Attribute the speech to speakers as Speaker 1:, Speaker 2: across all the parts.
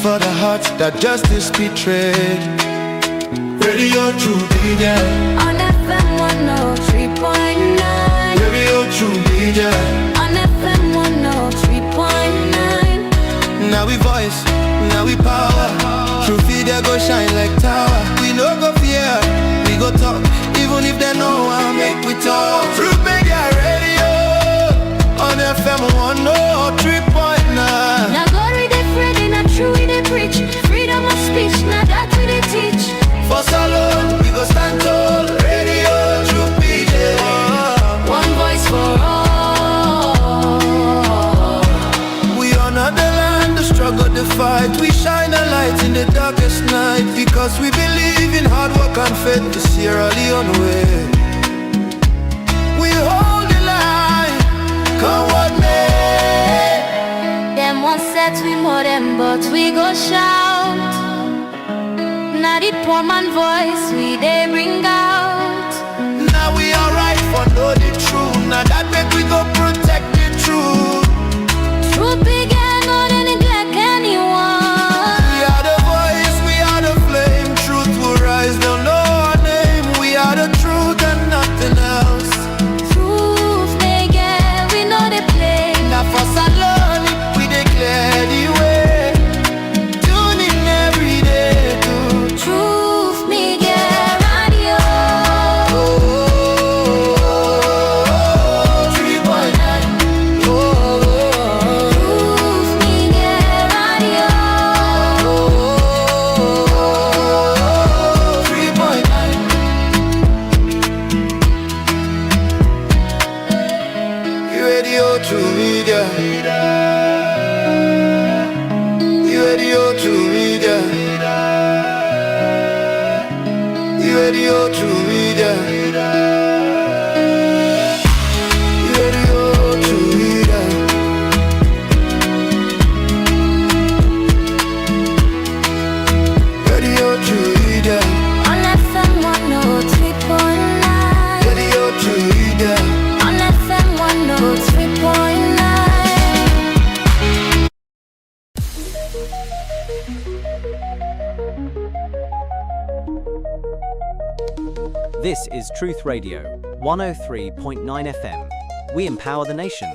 Speaker 1: for the hearts that justice betrayed. Radio True Media
Speaker 2: on FM 103.9.
Speaker 1: Radio True Media
Speaker 2: on FM 103.9.
Speaker 1: Now we voice, now we power. True Media go shine like tower. We no go fear, we go talk. Even if they know I make we talk. True Media Radio on FM 103.9.
Speaker 2: Now God we dey Friday, now true we dey preach. Freedom of speech, now that we dey teach.
Speaker 1: For so long, we go stand tall. Radio True Media,
Speaker 2: one voice for all.
Speaker 1: We honor the land, the struggle, the fight. We shine a light in the darkest night, because we believe in hard work and faith to Sierra Leone way. We hold the line, come what may.
Speaker 2: Them one set we more them, but we go shout. Now the poor man voice we they bring out.
Speaker 1: Now we alright for know the truth. Now that make we go protect the truth.
Speaker 2: Truth began, no they neglect anyone.
Speaker 1: We are the voice, we are the flame. Truth will rise, they'll know our name. We are the truth and nothing else.
Speaker 2: Truth began, we know they play.
Speaker 1: Now for Salon, we declare the way. Tune in every day to
Speaker 2: Truth began radio.
Speaker 1: 3.9.
Speaker 2: Truth began radio.
Speaker 1: 3.9. Radio True Media. Radio True Media. Radio True Media. Radio True Media. Radio True Media.
Speaker 2: On FM 103.9.
Speaker 1: Radio True Media.
Speaker 2: On FM 103.9.
Speaker 3: This is Truth Radio, 103.9 FM. We empower the nation.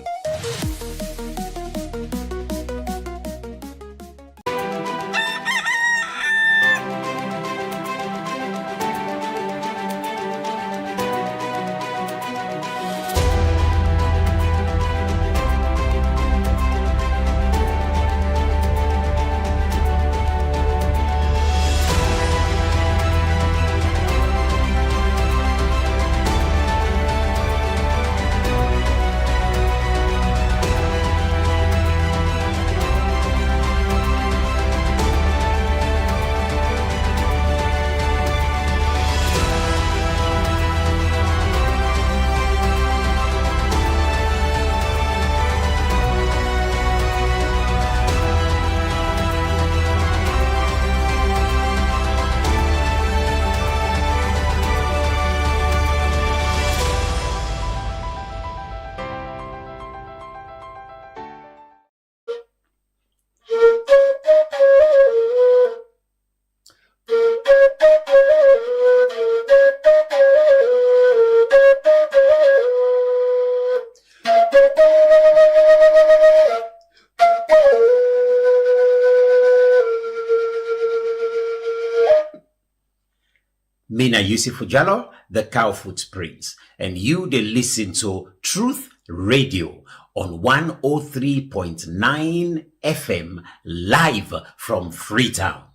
Speaker 4: Mina Yusufu Jallo, the Cow Footprints, and you they listen to Truth Radio on 103.9 FM live from Freetown.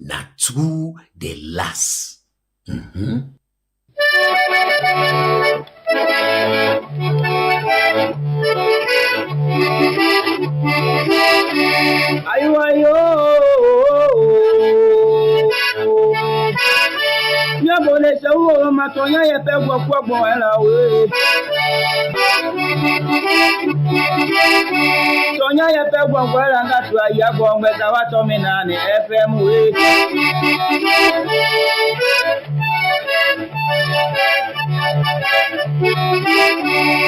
Speaker 4: Natu de las.
Speaker 5: Nyabone sawo matonya ye pe gbo ela we. Tonya ye pe gbo ela ngatu aya gbo ngbe ta wa to mi na ni FM we.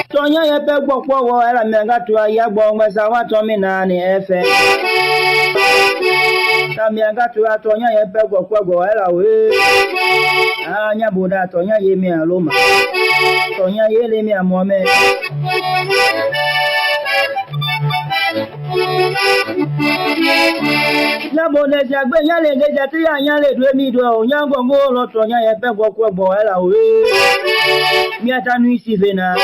Speaker 5: Tonya ye pe gbo ela ngatu aya gbo ngbe ta wa to mi na ni FM. Tamianga to Atonya Yepego Quago, we. Anya Buddha, Tonya Yemi Aloma. Tonya Yelemi and Mohamed. Yabone Jagbe Yale, Jatia Yale, Remido, Yango Molo, Tonya Yepego Quago, we. Miata Nuisivena.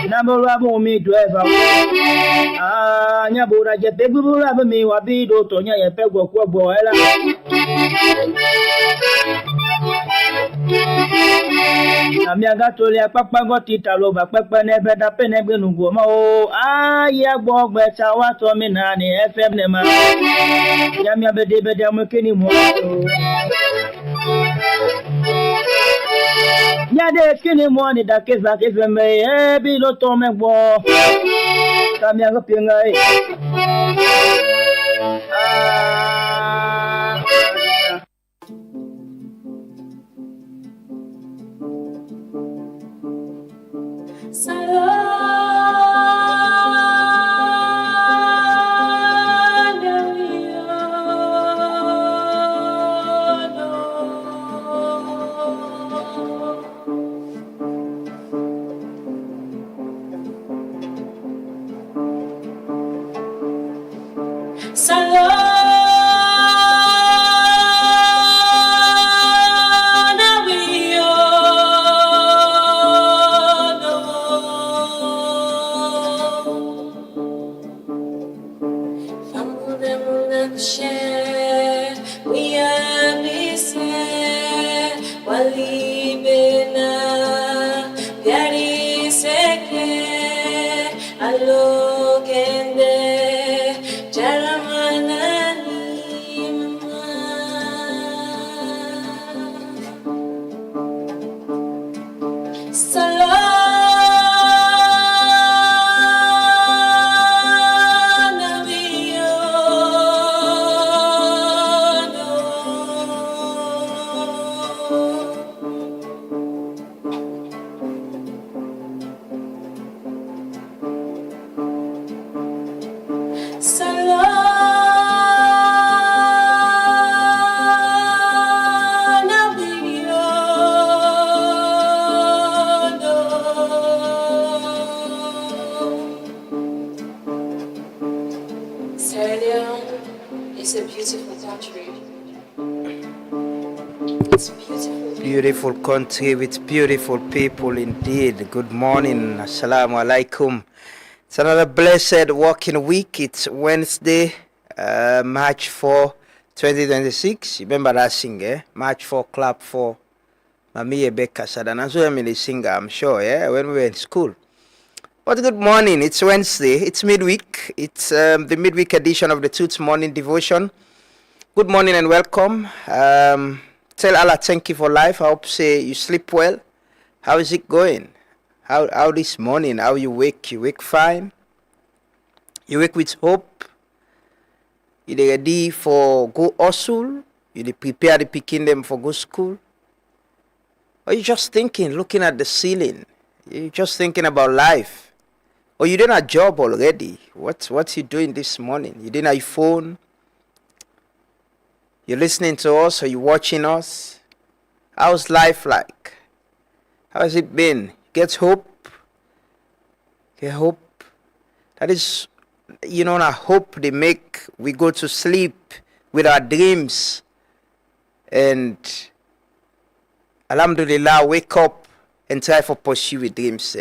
Speaker 5: Number of me to ever. Nyabura Jepegu have me, Wabido, Tonya Yepego Quago, Amiagatolia Papa got it all over Papa never the Penebenugo. Oh, yeah, Bog, but I want to me, Nani, FM Nema. Yamia Bedebe, Yamakini more. Yade skinny money that case like if you may be no tome war. Tamiaga Pingai.
Speaker 6: Beautiful country with beautiful people indeed. Good morning. Assalamu alaikum. It's another blessed working week. It's Wednesday, March 4, 2026. Remember that singer, March 4, clap for Mami Rebecca Sadanazo Emily singer, I'm sure, yeah, when we were in school. But good morning. It's Wednesday. It's midweek. It's the midweek edition of the Tooth Morning Devotion. Good morning and welcome. Tell Allah thank you for life. I hope say you sleep well. How is it going? How this morning? How you wake? You wake fine? You wake with hope? You ready for go hustle? You prepare the picking them for go school? Or you just thinking, looking at the ceiling? You just thinking about life? Or you doing a job already? What you doing this morning? You doing a phone? You're listening to us or you watching us? How's life like? How has it been? Get hope. Get hope. That is, a hope they make we go to sleep with our dreams. And alhamdulillah, wake up and try for pursue with dreams.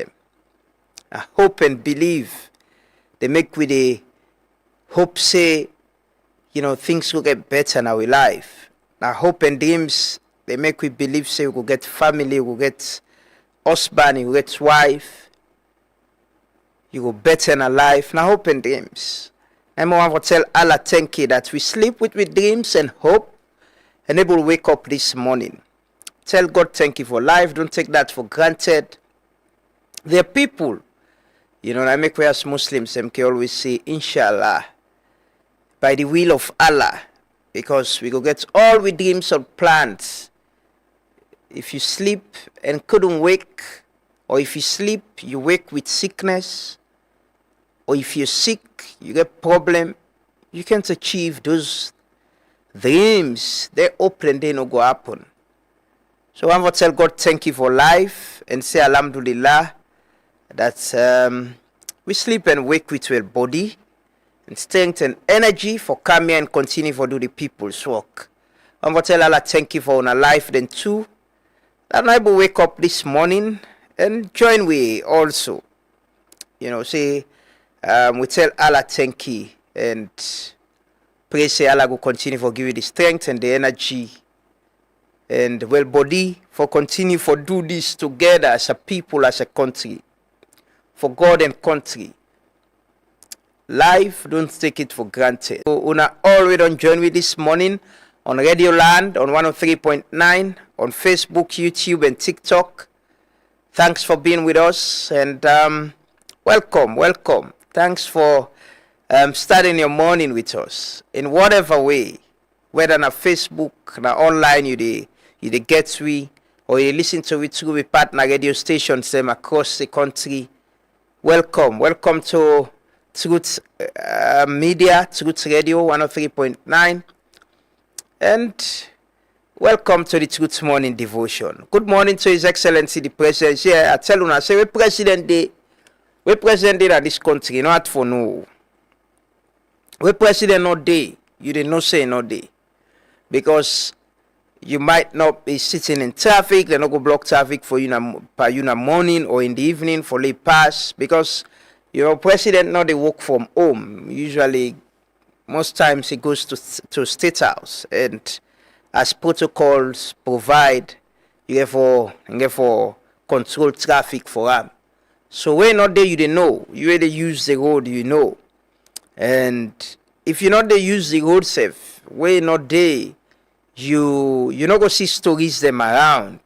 Speaker 6: I hope and believe they make with a hope say, things will get better in our life. Now, hope and dreams, they make we believe, say, we will get family, we will get husband, we will get wife. You go better in our life. Now, hope and dreams. And I want to tell Allah thank you that we sleep with dreams and hope and able to wake up this morning. Tell God thank you for life. Don't take that for granted. There are people, I make we as Muslims, them can always say, Inshallah, by the will of Allah, because we go get all we dreams or plans. If you sleep and couldn't wake, or if you sleep, you wake with sickness, or if you're sick, you get problem, you can't achieve those dreams, they open, they no go happen. So I want to tell God thank you for life and say alhamdulillah that we sleep and wake with well body and strength and energy for come here and continue for do the people's work. I want to tell Allah thank you for our life then too. That I will wake up this morning and join we also. You know, say we tell Allah thank you and pray say Allah will continue for give you the strength and the energy and well body for continue for do this together as a people, as a country, for God and country. Life, don't take it for granted. So una already don't join me this morning on Radio Land on 103.9 on Facebook, YouTube and TikTok. Thanks for being with us and welcome. Thanks for starting your morning with us in whatever way, whether na Facebook, na online you dey get we, or you listen to it through we partner radio stations them across the country. Welcome to Truth Media, Truth Radio 103.9, and welcome to the Truth Morning Devotion. Good morning to His Excellency the President. Yeah, I tell you now, say we president day of this country, not for no. We president no day, you did not say no day, because you might not be sitting in traffic. They not go block traffic for you na morning or in the evening for late pass, because your president not they work from home. Usually, most times he goes to State House, and as protocols provide, you get for control traffic for them. So when not there, you they know. You either use the road, you know. And if you not they use the road safe, when not there, you not go see stories them around.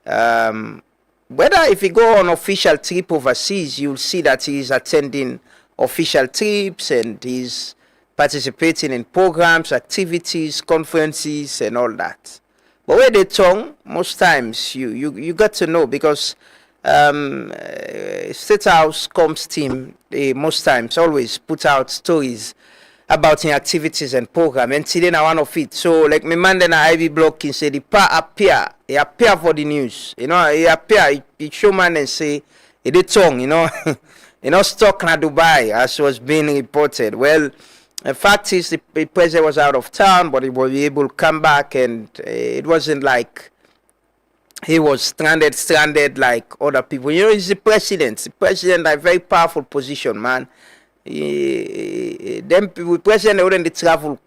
Speaker 6: Whether if you go on official trip overseas, you'll see that he is attending official trips and he's participating in programs, activities, conferences, and all that. But where they tongue, most times you got to know, because State House Comms team, they most times always put out stories about in activities and program, and today now one of it. So like my man then Ivy Block can say the he appear for the news. You know, he appear, he show man and say it did tongue, you know, stuck in Dubai as was being reported. Well, the fact is the president was out of town, but he was able to come back, and it wasn't like he was stranded like other people. You know, he's the president. The president a very powerful position, man. Them people, president when they travel,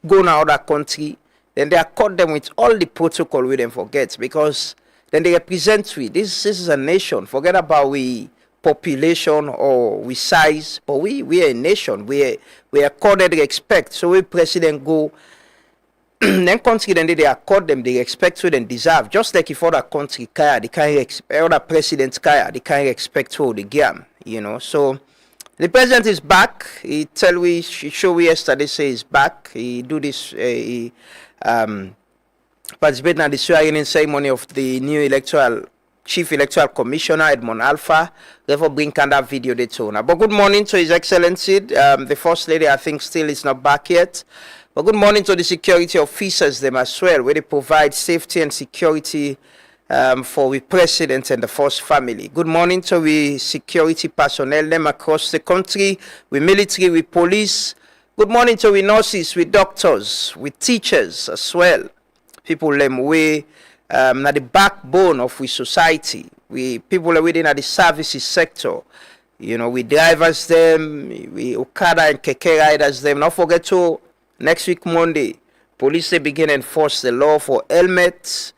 Speaker 6: go to other country, then they accord them with all the protocol we them forget, because then they represent we. This is a nation. Forget about we population or we size, but we are a nation. We accorded respect. So we president go, then country then they accord them the respect we them deserve. Just like if other country kaya, they can't other presidents kaya, they can't expect who they get. You know, so. The president is back. He show we yesterday say he's back. He do this. He participated in the swearing-in ceremony of the new Chief Electoral Commissioner Edmond Alpha. Therefore, bring that video they told. But good morning to His Excellency, the First Lady. I think still is not back yet. But good morning to the security officers them as well, where they provide safety and security for the president and the first family. Good morning to the security personnel them across the country, with military, with police. Good morning to the nurses, with doctors, with teachers as well. People them way na the backbone of we society. We people are within the services sector. You know, we drivers them, we Okada and Keke riders them. Not forget to next week Monday, police they begin enforce the law for helmets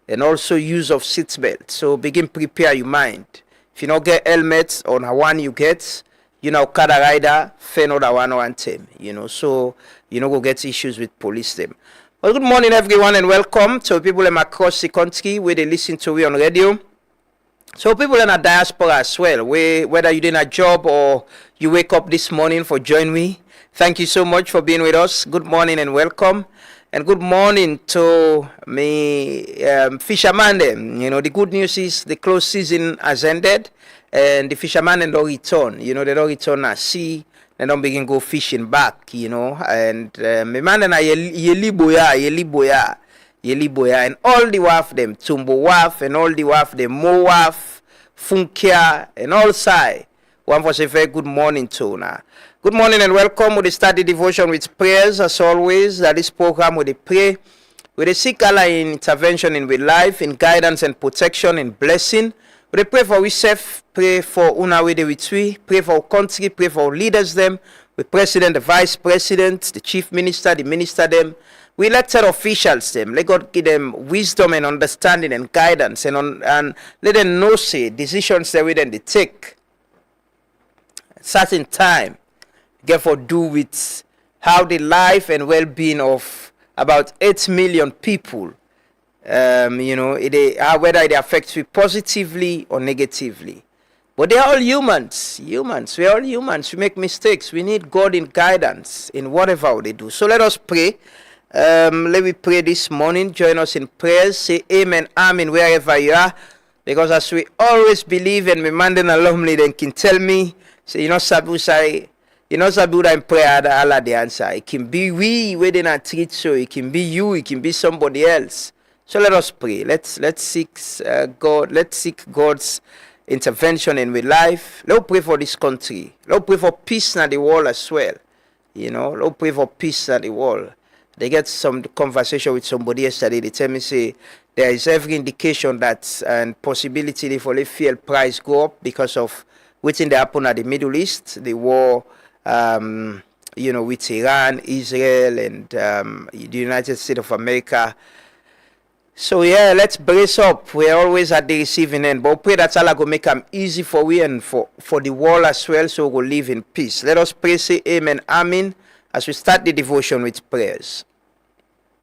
Speaker 6: and also use of seatbelt. So begin prepare your mind. If you don't get helmets on a one you get, you know, Okada rider, fair no that one time, you know, so you know go get issues with police them. Well, good morning everyone and welcome to people across the country where they listen to we on radio. So people in a diaspora as well, whether you did a job or you wake up this morning for join me. Thank you so much for being with us. Good morning and welcome. And good morning to me fisherman them. You know, the good news is the close season has ended and the fishermen don't return. You know, they don't return at sea. They don't begin go fishing back, you know. And me man na yeli boya, and all the waf them, Tumbo waf, and all the waf them, Mo waf, Funkia, and all side. One for say very good morning to now. Good morning and welcome to the study devotion with prayers. As always, that this program we pray, we seek Allah in intervention in with life, in guidance and protection, in blessing. We pray for ourselves, pray for una with we, pray for our country, pray for our leaders them, the president, the vice president, the chief minister, the minister them. We elected officials them. Let God give them wisdom and understanding and guidance, and let them know say decisions that we then they take. Certain time, therefore do with how the life and well-being of about 8 million people, you know, whether it affects you positively or negatively. But they are all humans. We are all humans. We make mistakes. We need God in guidance in whatever they do. So let us pray. Let me pray this morning. Join us in prayers. Say amen, amen, wherever you are. Because as we always believe, and me mandem alumni then can tell me, so you know, Sabu say, you know, Sabu that prayer that Allah the answer. It can be we within a treat, so it can be you, it can be somebody else. So let us pray. Let's seek God. Let's seek God's intervention in our life. Let's pray for this country. Let's pray for peace in the world as well. You know, let's pray for peace in the world. They get some conversation with somebody yesterday. They tell me say there is every indication that and possibility for the fuel price go up because of waiting they happen at the Middle East, the war, you know, with Iran, Israel, and the United States of America. So yeah, let's brace up. We're always at the receiving end, but we pray that Allah will make them easy for we and for the world as well, so we'll live in peace. Let us pray, say amen, amen, as we start the devotion with prayers.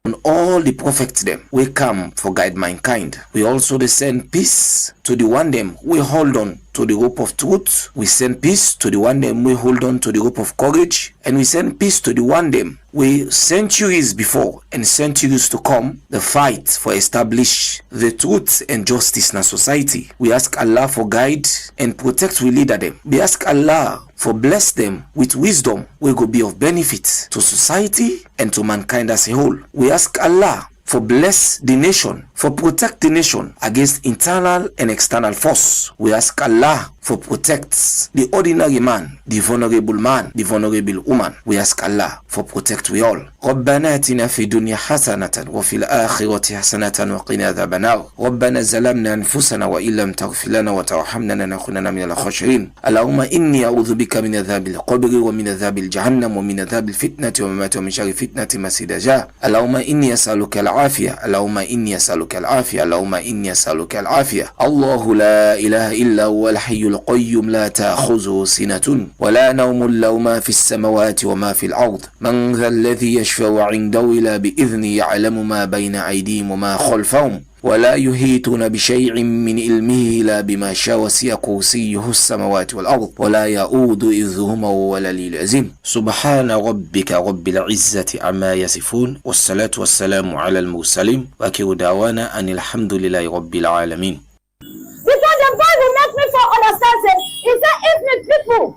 Speaker 7: And all the prophets them we come for guide mankind. We also they send peace to the one them we hold on to the rope of truth. We send peace to the one them we hold on to the rope of courage. And we send peace to the one them we centuries before and centuries to come the fight for establish the truth and justice in our society. We ask Allah for guide and protect we leader them. We ask Allah for bless them with wisdom will go be of benefit to society and to mankind as a whole. We ask Allah for bless the nation, for protect the nation against internal and external force. We ask Allah for protect the ordinary man, the vulnerable man, the vulnerable woman. We ask Allah for protect we all. ربنا آتنا في الدنيا حسنة وفي الآخرة حسنة وقنا عذاب النار. ربنا ظلمنا أنفسنا وإن لم تغفر لنا وترحمنا لنكونن من الخاسرين. اللهم إني أعوذ بك من عذاب القبر ومن عذاب الجهنم ومن عذاب الفتنة وممات ومن شر فتنة المسيح الدجال. اللهم إني أسألك العافية. اللهم إني أسألك العافية. اللهم إني أسألك العافية. الله لا إله إلا هو الحي القيوم لا تأخذه سنة ولا نوم له ما في السماوات وما في الأرض. من ذا الذي يشفع عنده إلا بإذنه يعلم ما بين أيديهم وما خلفهم ولا يحيطون بشيء من علمه إلا بما شاء وسع كرسيه السماوات والأرض ولا يؤود حفظهما وهو العلي العظيم. سبحان ربك رب العزة عما يصفون والصلاة والسلام على المرسلين وآخر دعوانا أن الحمد لله رب العالمين.
Speaker 8: Because the Bible makes me for understand say, it said if the people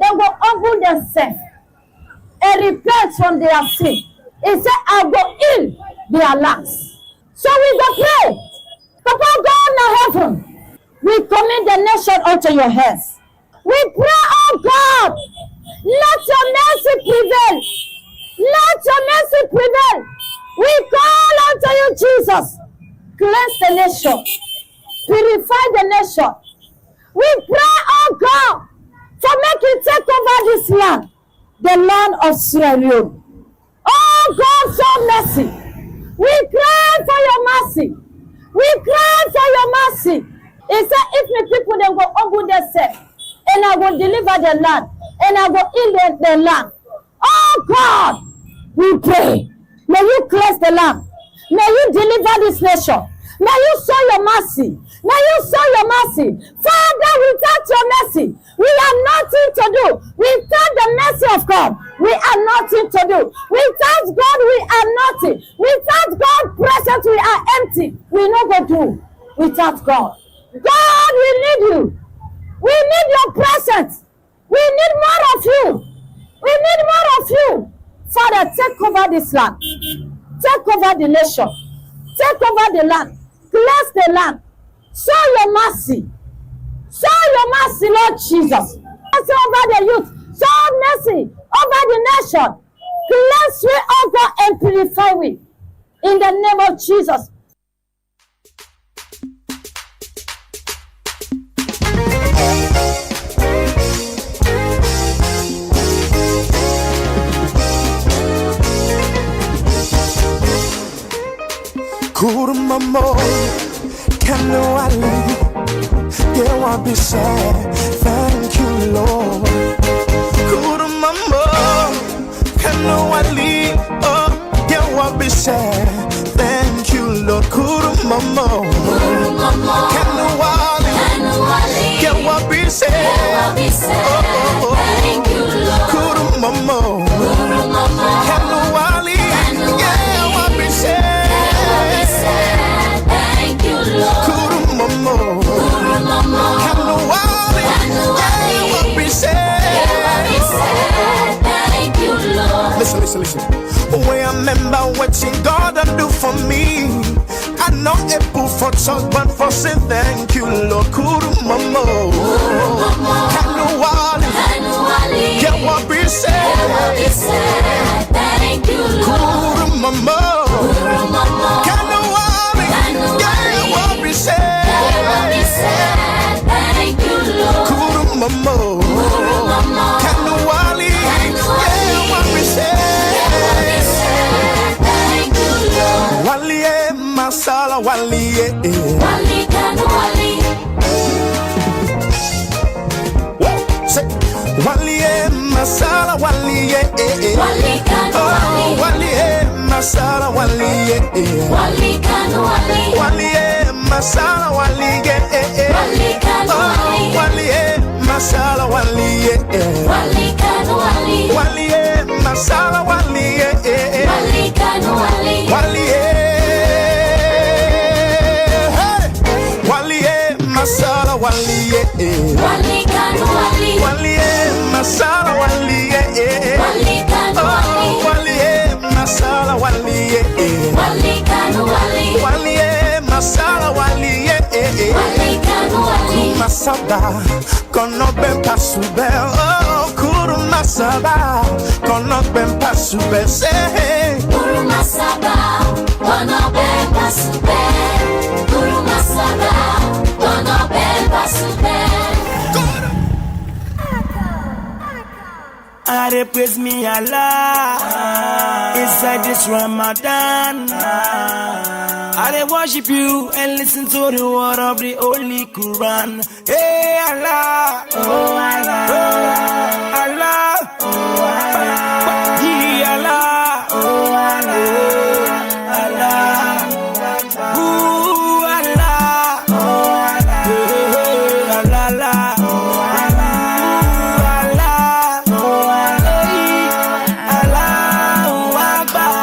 Speaker 8: they will humble themselves and repent from their sin, it said I will heal their lands. So we go pray. Papa God in heaven, we commit the nation unto your hands. We pray, oh God, let your mercy prevail. Let your mercy prevail. We call unto you, Jesus. Cleanse the nation. Purify the nation. We pray, oh God, for make you take over this land, the land of Sierra Leone. Oh God, show mercy. We cry for your mercy. We cry for your mercy. He said, if the people then go humble themselves, and I will deliver the land, and I will heal the land. Oh God, we pray. May you cleanse the land. May you deliver this nation. May you show your mercy. May you show your mercy. Father, without your mercy, we have nothing to do. Without the mercy of God, we have nothing to do. Without God, we are nothing. Without God's presence, we are empty. We no go do without God. God, we need you. We need your presence. We need more of you. We need more of you. Father, take over this land. Take over the nation. Take over the land. Bless the land. Show your mercy. Show your mercy, Lord Jesus. Mercy over the youth. Show mercy over the nation. Cleanse we, oh God, and purify we. In the name of Jesus.
Speaker 1: Kurumamo, Kanawali, there won't be sad. Thank you, Lord. Kurumamo, Kanawali, oh, there won't be sad. Thank you, Lord. Kurumamo, Kanawali, there won't be sad. Thank you, Lord. Kurumamo, Kanawali, there won't be sad.
Speaker 2: Thank you, Lord.
Speaker 1: Kurumamo, Kanawali, yeah, what we say.
Speaker 2: Thank you, Lord.
Speaker 1: Listen. When I remember watching God do for me, I know a pool for talk, but for saying thank you, Lord. Kurumamo, Kanawali, yeah, what we say.
Speaker 2: Thank you, Lord.
Speaker 1: Kurumamo, Kanawali, yeah, what we say.
Speaker 2: Thank you, Lord.
Speaker 1: Kurumamo, Kanawali, yeah, what we say.
Speaker 2: Thank you, Lord.
Speaker 1: Wali masala wali
Speaker 2: Wali Kanawali.
Speaker 1: say wali masala wali
Speaker 2: Wali Kanawali.
Speaker 1: oh wali masala wali
Speaker 2: Wali Kanawali.
Speaker 1: wali masala wali
Speaker 2: Wali Kanawali.
Speaker 1: oh wali masala wali
Speaker 2: Wali Kanawali.
Speaker 1: wali masala wali
Speaker 2: Wali Kanawali.
Speaker 1: wali wali masala wali
Speaker 2: Wali Kanawali.
Speaker 1: wali masala wali
Speaker 2: Wali Kanawali.
Speaker 1: wali masala wali
Speaker 2: Wali Kanawali.
Speaker 1: wali masala wali
Speaker 2: Wali Kanawali.
Speaker 1: masaba kono ben pasube oh kuru masaba kono ben pasube say
Speaker 2: Guru Masaba, Bono Bemba Sube. Guru Masaba, Bono Bemba Sube.
Speaker 9: I dey praise me Allah inside this Ramadan. I dey worship you and listen to the word of the Holy Quran. Hey Allah, oh Allah, oh Allah, oh Allah, yeah Allah, oh Allah, Allah, ooh Allah, oh Allah, Allah,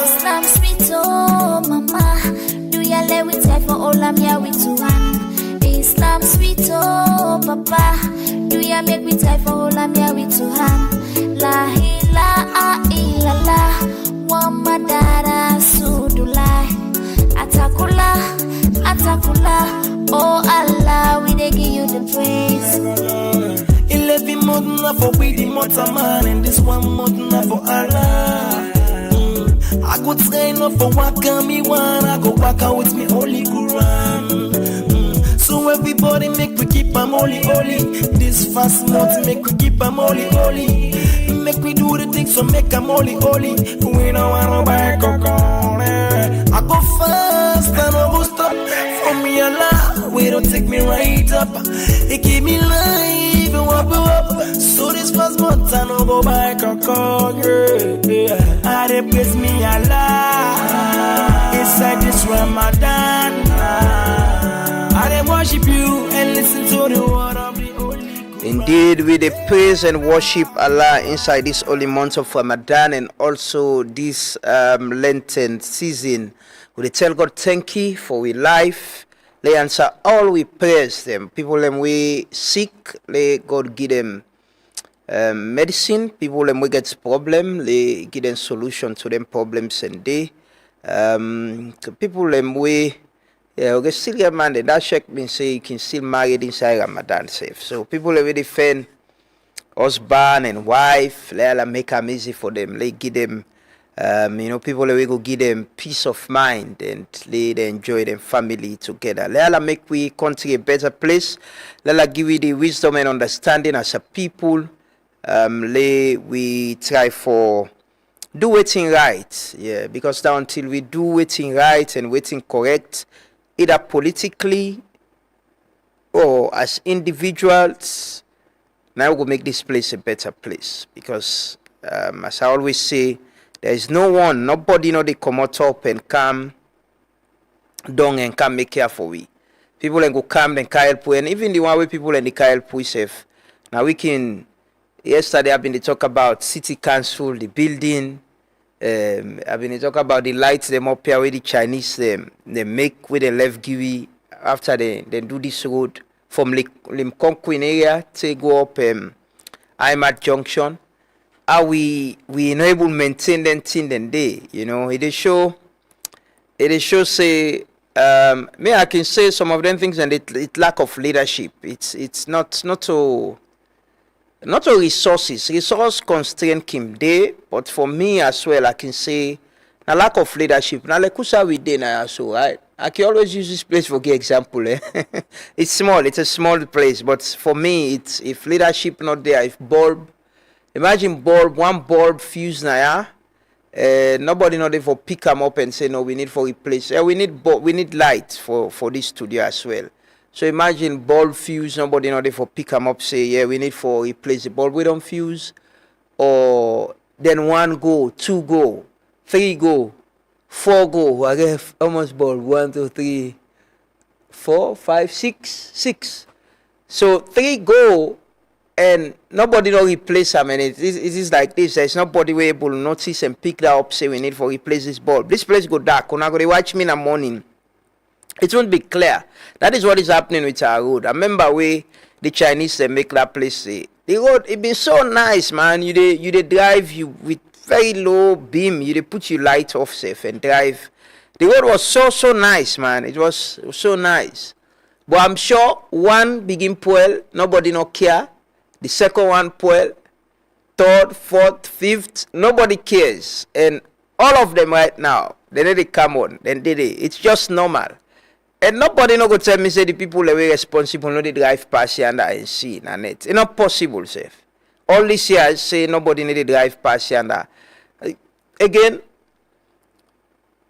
Speaker 2: Islam sweet oh mama, do ya let we tie for all I'm here with to one. Islam sweet oh papa, do ya make we tie for all I'm here with to hand. La ilaha illallah, Muhammadara Rasulullah. Atakula, oh Allah, we dey give you the praise.
Speaker 9: 11 months now for we the mortal man, and this 1 month now for Allah. I go train up for waka me one, I go waka with me Holy Quran. So everybody make we keep am holy. This fast month make we keep am holy. Make we do the things so make am holy. We don't wanna buy cocoa. I go fast and I go stop. For me Allah, we don't take me right up. It give me life and wap up. So this fast month I no go buy cocoa. Yeah. I dey praise me Allah inside this Ramadan. I dey worship you and listen to the word of the Holy Quran.
Speaker 6: Indeed, we dey praise and worship Allah inside this holy month of Ramadan and also this Lenten season. We dey tell God thank you for we life. They answer all we praise them. People them we seek, let God give them medicine. People them we get problem, they give them solution to them problems, and they people them we okay, still get man. That check been say you can still marry inside Ramadan safe. So people already defend husband and wife. Let make them easy for them. Let give them people will go give them peace of mind and they enjoy them family together. Let make we country a better place. Let give we the wisdom and understanding as a people. We try for do waiting right, yeah, because now until we do waiting right and waiting correct, either politically or as individuals, now we'll make this place a better place. Because as I always say, there is nobody they come out up and come down and come make care for we. People and go come and help, and even the one way people and the help we safe. Now we can. Yesterday I've been to talk about city council, the building. I've been to talk about the lights them up here with the Chinese they make with the left give after they do this road from Limconquin area to go up IMAT Junction. How we enable maintain them thing and day, it is show say me I can say some of them things and it lack of leadership. It's not so resources. Resource constraint came there, but for me as well I can say a lack of leadership. Now like who's we did now so right? I can always use this place for example. It's small, it's a small place, but for me it's if leadership not there, if bulb. Imagine one bulb fuse now, nobody not there for pick them up and say no, we need for replace. We need light for this studio as well. So imagine bulb fuse, nobody not there for pick them up, say yeah, we need for replace the bulb. We don't fuse, or then 1 go, 2 go, 3 go, 4 go. I get almost bulb 1, 2, 3, 4, 5, 6. So 3 go. And nobody don't replace them, and it is like this. There's nobody who able to notice and pick that up, say we need for replace this bulb. This place go dark. When I go to watch me in the morning, it won't be clear. That is what is happening with our road. I remember where the Chinese they make that place the road. It been so nice, man. You they drive you with very low beam. You they put your light off safe and drive. The road was so nice, man. It was so nice. But I'm sure one begin poil, nobody no care. The second one poil, third, fourth, fifth, nobody cares. And all of them right now, they need to come on. Then it's just normal. And nobody no go tell me say the people that were responsible no they drive past here and see and it. It's not possible, safe. All this year say nobody need to drive past here and again.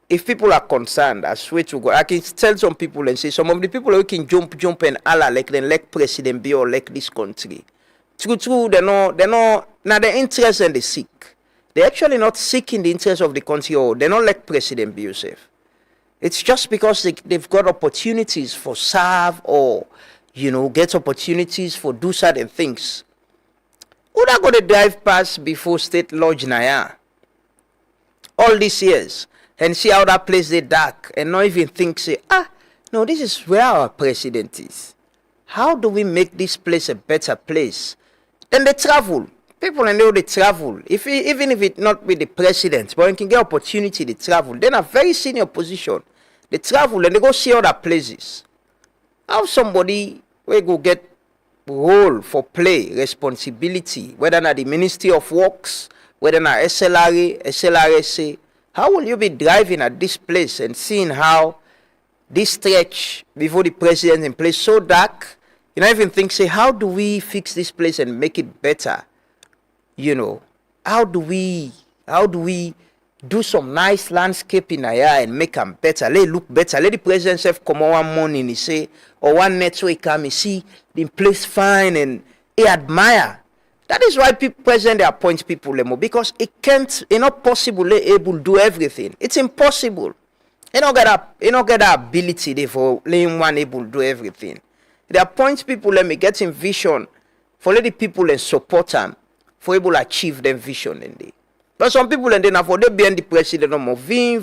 Speaker 6: If people are concerned, I swear to God, I can tell some people and say some of the people who can jump and Allah like them like President B or like this country. True, they're not now the interest and the seek. They're actually not seeking the interest of the country or they're not like President B Yusuf. It's just because they've got opportunities for serve or get opportunities for do certain things. Who not gonna drive past before state lodge Naya? All these years and see how that place they dark and not even think say, no, this is where our president is. How do we make this place a better place? Then they travel. People know they travel. Even if it not with the president, but you can get opportunity to travel. Then a very senior position. They travel and they go see other places. How somebody will go get role for play, responsibility, whether not the Ministry of Works, whether not SLRSA, how will you be driving at this place and seeing how this stretch before the president in place so dark? You don't even think, say, how do we fix this place and make it better? How do we do some nice landscaping here and make them better? Let it look better. Let the president self come on one morning, he say, or one next week come, he see the place fine and he admire. That is why president they appoint people because it's not possible they able to do everything. It's impossible. You don't get that ability there for letting one able to do everything. They appoint people getting vision for let the people and support them for able to achieve their vision in there. But some people and then for they being the president of vin.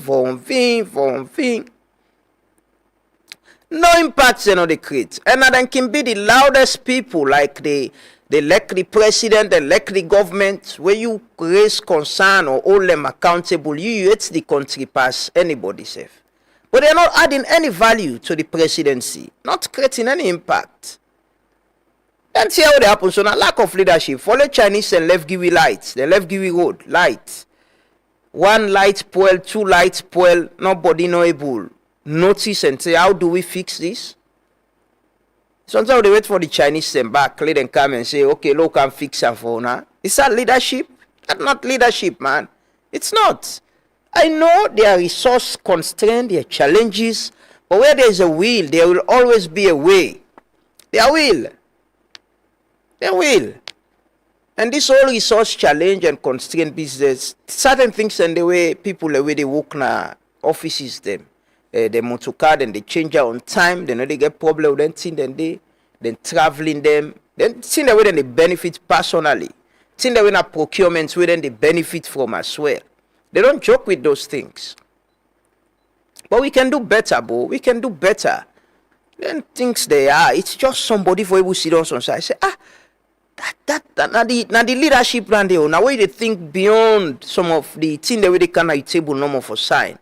Speaker 6: No impact they create. And then can be the loudest people like the They elect the president, they elect the government. When you raise concern or hold them accountable, you hate the country past anybody safe. But they're not adding any value to the presidency, not creating any impact. And see how they happen. So now lack of leadership. For the Chinese and left give we lights. They left give we road, light. One light spoil, two lights spoil, nobody no able. Notice and say, how do we fix this? Sometimes they wait for the Chinese and back, let them come and say, okay, look, I'm fixing for now. Is that leadership? That's not leadership, man. It's not. I know there are resource constraints, there are challenges, but where there is a will, there will always be a way. There will. There will. And this whole resource challenge and constraint business, certain things and the way people, the way they work now, offices them. They motor card and they change out on time, they know they get problem with them, then traveling them, then see the way then they benefit personally. See the way na procurement where then they benefit from as well. They don't joke with those things. But we can do better, bro. We can do better. Then things they are. It's just somebody for able to sit on some side. Say, now the leadership plan there. Now where they think beyond some of the things the way they can at table no more for sign.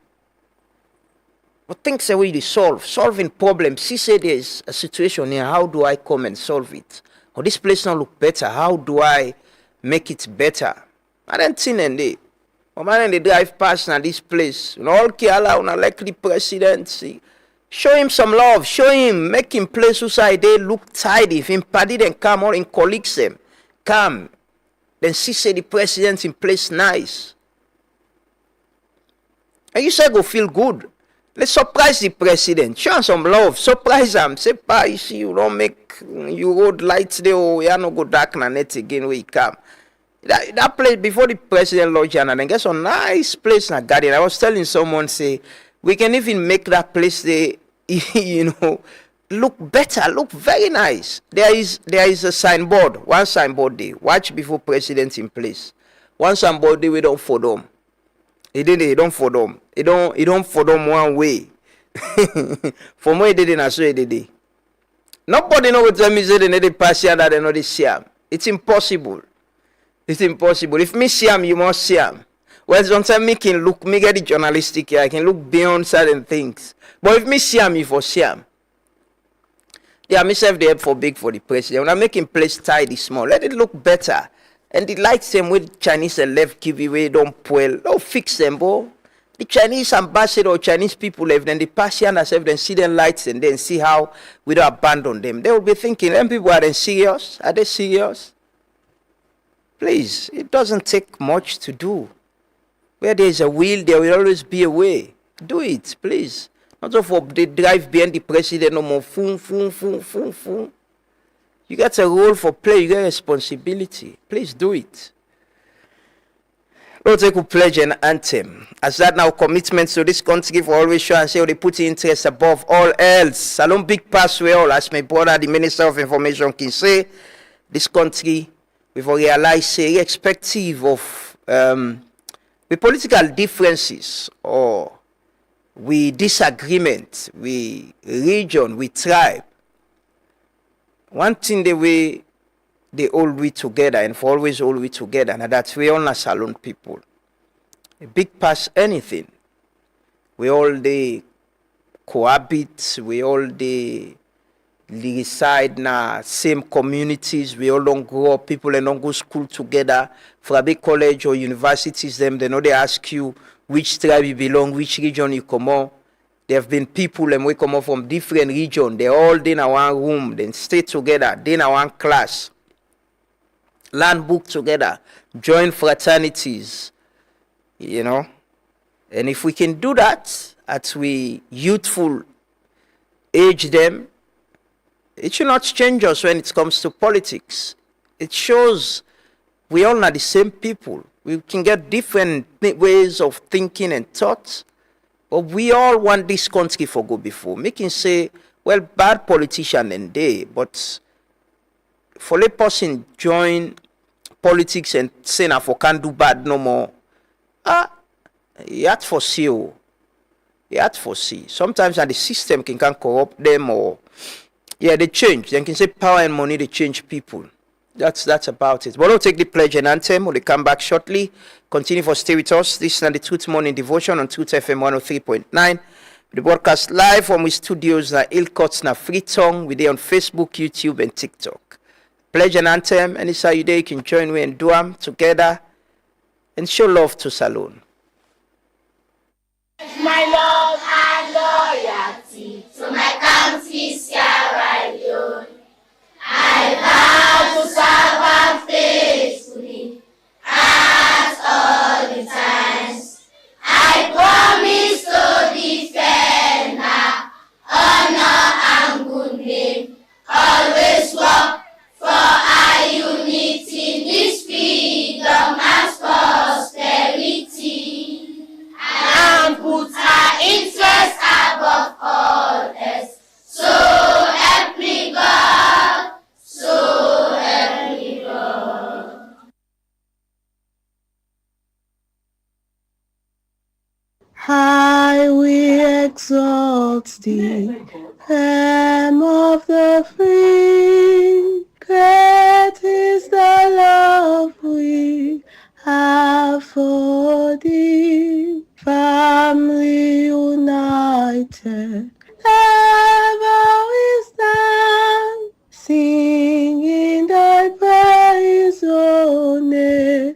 Speaker 6: But things the way they solving problems. See say there's a situation here. How do I come and solve it? Or this place now look better. How do I make it better? I don't think they. But man, they drive past now this place. You know, all Kiala, you like the presidency. Show him some love. Show him, make him place outside they look tidy. If him party then come or in colleagues them. Come. Then see say the president in place nice. And you say go feel good. Let's surprise the president. Show him some love. Surprise him. Say, pa, you see, you don't make you road lights there or you no go dark na net again when you come. That place before the president lodge and then get a nice place in a garden. I was telling someone say we can even make that place there, you know, look better, look very nice. There is a signboard, one signboard there. Watch before president in place. One signboard there we don't for them. He don't for them. He don't for them one way. For me, he didn't as well he did. Nobody know what time is it and they pass here that they know they see him. It's impossible. It's impossible. If me see him, you must see him. Well, sometimes me get the journalistic here. I can look beyond certain things. But if me see him, you for see him. Yeah, myself they help for big for the president. When I make him place tidy small, let it look better. And the lights them with Chinese and left give away, don't spoil. Don't fix them, bro. The Chinese ambassador or Chinese people left, then they pass here and themselves, then see them lights and then see how we don't abandon them. They will be thinking, them people are they serious? Are they serious? Please, it doesn't take much to do. Where there is a will, there will always be a way. Do it, please. Not so for they drive behind the president no more. Foom. You got a role for play, you got a responsibility. Please do it. Lord, take a pledge and anthem. As that now commitments to this country for always show and say they put interest above all else. Salon big pass we all, as my brother, the Minister of Information, can say, this country we've realized, say, irrespective of the political differences or we disagreement, we region, we tribe. One thing the way they all we together and for always all we together, and that's we all not Salon people. A big pass anything. We all they cohabit, we all they reside na same communities, we all don't grow up, people and don't go school together. For a big college or universities, them they know they ask you which tribe you belong, which region you come on. There have been people and we come up from different regions. They all in one room, then stay together, they in one class, learn book together, join fraternities, you know. And if we can do that at we youthful age them, it should not change us when it comes to politics. It shows we all are the same people. We can get different ways of thinking and thoughts, but we all want this country for go before. Making say, well, bad politician and they, but for a person join politics and say now for can't do bad no more. You have to foresee. You have to foresee. Sometimes the system can corrupt them or they change. They can say power and money, they change people. That's about it. But we'll take the pledge and anthem. We'll come back shortly. Continue for stay with us. This is the Truth Morning Devotion on Truth FM 103.9. The broadcast live from our studios na Ilcots na Freetown. We're there on Facebook, YouTube, and TikTok. Pledge and anthem. And it's how you there. You can join me and do them together and show love to Salone.
Speaker 2: My love and loyalty to my country, Sierra Leone. I vow to serve her faithfully at all the times. I promise to defend her honor and good name. Always work for our unity, this freedom and prosperity, and put our interests above all else. So help me God. So help me God.
Speaker 10: I will exalt thee, Lamb of the free. Great is the love we have for thee. Family united, ever we stand, singing thy praise, O native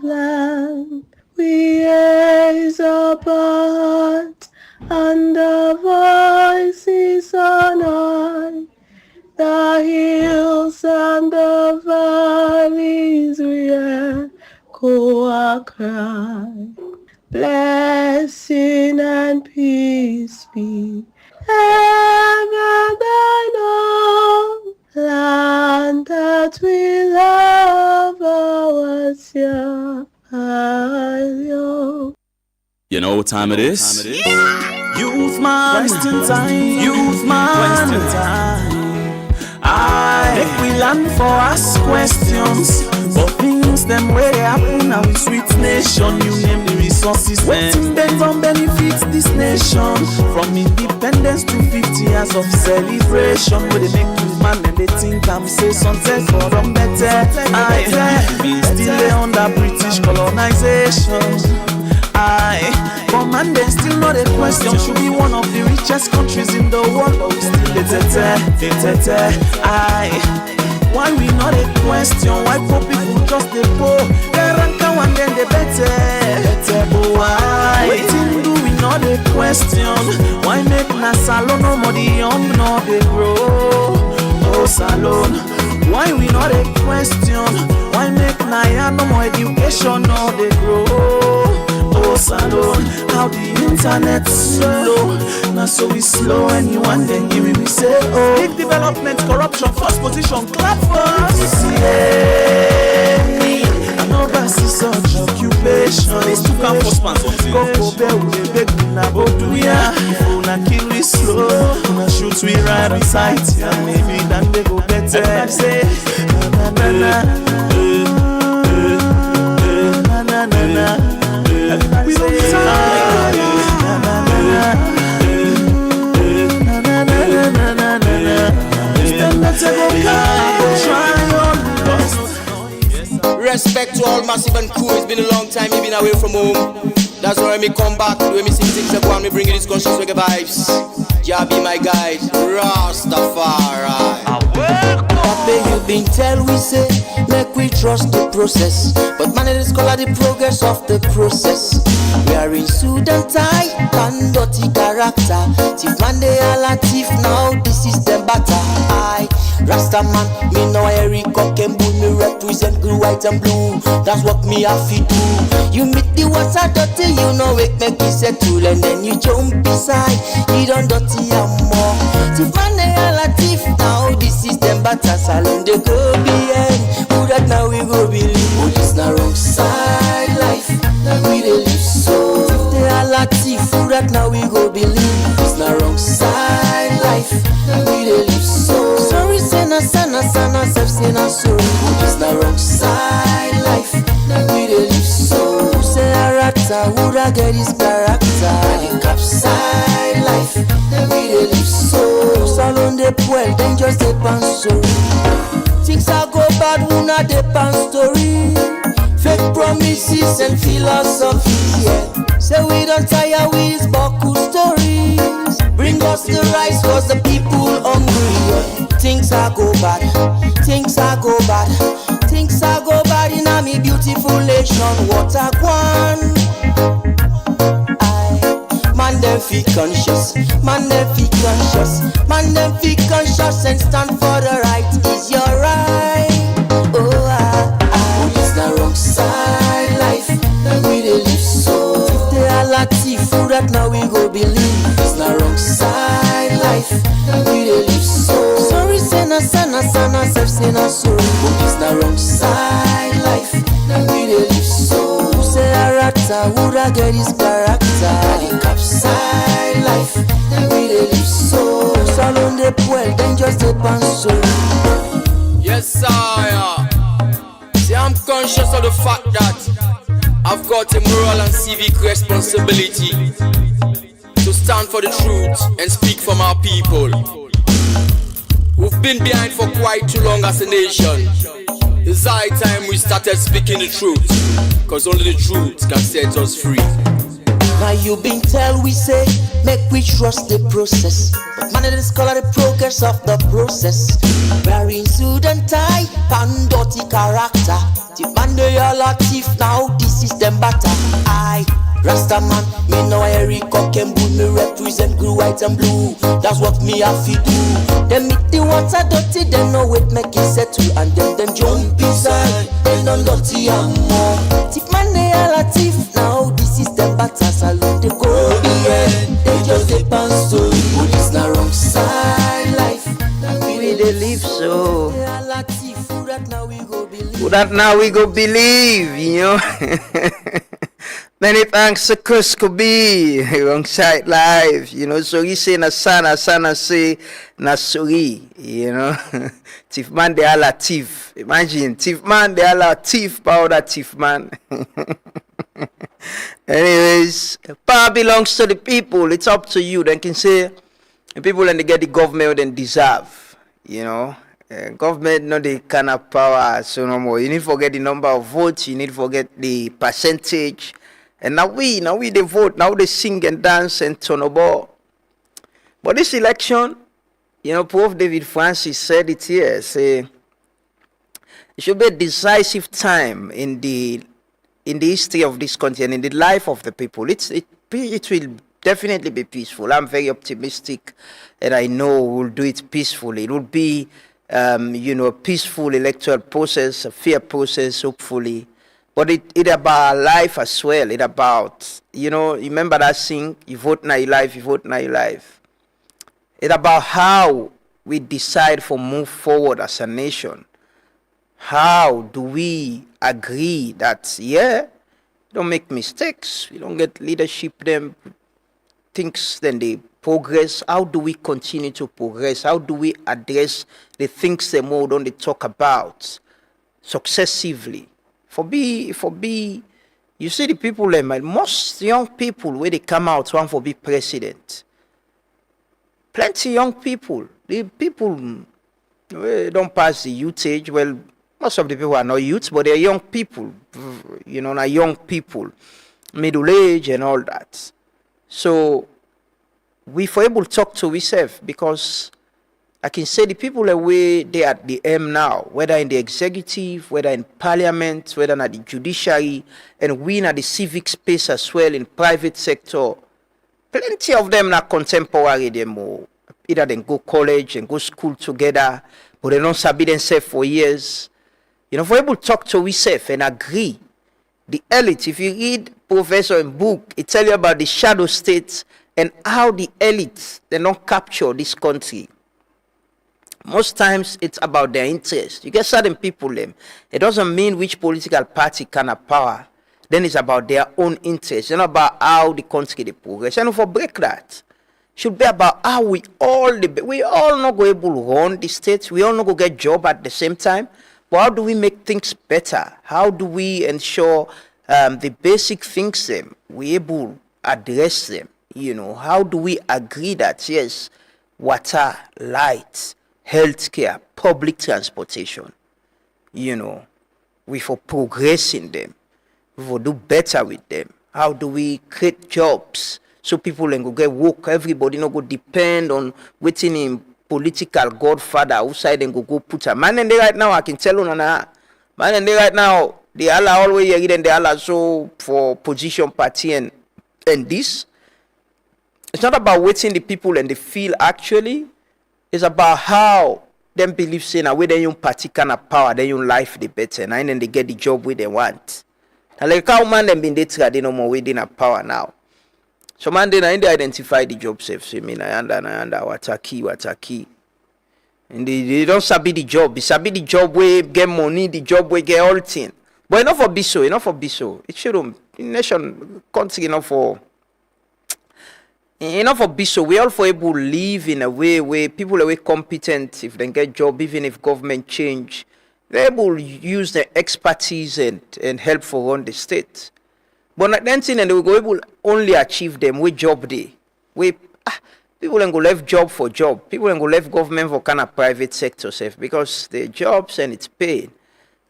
Speaker 10: land. We raise up our hearts and the voices on high, the hills and the valleys we echo our cry. Blessing and peace be ever thine own, land that we love, our Sierra Leone.
Speaker 11: You know what time it is? Youth man, wasting time. Youth man, wasting time. If we land for ask questions, but things them where they happen now we sweet nation. You name the resources, waiting them from benefits this nation. From independence to 50 years of celebration, where they make you man and they think I'm say something for them better. We still under British colonization. But man, they still not a question. Should be one of the richest countries in the world, but we still why we not a question? Why poor people just the poor? They rank and then they better. Why? Waiting do we not a question? Why make na salon no more the young no they grow? Oh salon. Why we not a question? Why make na ya no more education no they grow? Oh salon, how the internet slow. Now so we slow anyone then give me say oh. Big development, corruption, first position, clap for us. I know that's such occupation. These two come for sponsors. Coco bear we beg na boduya. If una kill we slow, una shoot we right on sight. And maybe then they go better. And say na na na na na na na. We don't
Speaker 12: respect to all massive and cool. It's been a long time you've been away from home. That's why me come back, when me sing things upon me bringing these conscious reggae vibes. Jah be my guide, Rastafari. Papa, you been tell we say, make we trust the process. But man, it is called the progress of the process. We are in Sudan tight and dirty character. Thief man, they all a thief now, this is them batter. I, Rasta man, me know Eric Cockembull, me represent blue, white and blue. That's what me have to do. You meet the water dirty, you know it make you settle. And then you jump beside, you don't dirty and more. Thief man, they all a thief now, this is them batter. Salon they go behind, who that now we go believe. Oh, this na wrong side life, now we they live so. They all a thief, who that now we go believe. This na wrong side life, now we they live so. Sorry, say na sana sana, self say na sorry. This na wrong side life, now we they live so. Who say a rata, who that get his character. The cap side life, now we they live so. Salon they well, then just they pan sorry.
Speaker 9: Things are go bad, who not depend story. Fake promises and philosophy, yeah. Say we don't tire with these Baku stories. Bring us the rice cause the people hungry, yeah. Things are go bad, things are go bad. Things are go bad in a me beautiful nation. What a one. Man them feel conscious, man them feel conscious, man them feel conscious and stand for the right. Is your right? Oh, it's the wrong side life that we dey live so. If they are latif, who that now we go believe. It's the wrong side life that we dey live so. Sorry, sana, self say na sorry. It's the wrong side life that we dey live so. Who say arata, who that get his character? The capside life that we dey live so. Salon de poil, then just a so.
Speaker 12: Yes, sire. See, I'm conscious of the fact that I've got a moral and civic responsibility to stand for the truth and speak for my people. We've been behind for quite too long as a nation. It's high time we started speaking the truth, cause only the truth can set us free.
Speaker 9: Now you been tell we say, make we trust the process. But man, it is color the progress of the process. Wearing suit and tie, pan dirty character. Tip man they all are thief, now this is them batter. I, Rasta man, me know Eric Cock and Bull, me represent blue, white and blue. That's what me have to do. Them meet the water dirty, then no wait make it settle. And then jump inside, then on dirty and more. Tip man they all are thief, now this is them batter. Salute the go, yeah, they just depend story. But it's not wrong side life.
Speaker 6: We dey live so. Who that now we go believe, you know. Many thanks to Kuskobi, wrong side life, you know. So he say na sana say na sorry, you know. Thief man they all a thief. Imagine thief man they all a thief, powder thief man. Anyways, power belongs to the people. It's up to you. They can say the people and they get the government they deserve, you know. Government no they kind of power so no more. You need to forget the number of votes. You need to forget the percentage. And now we they vote. Now they sing and dance and turn about. But this election, you know, Prof. David Francis said it here. Say it should be a decisive time in the history of this country and in the life of the people. It will definitely be peaceful. I'm very optimistic, and I know we'll do it peacefully. It will be, a peaceful electoral process, a fair process, hopefully. But it about life as well. It about, remember that saying, you vote now your life, you vote now your life. It about how we decide for move forward as a nation. How do we agree that, we don't make mistakes, we don't get leadership, them things, then they progress. How do we continue to progress? How do we address the things they more don't they talk about successively? For be, you see the people, most young people where they come out want for be president. Plenty young people. The people don't pass the youth age. Well, most of the people are not youths, but they're young people. Not young people, middle age and all that. So we for able to talk to ourselves, because I can say the people away they at the M now, whether in the executive, whether in parliament, whether in the judiciary, and we in the civic space as well, in private sector. Plenty of them are contemporary, them more. Either they go college and go school together, but they don't sabi themselves for years. For able to talk to ourselves and agree. The elite, if you read Professor in book, it tell you about the shadow states and how the elites, they don't capture this country. Most times it's about their interest. You get certain people, it doesn't mean which political party can have power. Then it's about their own interest. It's not about how the country they progress. And for break that, should be about how we all not go able to run the state. We all not go get job at the same time. But how do we make things better? How do we ensure the basic things we able to address them? How do we agree that yes, water, light, healthcare, public transportation, we for progressing them, we for do better with them. How do we create jobs so people can go get work? Everybody no go depend on waiting in political godfather outside and go put a man. And they right now, I can tell you man, and they right now, they all always getting they all so for position party and this. It's not about waiting the people and the feel actually. It's about how them believe saying that where they yung party kind of power, they yung life the better, and then they get the job where they want. And like how man them been they try they no more within a power now. So man they identify the job safe. So me na wataki. And they don't sabi the job. They sabi the job where get money, the job where get all thing. But enough for be so. It shouldn't. The nation country enough for be so. We all for able to live in a way where people are competent if they get job, even if government change. They're able to use their expertise and help for run the state. But not then thing and they will go able only achieve them with job day. People can go left job for job. People can go left government for kind of private sector safe because the jobs and it's paid.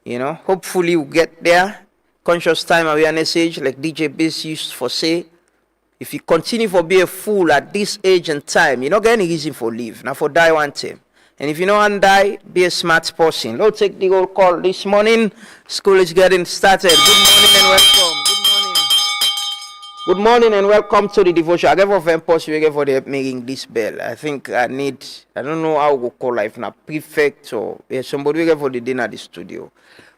Speaker 6: Hopefully we get there. Conscious time awareness age like DJ Biz used for say. If you continue for be a fool at this age and time, you not get any reason for leave. Now for die one time. And if you know and die, be a smart person. Let's take the whole call this morning. School is getting started. Good morning and welcome. Good morning and welcome to the devotion. I give a fan post you for the making this bell. I think I don't know how we call life now, prefect or somebody will for the dinner at the studio.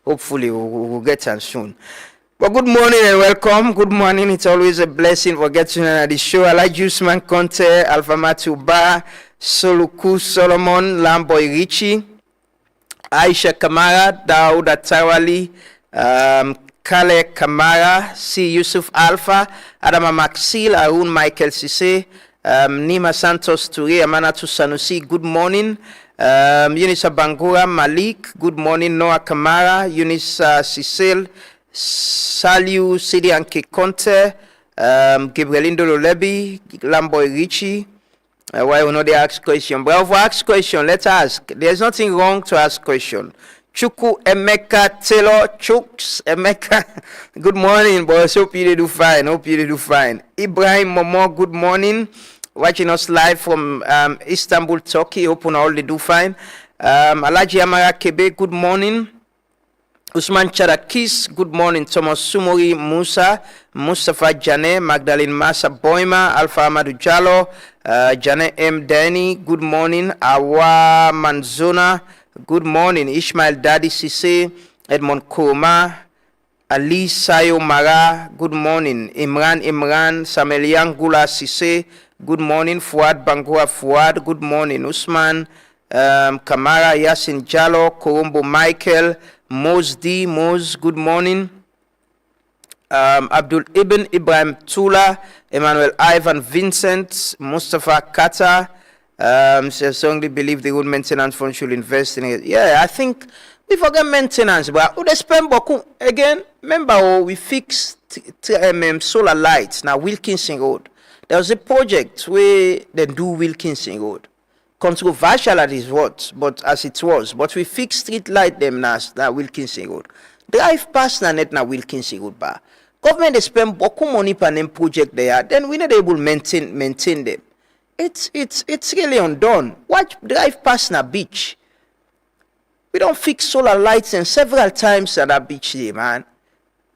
Speaker 6: Hopefully we'll get on soon. Well, good morning and welcome. Good morning. It's always a blessing for getting on the show. I like Usman Conte, Alpha Matuba, Soluku Solomon, Lamboy Richie, Aisha Kamara, Dauda Tawali, Kale Kamara, C. Yusuf Alpha, Adama Maxil, Arun Michael Sise, Nima Santos Toure, Amanatu Sanusi, good morning. Eunice Bangura Malik, good morning. Noah Kamara, Eunice Cecil, Saliu Sidi Anke Conte, Gabrielindo Lolebi, Lamboy Richie. Why we know they ask question? But if we ask question, let's ask. There's nothing wrong to ask question. Chuku Emeka Taylor Chuks Emeka. Good morning, boys. Hope you do fine. Ibrahim Momo, good morning. Watching us live from Istanbul, Turkey. Hope all they do fine. Alaji Amara Kebe, good morning. Usman Charakis, good morning. Thomas Sumori Musa, Mustafa Jane, Magdalene Masa Boima, Alpha Amadou Jallo, Jane M. Dani, good morning. Awa Manzona, good morning. Ishmael Daddy Sise, Edmond Koma, Ali Sayo Mara, good morning. Imran, Samuel Yangula Sise, good morning. Fuad Bangua Fuad, good morning. Usman Kamara, Yasin Jallo, Korombo Michael, Mos, good morning. Abdul Ibn Ibrahim Tula, Emmanuel Ivan Vincent, Mustafa Kata, strongly believe the good maintenance fund should invest in it. Yeah, I think we forget maintenance, but we spend boku again. Remember, we fixed solar lights now Wilkinson Road. There was a project where they do Wilkinson Road. Controversial at is what, but as it was. But we fixed street light them now Wilkinson Road. Drive past na net na Wilkinson Road bar. Government they spend boku money per them project there. Then we not able to maintain them. It's really undone. Watch drive past na beach. We don't fix solar lights and several times at that beach there, man.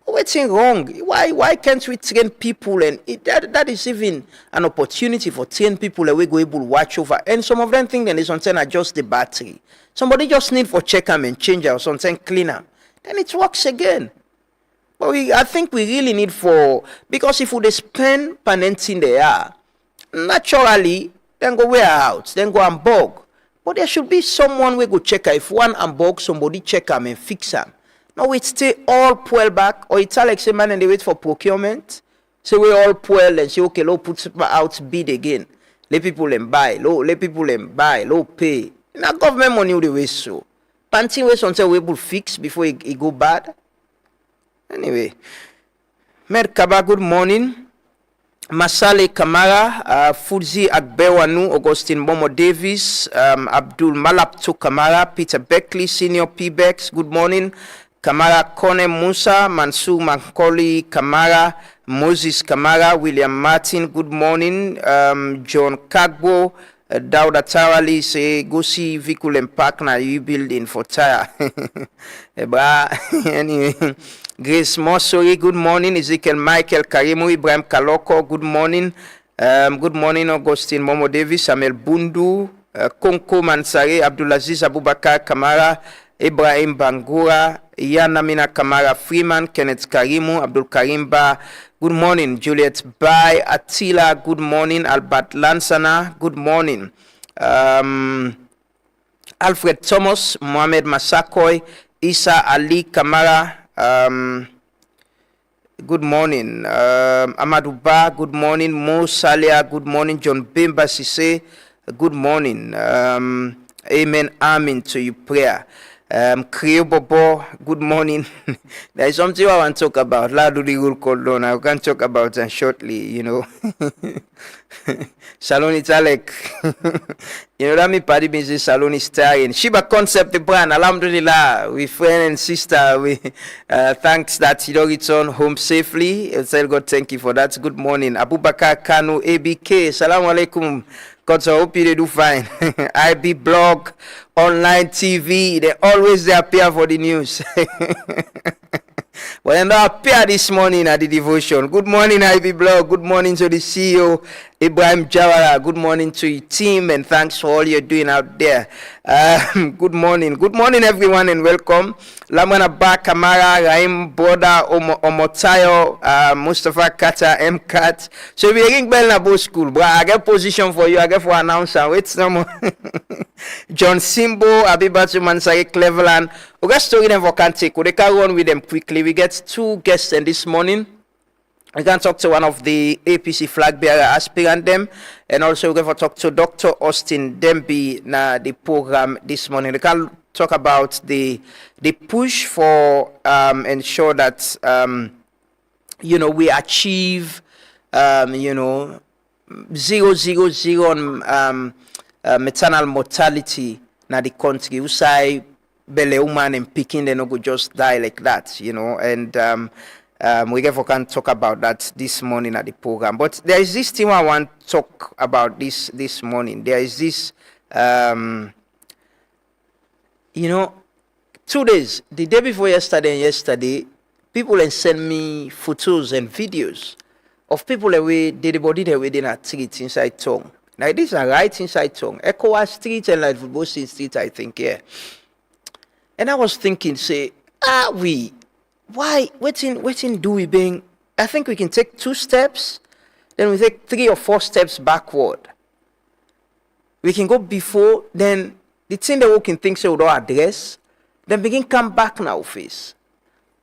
Speaker 6: What's wrong? Why can't we train people? And that is even an opportunity for train people that we go able to watch over. And some of them think that they sometimes adjust the battery. Somebody just need for check them and change or something clean them. Then it works again. But I think we really need because if we spend penalty there, naturally, then go wear out, then go and bug. But there should be someone we go check her. If one and bug, somebody check them and fix them. Now we stay all pull back, or it's like say man and they wait for procurement. So we all pull and say okay, low put out bid again. Let people and buy, low pay. Now government money the way so. Panting way something we will fix before it go bad. Anyway, Merkaba, good morning. Masale Kamara, Fudzi Agbewanu, Augustine Momo Davis, Abdul Malapto Kamara, Peter Beckley, Senior P-Bex, good morning. Kamara Kone Musa, Mansour Mankoli Kamara, Moses Kamara, William Martin, good morning. John Kagbo, Dauda Tarali say go see vehicle and park na you building for tire. Anyway, Grace Mosori, good morning. Ezekiel Michael Karimu, Ibrahim Kaloko, good morning. Good morning, Augustine Momo Davis, Samuel Bundu, Konko Mansare, Abdulaziz Abubakar Kamara, Ibrahim Bangura, Yanamina Kamara Freeman, Kenneth Karimu, Abdul Karimba, good morning. Juliet Bai, Attila, good morning. Albert Lansana, good morning. Alfred Thomas, Mohamed Masakoy, Isa Ali Kamara, good morning. Amadou Ba, good morning. Mo Salia, good morning. John Bimba Sise, good morning. Amen, amen to your prayer. Creo Bobo, good morning. There is something I want to talk about. Ladu the rule called on. I can talk about it shortly, you know. Salon Italek. You know that me party business Salon is tiring. Shiba Concept the brand. Alhamdulillah. We friend and sister. We thanks that you return home safely. I'll tell God thank you for that. Good morning. Abubakar Kanu ABK. Assalamu alaikum. God, I hope you do fine. IB blog, online TV, they always appear for the news. Well, and I appear this morning at the devotion. Good morning, IB blog. Good morning to the CEO, Ibrahim Jawara. Good morning to your team, and thanks for all you're doing out there. Good morning. Good morning, everyone, and welcome. Lamana Ba Kamara, Raim Boda, Omotayo, Mustafa Kata, MCAT. So we ring bell na both school, bro. I get position for you. I get for announcer. Wait some more. John Simbo, Abibatu Mansari, Cleveland. We got story them for can't take. We can run with them quickly. We get two guests in this morning. We can talk to one of the APC flag bearer aspirant them, and also we're going to talk to Dr. Austin Demby na the program this morning. We can talk about the push for ensure that we achieve 0 on maternal mortality na the country. We say belle woman and picking they no go just die like that, and we can talk about that this morning at the program. But there is this thing I want to talk about this morning. There is this 2 days, the day before yesterday, people send me photos and videos of people that we did the body that we didn't treat inside town. Now these are right inside town. ECOWAS Street and like Football Street, I think, yeah. And I was thinking, say, why waiting do we being? I think we can take 2 steps, then we take 3 or 4 steps backward. We can go before, then the thing that we can think so we don't address, then begin come back now face.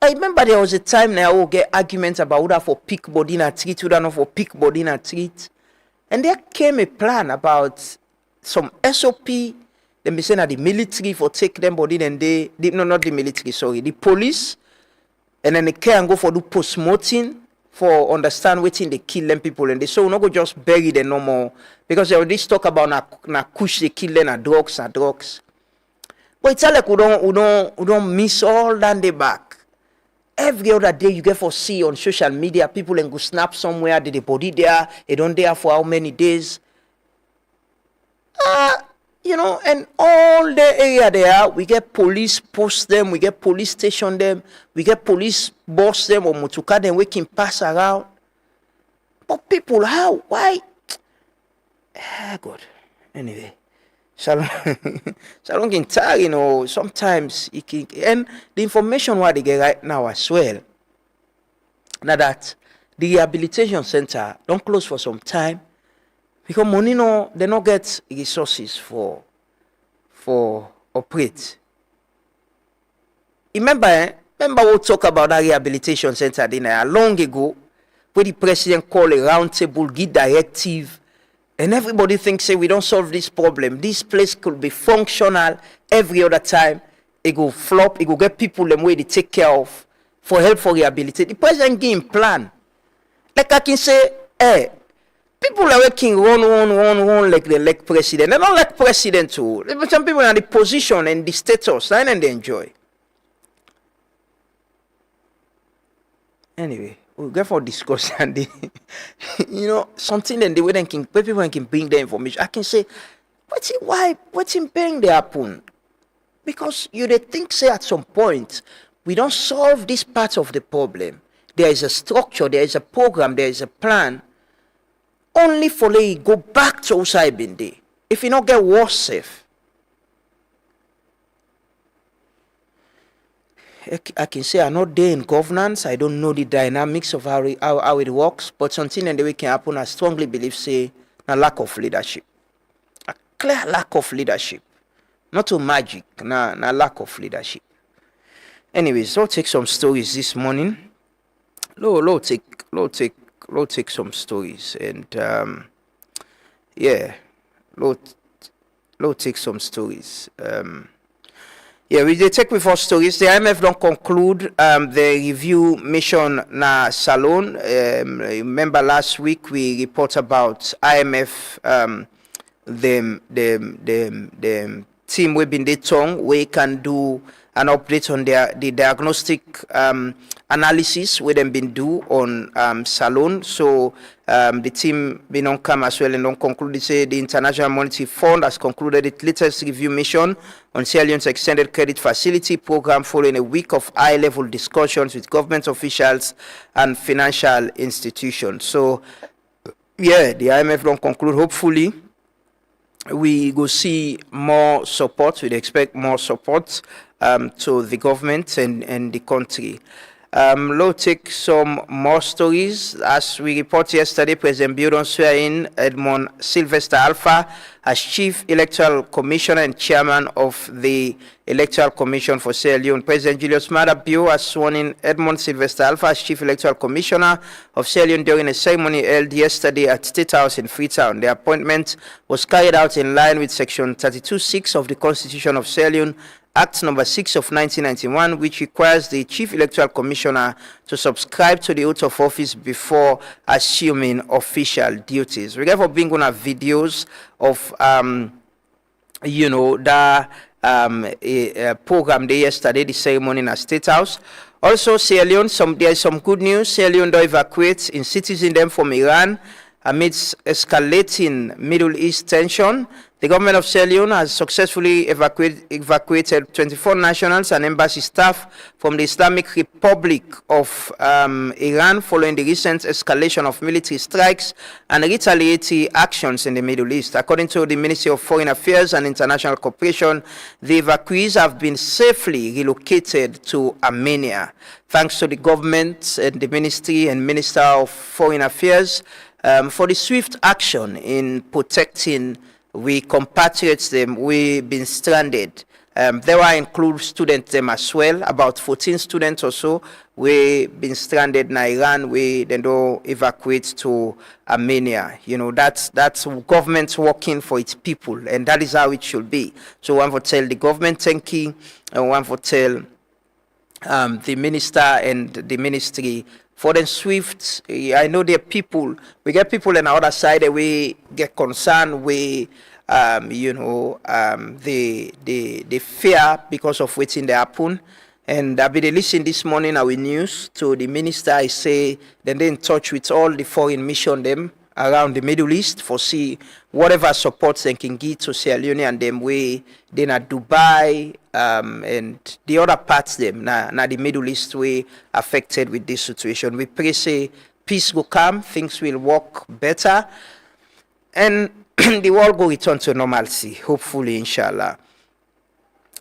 Speaker 6: I remember there was a time now I will get arguments about whether for pick body in a treat, whether not for pick body in a treat. And there came a plan about some SOP. Then be saying that the military for take them body, then not the military, sorry, the police. And then they can go for do post-mortem for understand waiting they kill them people. And they so we not go just bury them no more. Because they already talk about na kush they kill them na drugs. But it's like we don't miss all that day back. Every other day you get for see on social media, people and go snap somewhere, the body there, they don't there for how many days. And all the area there, we get police post them, we get police station them, we get police boss them or motuka them, we can pass around. But people, how? Why? God. Anyway, Shalom can tell, sometimes it can, and the information what they get right now as well. Now that the rehabilitation center don't close for some time. Because money they don't get resources for operate. Remember we'll talk about that rehabilitation center long ago, where the president called a round table, give directive, and everybody thinks say we don't solve this problem. This place could be functional every other time. It go flop, it go get people them way they take care of for help for rehabilitation. The president give him plan. Like I can say Hey, people are working run like they like president. They don't like president too. Some people are in the position and the status, and they enjoy. Anyway, we'll go for discussion. Something and the way they can people can bring the information. I can say, what's in paying the happen? Because they think say at some point we don't solve this part of the problem. There is a structure, there is a program, there is a plan. Only for they go back to outside been there. If you not get worse safe. I can say I'm not there in governance. I don't know the dynamics of how it works. But something in the way can happen, I strongly believe, say, a lack of leadership. A clear lack of leadership. Not to magic, na lack of leadership. Anyways, I'll take some stories this morning. I'll take some stories. And, I'll take some stories. We take with us stories. The IMF don't conclude the review mission na Salone. Remember last week we report about IMF the team we been tongue we can do an update on the diagnostic analysis we them been do on Salone. So the team been on come as well and don't conclude. They say the International Monetary Fund has concluded its latest review mission on Sierra Leone's extended credit facility program following a week of high-level discussions with government officials and financial institutions. So the IMF don't conclude. Hopefully we go see more support. We'd expect more support to the government and the country. We'll take some more stories. As we reported yesterday, President Biodun swearing Edmond Sylvester Alpha as Chief Electoral Commissioner and Chairman of the Electoral Commission for Sierra Leone. President Julius Maada Bio has sworn in Edmond Sylvester Alpha as Chief Electoral Commissioner of Sierra Leone during a ceremony held yesterday at State House in Freetown. The appointment was carried out in line with Section 32(6) of the Constitution of Sierra Leone, Act number 6 of 1991, which requires the Chief Electoral Commissioner to subscribe to the oath of office before assuming official duties. We therefore bring on videos of a program there yesterday, the ceremony in a State House. Also, Sierra Leone, there is some good news. Sierra Leone don't evacuate in citizens them from Iran amidst escalating Middle East tension. The government of Sierra Leone has successfully evacuated 24 nationals and embassy staff from the Islamic Republic of Iran following the recent escalation of military strikes and retaliatory actions in the Middle East. According to the Ministry of Foreign Affairs and International Cooperation, the evacuees have been safely relocated to Armenia. Thanks to the government and the Ministry and Minister of Foreign Affairs for the swift action in protecting we compatriots them, we been stranded. There were include students them as well, about 14 students or so. We been stranded in Iran, we then do evacuate to Armenia. That's government working for its people, and that is how it should be. So one for tell the government thank you, and one for tell the minister and the ministry for the swift. I know there are people, we get people on the other side that we get concerned with the fear because of waiting they happen. And I've been listening this morning our news to the minister. I say then they in touch with all the foreign mission them around the Middle East for see whatever support they can give to Sierra Leone and them way then at Dubai and the other parts them now the Middle East way affected with this situation. We pray say peace will come, things will work better, and the world will return to normalcy, hopefully, inshallah.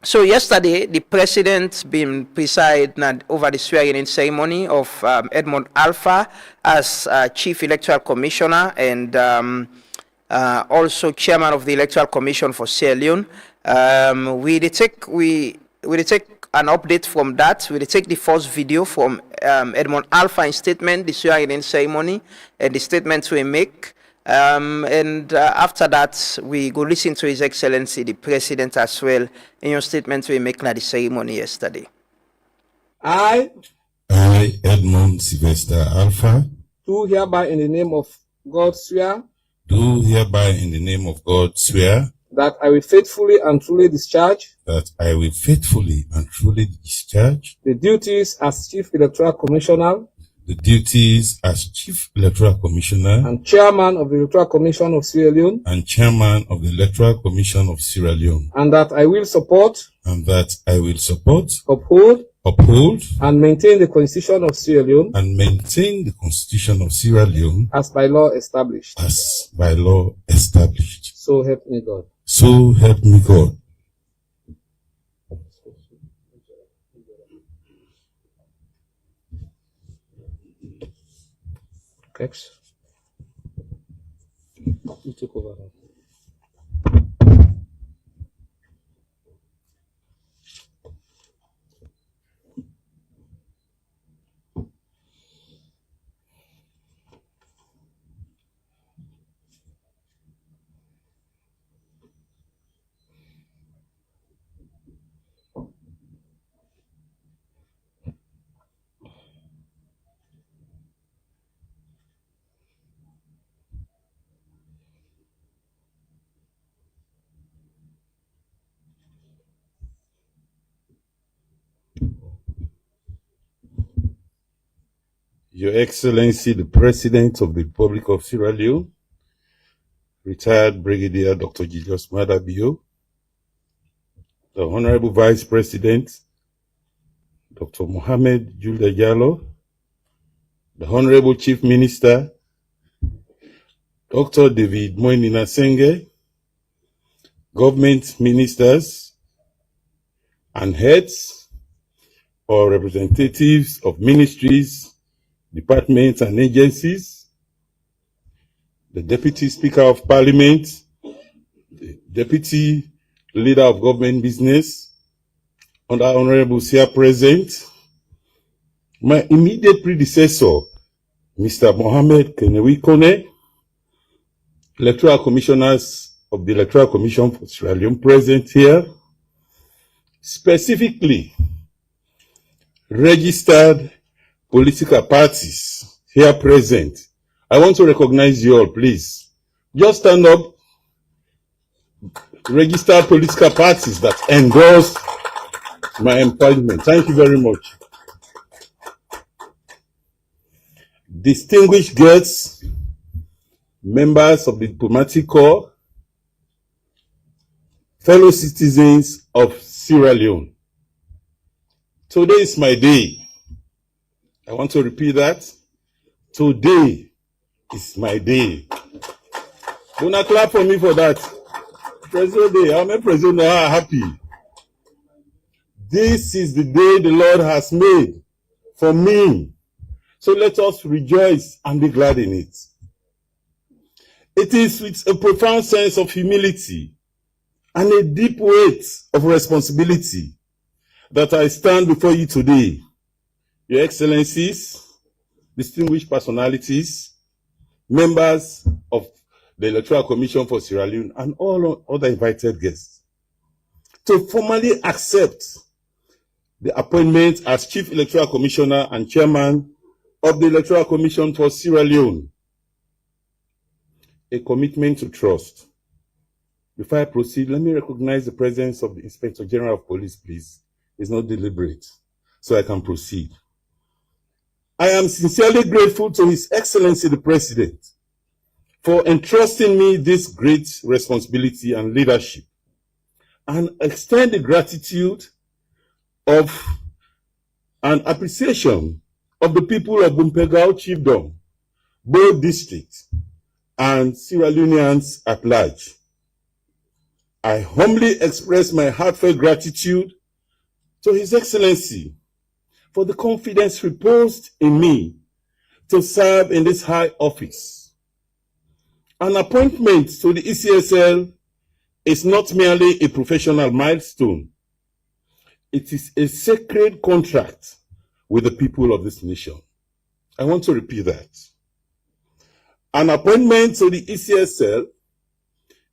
Speaker 6: So yesterday, the president been presided over the swearing-in ceremony of Edmond Alpha as Chief Electoral Commissioner and also Chairman of the Electoral Commission for Sierra Leone. We take an update from that. We take the first video from Edmond Alpha in statement, the swearing-in ceremony, and the statements we make. After that, we go listen to His Excellency, the President, as well, in your statement we make at the ceremony yesterday.
Speaker 13: I, Edmond Sylvester Alpha, do hereby in the name of God swear
Speaker 14: do hereby in the name of God swear
Speaker 13: that I will faithfully and truly discharge
Speaker 14: that I will faithfully and truly discharge
Speaker 13: the duties as Chief Electoral Commissioner
Speaker 14: the duties as Chief Electoral Commissioner
Speaker 13: and Chairman of the Electoral Commission of Sierra Leone,
Speaker 14: and Chairman of the Electoral Commission of Sierra Leone,
Speaker 13: and that I will support, uphold, and maintain the Constitution of Sierra Leone as by law established. So help me God.
Speaker 14: So help me God.
Speaker 13: Kex, you take over now.
Speaker 14: Your Excellency, the President of the Republic of Sierra Leone, retired Brigadier Dr. Julius Madabio, the Honorable Vice President, Dr. Mohamed Julde Jallo, the Honorable Chief Minister, Dr. David Moinina Senge, government ministers and heads or representatives of ministries, departments and agencies, the Deputy Speaker of Parliament, the Deputy Leader of Government Business, and our Honorable Sia present, my immediate predecessor, Mr. Mohamed Kenewi Kone, Electoral Commissioners of the Electoral Commission for Sierra Leone present here, specifically registered political parties here present. I want to recognize you all, please. Just stand up. Registered political parties that endorse my appointment. Thank you very much. Distinguished guests, members of the diplomatic corps, fellow citizens of Sierra Leone. Today is my day. I want to repeat that. Today is my day. Don't clap for me for that. President Day, I'm a president now, happy. This is the day the Lord has made for me. So let us rejoice and be glad in it. It is with a profound sense of humility and a deep weight of responsibility that I stand before you today. Your Excellencies, distinguished personalities, members of the Electoral Commission for Sierra Leone, and all other invited guests, to formally accept the appointment as Chief Electoral Commissioner and Chairman of the Electoral Commission for Sierra Leone. A commitment to trust. Before I proceed, let me recognize the presence of the Inspector General of Police, please. It's not deliberate, so I can proceed. I am sincerely grateful to His Excellency the President for entrusting me this great responsibility and leadership, and extend the gratitude of and appreciation of the people of Bumpegao Chiefdom, both districts, and Sierra Leoneans at large. I humbly express my heartfelt gratitude to His Excellency for the confidence reposed in me to serve in this high office. An appointment to the ECSL is not merely a professional milestone. It is a sacred contract with the people of this nation. I want to repeat that. An appointment to the ECSL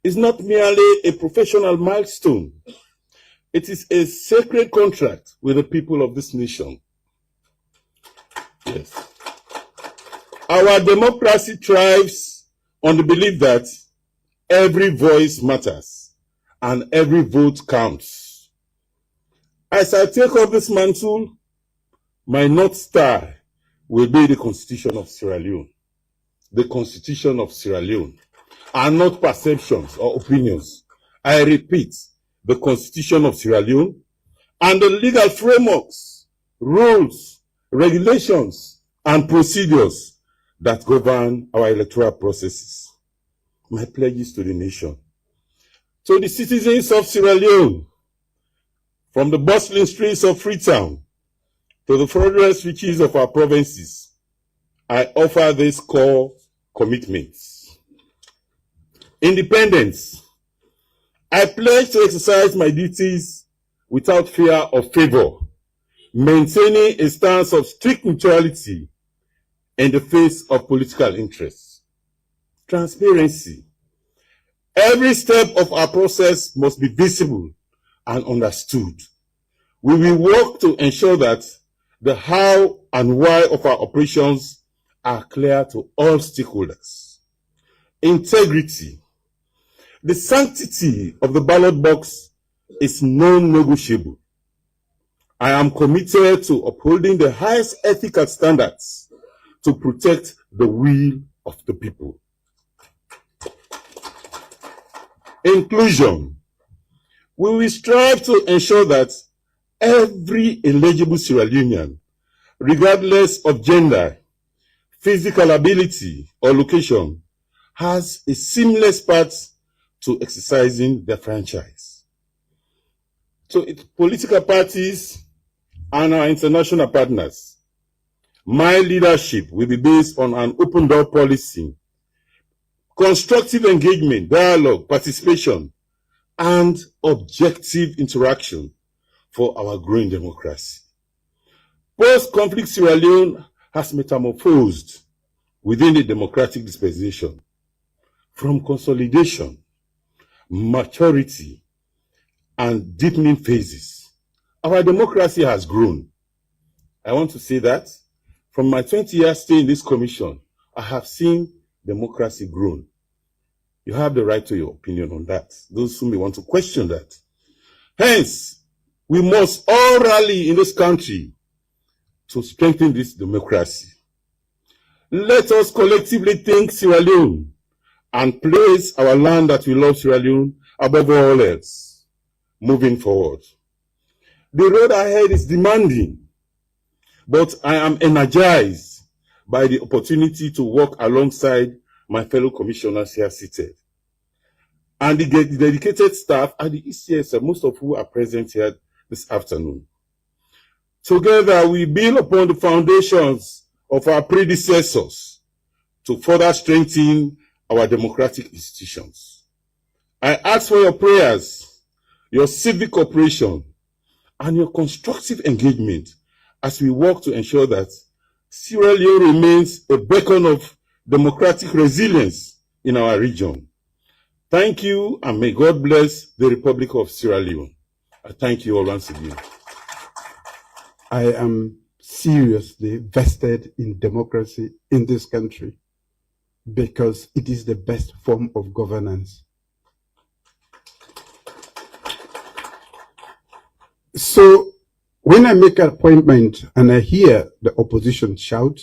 Speaker 14: is not merely a professional milestone. It is a sacred contract with the people of this nation. Yes. Our democracy thrives on the belief that every voice matters and every vote counts. As I take up this mantle, my North Star will be the Constitution of Sierra Leone. The Constitution of Sierra Leone, and not perceptions or opinions. I repeat, the Constitution of Sierra Leone and the legal frameworks, rules, regulations, and procedures that govern our electoral processes. My pledges to the nation. To the citizens of Sierra Leone, from the bustling streets of Freetown to the furthest reaches of our provinces, I offer this core commitments. Independence. I pledge to exercise my duties without fear of favor, maintaining a stance of strict neutrality in the face of political interests. Transparency. Every step of our process must be visible and understood. We will work to ensure that the how and why of our operations are clear to all stakeholders. Integrity. The sanctity of the ballot box is non-negotiable. I am committed to upholding the highest ethical standards to protect the will of the people. Inclusion. We will strive to ensure that every eligible Sierra Leonean, regardless of gender, physical ability, or location, has a seamless path to exercising their franchise. So political parties and our international partners, my leadership will be based on an open door policy, constructive engagement, dialogue, participation, and objective interaction for our growing democracy. Post-conflict Sierra Leone has metamorphosed within the democratic dispensation from consolidation, maturity, and deepening phases. Our democracy has grown. I want to say that from my 20 years stay in this commission, I have seen democracy grown. You have the right to your opinion on that. Those who may want to question that. Hence, we must all rally in this country to strengthen this democracy. Let us collectively think Sierra Leone and place our land that we love, Sierra Leone, above all else, moving forward. The road ahead is demanding, but I am energized by the opportunity to work alongside my fellow commissioners here seated, and the dedicated staff at the ECS, most of who are present here this afternoon. Together, we build upon the foundations of our predecessors to further strengthen our democratic institutions. I ask for your prayers, your civic cooperation, and your constructive engagement as we work to ensure that Sierra Leone remains a beacon of democratic resilience in our region. Thank you, and may God bless the Republic of Sierra Leone. I thank you all once again.
Speaker 15: I am seriously vested in democracy in this country because it is the best form of governance. So when I make an appointment and I hear the opposition shout,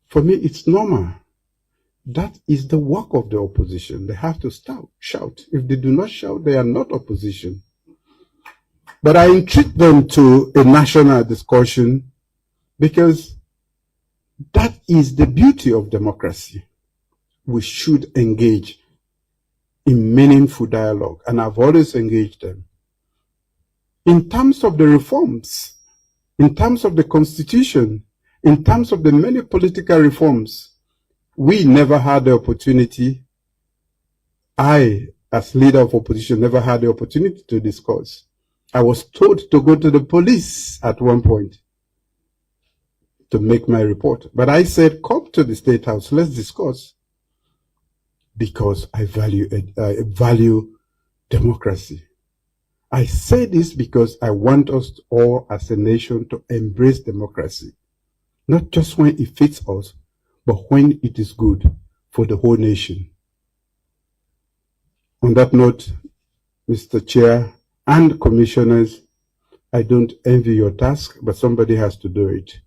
Speaker 15: for me it's normal. That is the work of the opposition. They have to shout. If they do not shout, they are not opposition. But I entreat them to a national discussion because that is the beauty of democracy. We should engage in meaningful dialogue, and I've always engaged them. In terms of the reforms, in terms of the constitution, in terms of the many political reforms, we never had the opportunity, I, as leader of opposition, never had the opportunity to discuss. I was told to go to the police at one point to make my report. But I said, come to the State House, let's discuss. Because I value democracy. I say this because I want us all as a nation to embrace democracy. Not just when it fits us, but when it is good for the whole nation. On that note, Mr. Chair and commissioners, I don't envy your task, but somebody has to do it.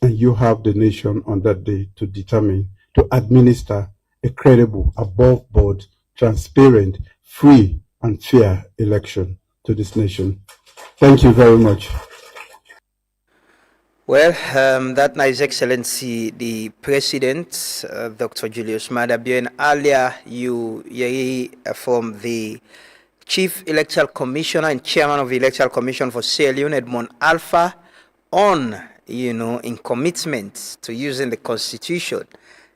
Speaker 15: And you have the nation on that day to determine, to administer a credible, above board, transparent, free and fair election to this nation. Thank you very much.
Speaker 6: Well, that His Excellency the President, Dr. Julius Maada Bio, earlier you from the Chief Electoral Commissioner and Chairman of the Electoral Commission for Sierra Leone, Edmond Alpha, on, in commitment to using the Constitution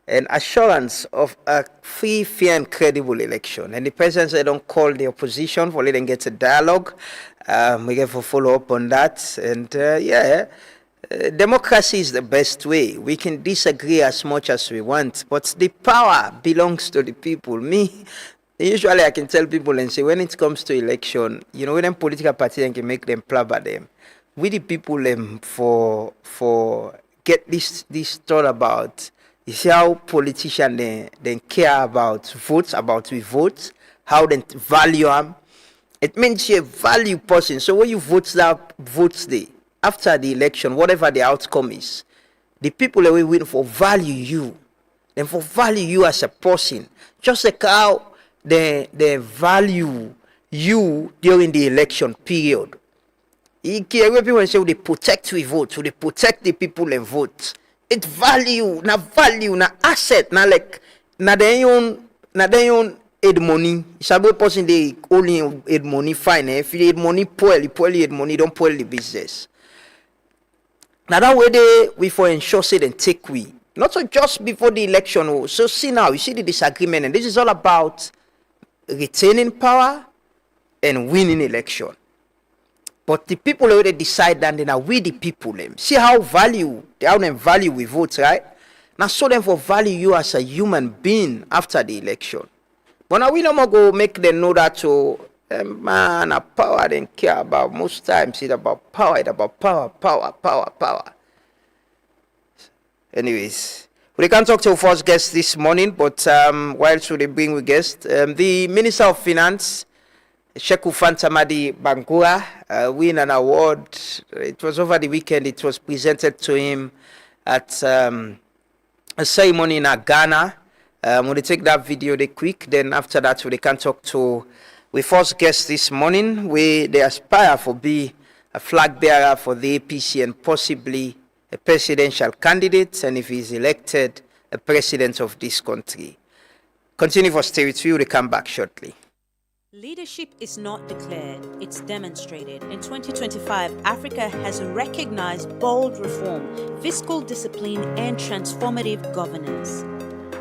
Speaker 6: and assurance of a free, fair, and credible election. And the President said, don't call the opposition for letting get a dialogue. We have to follow up on that. And democracy is the best way. We can disagree as much as we want, but the power belongs to the people. Usually I can tell people and say, when it comes to election, when them political parties can make them plabber them, we the people for get this thought about. You see how politicians they care about votes, how they value them. It means you're a value person. So when you votes day after the election, whatever the outcome is, the people that we win for value you, and for value you as a person, just like how they value you during the election period. People say they protect we vote, so they protect the people and vote. It value, na asset, na their own aid money. It's a good person they only aid money fine. If you aid money poorly aid money, don't spoil the business. Now that way we for ensure say and take we. Not so just before the election. So see now, you see the disagreement, and this is all about retaining power and winning election. But the people already decide that they are we the people. See how they value we vote, right? Now so them for value you as a human being after the election. But now we no more go make them know that man, a power they care about. Most times it's about power, power. Anyways, we can't talk to our first guest this morning, but while should they bring we guest, the Minister of Finance, Sheku Fantamadi Bangura, win an award. It was over the weekend. It was presented to him at a ceremony in Ghana. When they take that video, they quick. Then after that, we can talk to we first guest this morning. They aspire for be a flag bearer for the APC and possibly a presidential candidate. And if he's elected, a president of this country. Continue for stay with you. They come back shortly.
Speaker 16: Leadership is not declared, it's demonstrated. In 2025, Africa has recognized bold reform, fiscal discipline, and transformative governance.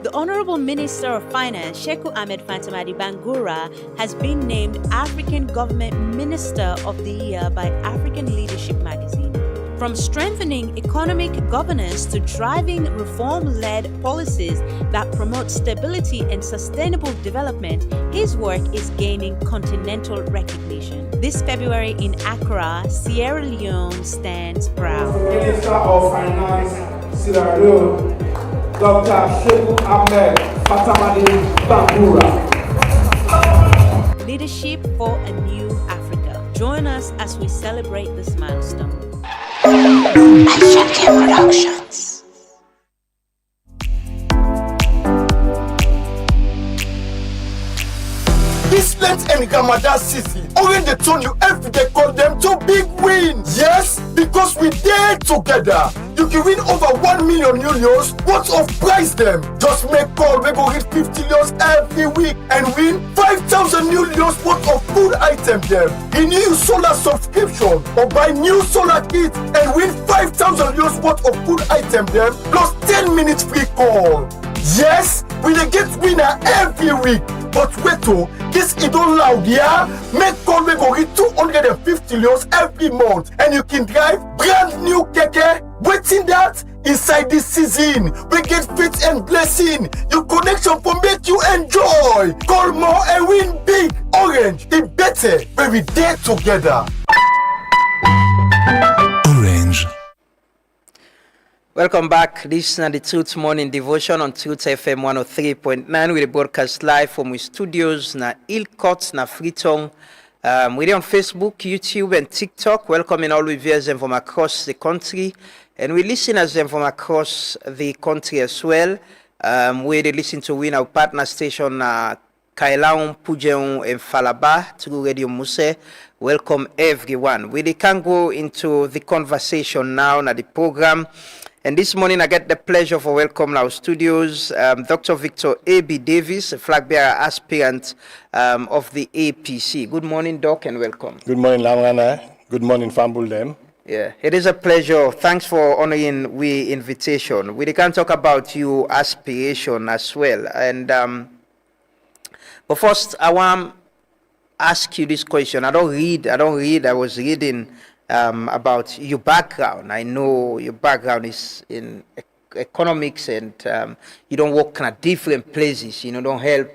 Speaker 16: The Honorable Minister of Finance, Sheku Ahmed Fantamadi Bangura, has been named African Government Minister of the Year by African Leadership magazine. From strengthening economic governance to driving reform-led policies that promote stability and sustainable development, his work is gaining continental recognition. This February in Accra, Sierra Leone stands proud.
Speaker 17: Minister of Finance, Sierra Leone, Dr. Sheku Ahmed Fantamadi Bangura.
Speaker 16: Leadership for a new Africa. Join us as we celebrate this milestone. Productions.
Speaker 18: Business and Gamada City. Only they turn you every day call them to big wins. Yes, because we dare together. You can win over 1 million euros worth of prize them. Just make call, we go hit 50 euros every week and win 5,000 euros worth of food items them. Renew solar subscription or buy new solar kit and win 5,000 euros worth of food items them plus 10 minutes free call. Yes, we dey get winner every week. But wait oh, this is don't loud, yeah? Make call we go hit 250 euros every month and you can drive brand new keke. Waiting that inside this season, we get faith and blessing. Your connection for make you enjoy. Call more and win big. Orange, the better when we there together.
Speaker 6: Orange. Welcome back. This is the Truth Morning Devotion on Truth FM 103.9. We broadcast live from our studios na Ilkot na Freetown. We're on Facebook, YouTube, and TikTok. Welcoming all viewers from across the country, and we listeners from across the country as well. We listen to our partner station, Kailaon, Pujeon, and Falaba through Radio Muse. Welcome everyone. We can go into the conversation now na the program. And this morning, I get the pleasure of welcoming our studios, Dr. Victor A.B. Davis, a flag bearer aspirant of the APC. Good morning, Doc, and welcome.
Speaker 19: Good morning, Lamrana. Good morning, Fambulem.
Speaker 6: Yeah, it is a pleasure. Thanks for honoring the invitation. We can talk about your aspiration as well. And but first, I want to ask you this question. I don't read. I was reading about your background. I know your background is in economics, and you don't work in different places. You know, don't help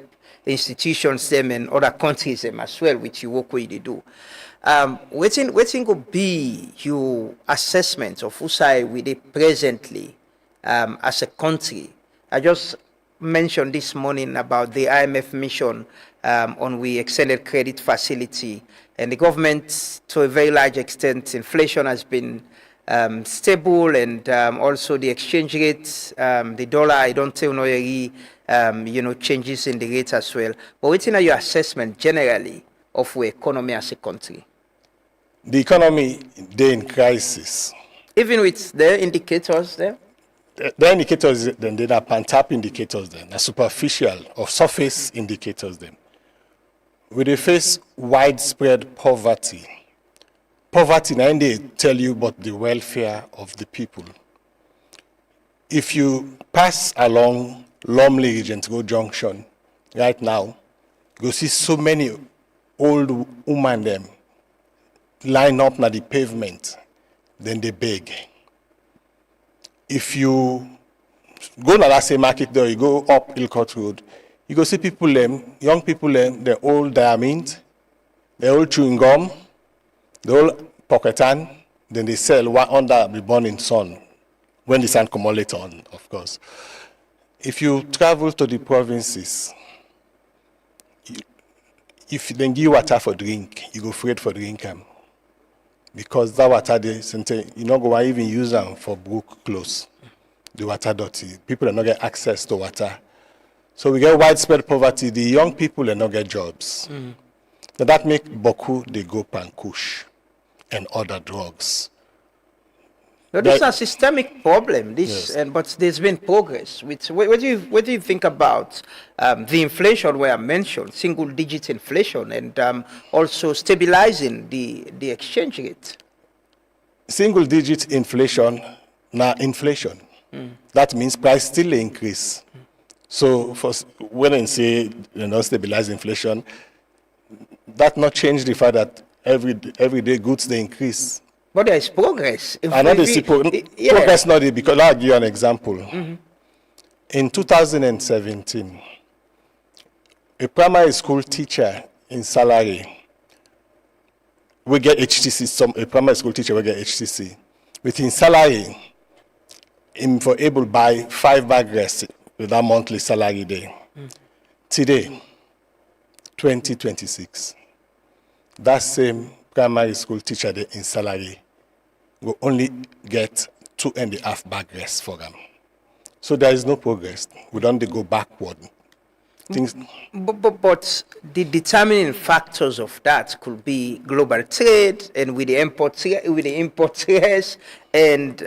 Speaker 6: institutions them and other countries them as well, which you work with. They do. What could be your assessment of who side we did presently as a country? I just mentioned this morning about the IMF mission on the extended credit facility. And the government, to a very large extent, inflation has been stable, and also the exchange rate, the dollar, I don't tell no changes in the rate as well. But what's your assessment generally of the economy as a country?
Speaker 19: The economy, they're in crisis.
Speaker 6: Even with the indicators there?
Speaker 19: The indicators, then they are pan-tap indicators, then, are superficial or surface indicators, then. We face widespread poverty. Poverty, and they tell you about the welfare of the people. If you pass along Lumley Regent Road Junction right now, you see so many old women them line up na the pavement, then they beg. If you go to that same market there, you go up Ilcott Road, you go see people young people they all diamond, they all chewing gum, they all pocketan, then they sell one under the burning sun, when the sun come later on, of course. If you travel to the provinces, if they give water for drink, you go afraid for drink them. Because that water, you not go even use them for brook clothes. The water dirty. People are not get access to water. So we get widespread poverty. The young people are not get jobs. Now that make Boku, they go pankush and other drugs.
Speaker 6: But this is a systemic problem. But there's been progress. What do you think about the inflation where I mentioned, single-digit inflation, and also stabilizing the exchange rate?
Speaker 19: Single-digit inflation, now inflation. That means price still increase. So when I say stabilize inflation, that not change the fact that everyday goods they increase.
Speaker 6: But there is progress.
Speaker 19: Progress not it, because I'll give you an example. In 2017, a primary school teacher in salary will get HTC. A primary school teacher will get HTC. Within salary, for able to buy 5 bag rest with that monthly salary day. Today, 2026, that same primary school teacher in salary will only get 2.5 bag rest for them. So there is no progress. We don't go backward.
Speaker 6: But the determining factors of that could be global trade, and with the importers, and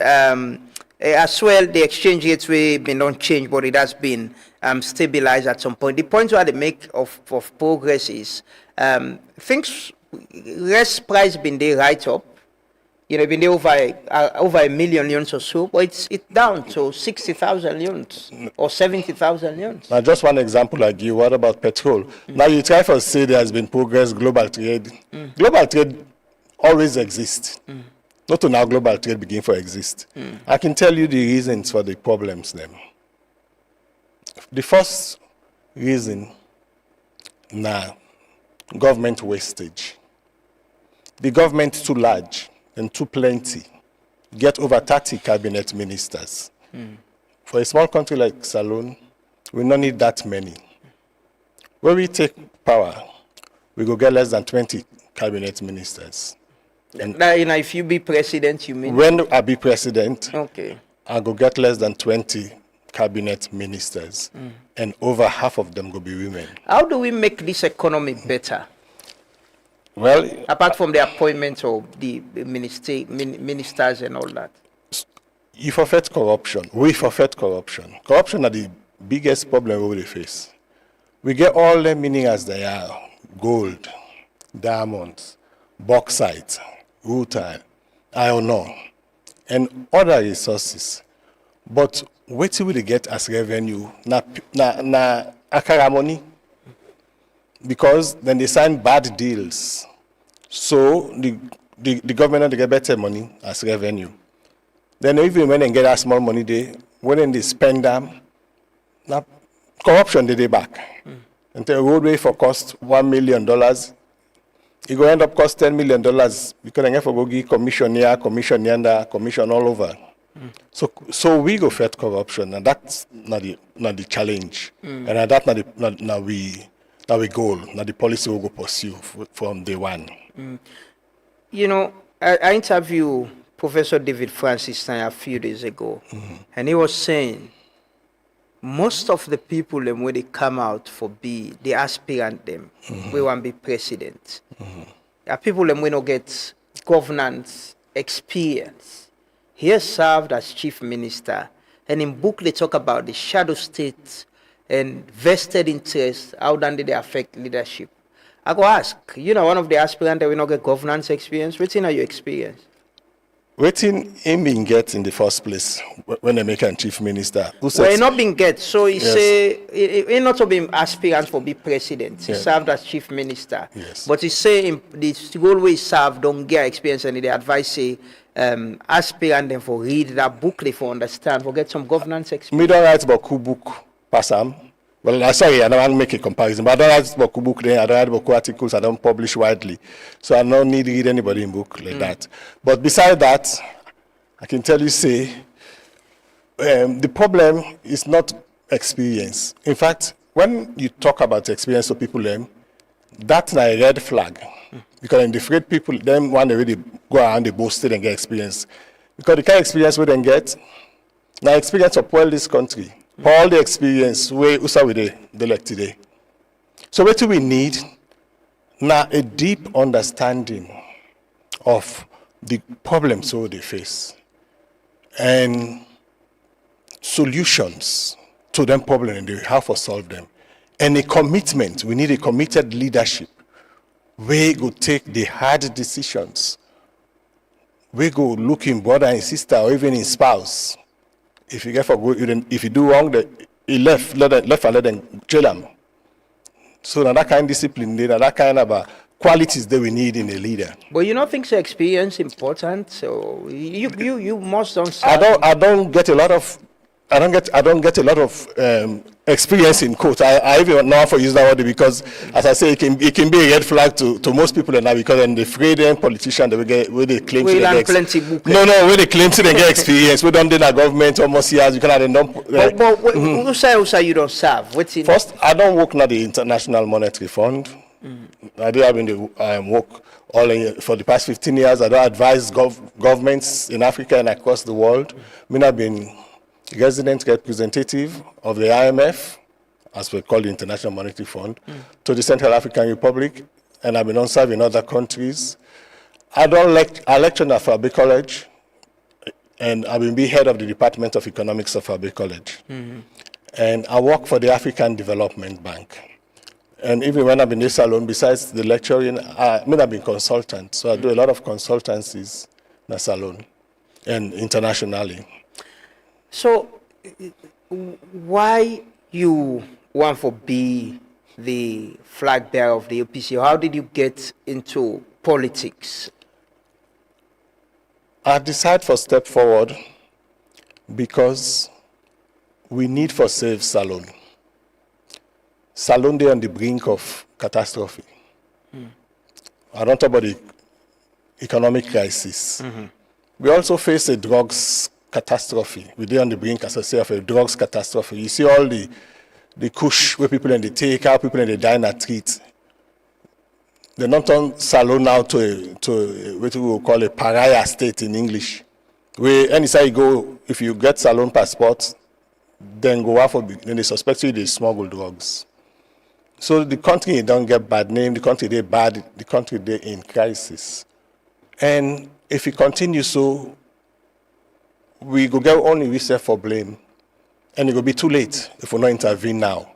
Speaker 6: as well the exchange rates may not change, but it has been stabilized at some point. The point where they make of progress is things less price been there right up. Been there over $1 million units or so, but it's down to 60,000 units or 70,000 units.
Speaker 19: Now, just one example I give. What about petrol? Now, you try to say there has been progress, global trade. Global trade always exists. Not to now global trade begin to exist. I can tell you the reasons for the problems then. The first reason, government wastage. The government too large and too plenty get over 30 cabinet ministers. For a small country like Salone, we don't need that many. When we take power, we go get less than 20 cabinet ministers.
Speaker 6: And if you be president, you mean?
Speaker 19: When I be president,
Speaker 6: okay,
Speaker 19: I go get less than 20 cabinet ministers, and over half of them will be women.
Speaker 6: How do we make this economy better?
Speaker 19: Well,
Speaker 6: apart from the appointment of the ministers and all that.
Speaker 19: You forfeit corruption. We forfeit corruption. Corruption are the biggest problem we face. We get all the meaning as they are: gold, diamonds, bauxite, rutile, iron ore, and other resources. But what will they get as revenue? Na akara money. Because then they sign bad deals. So the government they get better money as revenue. Then even when they get that small money, when they spend them, now corruption they back. And the roadway for cost $1 million, it go end up cost $10 million because they have to go give commission here, commission yonder, commission all over. So we go fight corruption, and that's not the challenge, and that's not we goal, not the policy we go pursue from day one.
Speaker 6: You know, I interviewed Professor David Francis a few days ago, and he was saying most of the people when they come out for be the aspirant them, we want to be president. There are people when don't get governance experience. He has served as chief minister, and in book they talk about the shadow states and vested interests, how then they affect leadership. I go ask, one of the aspirants that will not get governance experience, what's in your experience?
Speaker 19: What's in him being get in the first place when they make him chief minister?
Speaker 6: Well, he not being get, so he say, he not to be aspirant for be president. He served as chief minister.
Speaker 19: Yes.
Speaker 6: But he say the goal way serve don't get experience, and they advise say, aspirant them for read that book, they for understand, for get some governance experience.
Speaker 19: Me don't write about Ku book, Passam. Well, sorry, I don't want to make a comparison, but I don't write about Ku book, I don't write about articles, I don't publish widely. So I don't need to read anybody in book like that. But beside that, I can tell you, say, the problem is not experience. In fact, when you talk about experience of people, that's a red flag. Because in the afraid people, them when they really go around, they boast and get experience. Because the kind of experience we then get, now experience of all this country, all the experience we elect today. So what do we need? Now a deep understanding of the problems they face and solutions to them problems and how to solve them. And a commitment. We need a committed leadership. We go take the hard decisions. We go look in brother and sister or even in spouse. If you get for good, if you do wrong, he left and let them jail them. So now that kind of discipline, that kind of qualities that we need in a leader.
Speaker 6: But you don't think so experience important? So you must don't.
Speaker 19: I don't get a lot of experience in court. I even know how to use that word because, as I say, it can be a red flag to most people now because then the afraid politicians where they claim to get where they claim to get experience. We don't do that government almost years. You cannot don't.
Speaker 6: But who say you don't serve?
Speaker 19: First, I don't work now the International Monetary Fund. I do have in the work for the past 15 years. I don't advise governments in Africa and across the world. I've been resident representative of the IMF, as we call the International Monetary Fund, to the Central African Republic, and I've been on serve in other countries. I lecture at Fabe College, and I've been head of the Department of Economics of Fabe College. And I work for the African Development Bank. And even when I've been in Salone, besides the lecturing, I've been consultant. So I do a lot of consultancies in Salone and internationally.
Speaker 6: So, why you want to be the flag bearer of the APC? How did you get into politics?
Speaker 19: I decided for step forward because we need for save Salone. Salone is on the brink of catastrophe. I don't talk about the economic crisis. We also face a drugs catastrophe. We're on the brink, as I say, of a drugs catastrophe. You see all the kush where people in the take, how people in the die in a treat. They not turn Salone now to what we will call a pariah state in English. Where anytime you go, if you get Salone passport, then go out then they suspect you they smuggle drugs. So the country don't get bad name, the country they bad, the country they in crisis. And if it continues so, we go get only we self for blame. And it will be too late if we not intervene now.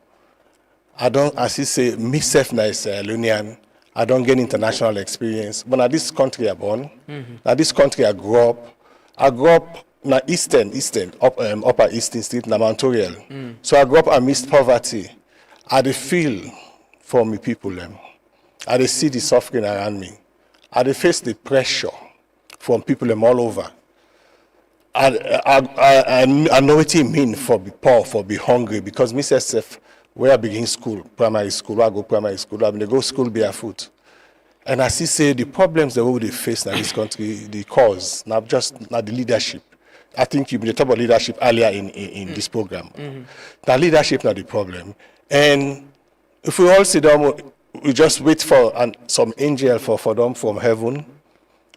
Speaker 19: As you say, myself as a Leonean, I don't get international experience. But now this country I born, now this country I grew up na upper Eastern Street, na Mount Oriel. So I grew up amidst poverty. I dey feel for me people. I dey see the suffering around me. I dey face the pressure from people all over. I know what it means for be poor, for be hungry, because myself, where I begin school, primary school, I go primary school, I mean, they go school barefoot. And I see say the problems that we will face in this country, the cause, not the leadership. I think you've been talking about leadership earlier in this program. The leadership not the problem. And if we all sit down, we just wait for some angel for them from heaven,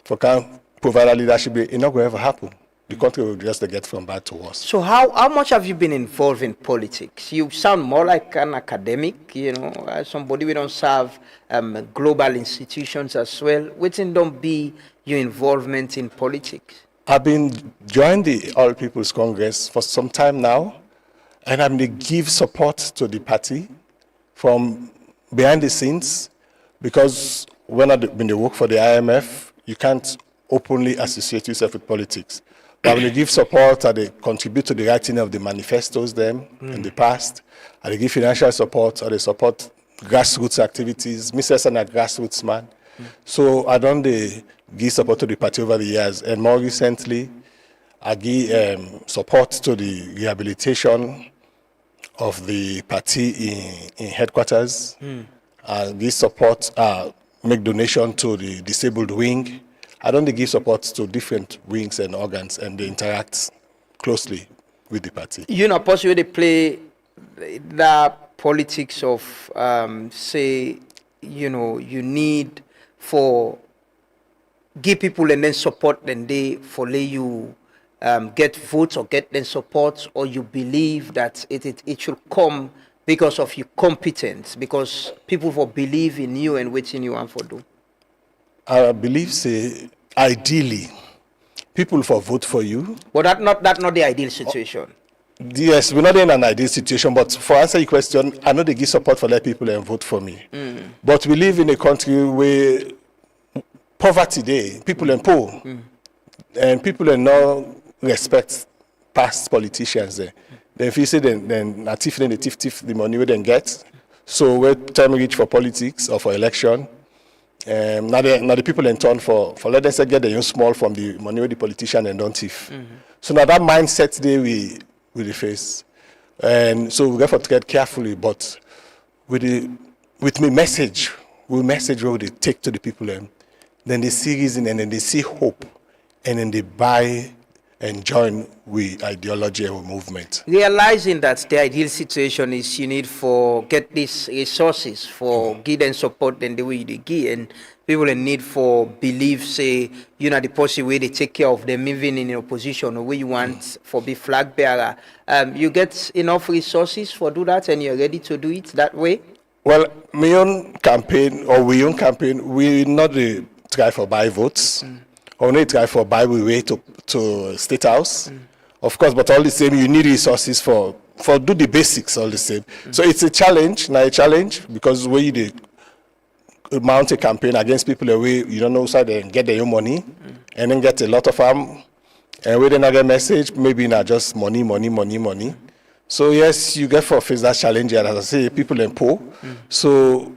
Speaker 19: for can provide a leadership, it's not going to ever happen. The country will just get from bad to worse.
Speaker 6: So how much have you been involved in politics? You sound more like an academic, somebody we don't serve global institutions as well. What don't be your involvement in politics?
Speaker 19: I've been joined the All People's Congress for some time now, and I'm to give support to the party from behind the scenes, because when I work for the IMF, you can't openly associate yourself with politics. But when they give support, they contribute to the writing of the manifestos in the past, and they give financial support, or they support grassroots activities. Mrs. and a grassroots man. So I don't give support to the party over the years. And more recently, I give support to the rehabilitation of the party in headquarters. I give support, make donation to the disabled wing. I don't give support to different wings and organs, and they interact closely with the party.
Speaker 6: You know, possibly they play the politics of, say, you need for give people and then support, and they for let you get votes or get them support, or you believe that it should come because of your competence, because people for believe in you and waiting you want for do.
Speaker 19: I believe, say, ideally, people for vote for you.
Speaker 6: But that's not the ideal situation.
Speaker 19: Yes, we're not in an ideal situation, but for answer your question, I know they give support for let people and vote for me. But we live in a country where poverty there, people are poor, and people are not respect past politicians there. Then if you say then they thief the money we then get. So when time reach for politics or for election, now the people in turn for let them say get their own small from the money with the politician and don't thief. So now that mindset there we face, and so we have to tread carefully. But with me message what they take to the people, and then they see reason, and then they see hope, and then they buy and join with ideology or movement.
Speaker 6: Realizing that the ideal situation is you need for get these resources for give and support and the way they give, and people in need for believe, say, the possible way they take care of them even in opposition or where you want for be flag bearer. You get enough resources for do that, and you're ready to do it that way?
Speaker 19: Well, we not try for buy votes. Only try for buy we way to State House. Of course, but all the same, you need resources for do the basics all the same. So it's a challenge, because when you mount a campaign against people away, you don't know, so they get their own money, and then get a lot of them, and with another message, maybe not just money. So yes, you get for face that challenge, and as I say, people are poor. So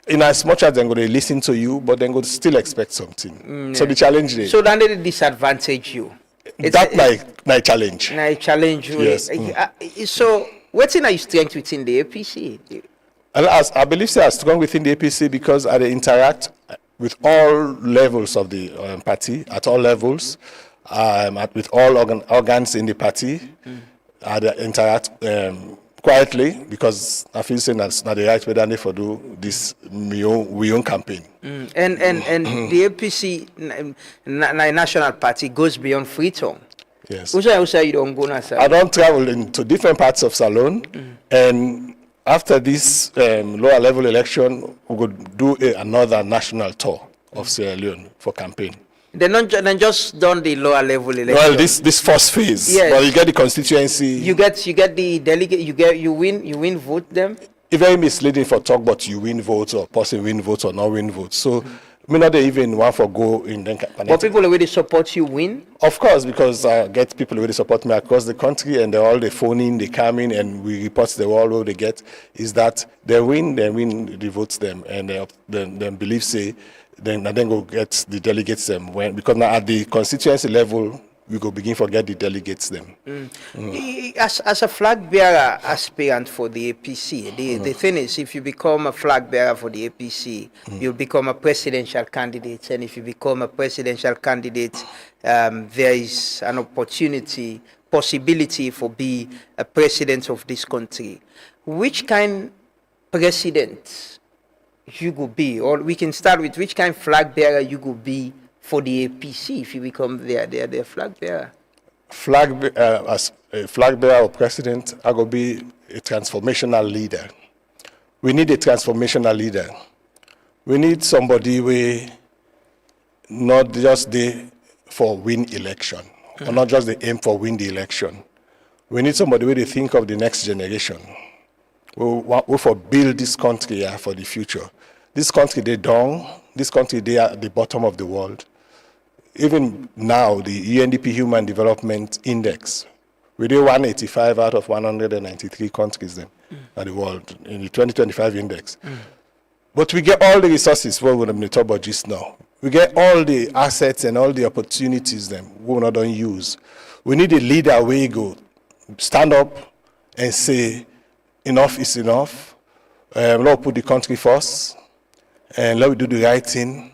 Speaker 19: in as much as they're going to listen to you, but they're going to still expect something. So the challenge there.
Speaker 6: So then they disadvantage you.
Speaker 19: That's my challenge.
Speaker 6: My challenge.
Speaker 19: Yes.
Speaker 6: So what's in your strength within the APC?
Speaker 19: I believe they are strong within the APC because they interact with all levels of the party, at all levels. with all organs in the party. I interact quietly because I feel saying that's not the right way that for do this we own campaign.
Speaker 6: And the APC national party goes beyond Freetown.
Speaker 19: Yes.
Speaker 6: You don't go now, sir?
Speaker 19: I don't travel into different parts of Salone, and after this lower level election, we could do another national tour of Sierra Leone for campaign.
Speaker 6: They just done the lower level election.
Speaker 19: Well, this first phase.
Speaker 6: Yes.
Speaker 19: Well, you get the constituency.
Speaker 6: You get the delegate. You win vote them.
Speaker 19: It's very misleading for talk, but you win votes or person win votes or not win votes. So, me not even want for go in then.
Speaker 6: But people already support you win.
Speaker 19: Of course, because I get people already support me across the country, and they're all they phone in, they come in, and we report the all what they get is that they win, the votes them, and they believe say. Then go get the delegates them because now at the constituency level we go begin to get the delegates them.
Speaker 6: As a flag bearer aspirant for the APC, the thing is, if you become a flag bearer for the APC, you'll become a presidential candidate, and if you become a presidential candidate, there is an possibility for be a president of this country. Which kind president you could be, or we can start with which kind of flag bearer you could be for the APC if you become their flag bearer?
Speaker 19: As a flag bearer or president, I will be a transformational leader. We need a transformational leader. We need somebody who not just there for win election, or not just the aim for win the election. We need somebody who they think of the next generation. We for build this country for the future. This country they down. This country they are at the bottom of the world. Even now, the UNDP Human Development Index, we do 185 out of 193 countries then at the world in the 2025 index. But we get all the resources what we're going to talk about just now. We get all the assets and all the opportunities then we not don't use. We need a leader where you go stand up and say, enough is enough. Let's put the country first, and let we do the right thing.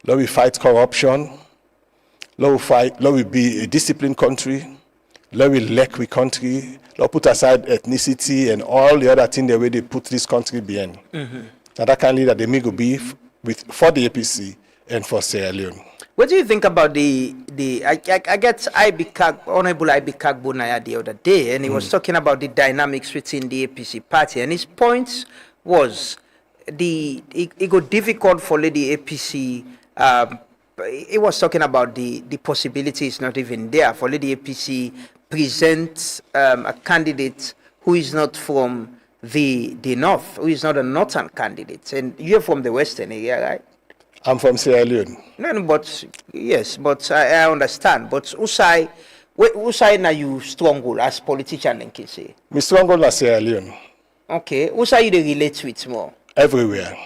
Speaker 19: Let we fight corruption. Let we be a disciplined country. Let we elect we country. Let put aside ethnicity and all the other things the way they put this country behind. And that kind of leader they may go be for the APC and for Sierra Leone.
Speaker 6: What do you think about I get Honorable IB Kagbonaya the other day, and he was talking about the dynamics within the APC party, and his point was it got difficult for the APC. He was talking about the possibility is not even there for the APC present a candidate who is not from the north, who is not a northern candidate, and you're from the western area, right?
Speaker 19: I'm from Sierra Leone.
Speaker 6: No, but yes, but I understand. But Usai na you stronghold as politician, then can say.
Speaker 19: Me stronghold na Sierra Leone.
Speaker 6: Okay, Usai you dey relate with more.
Speaker 19: Everywhere.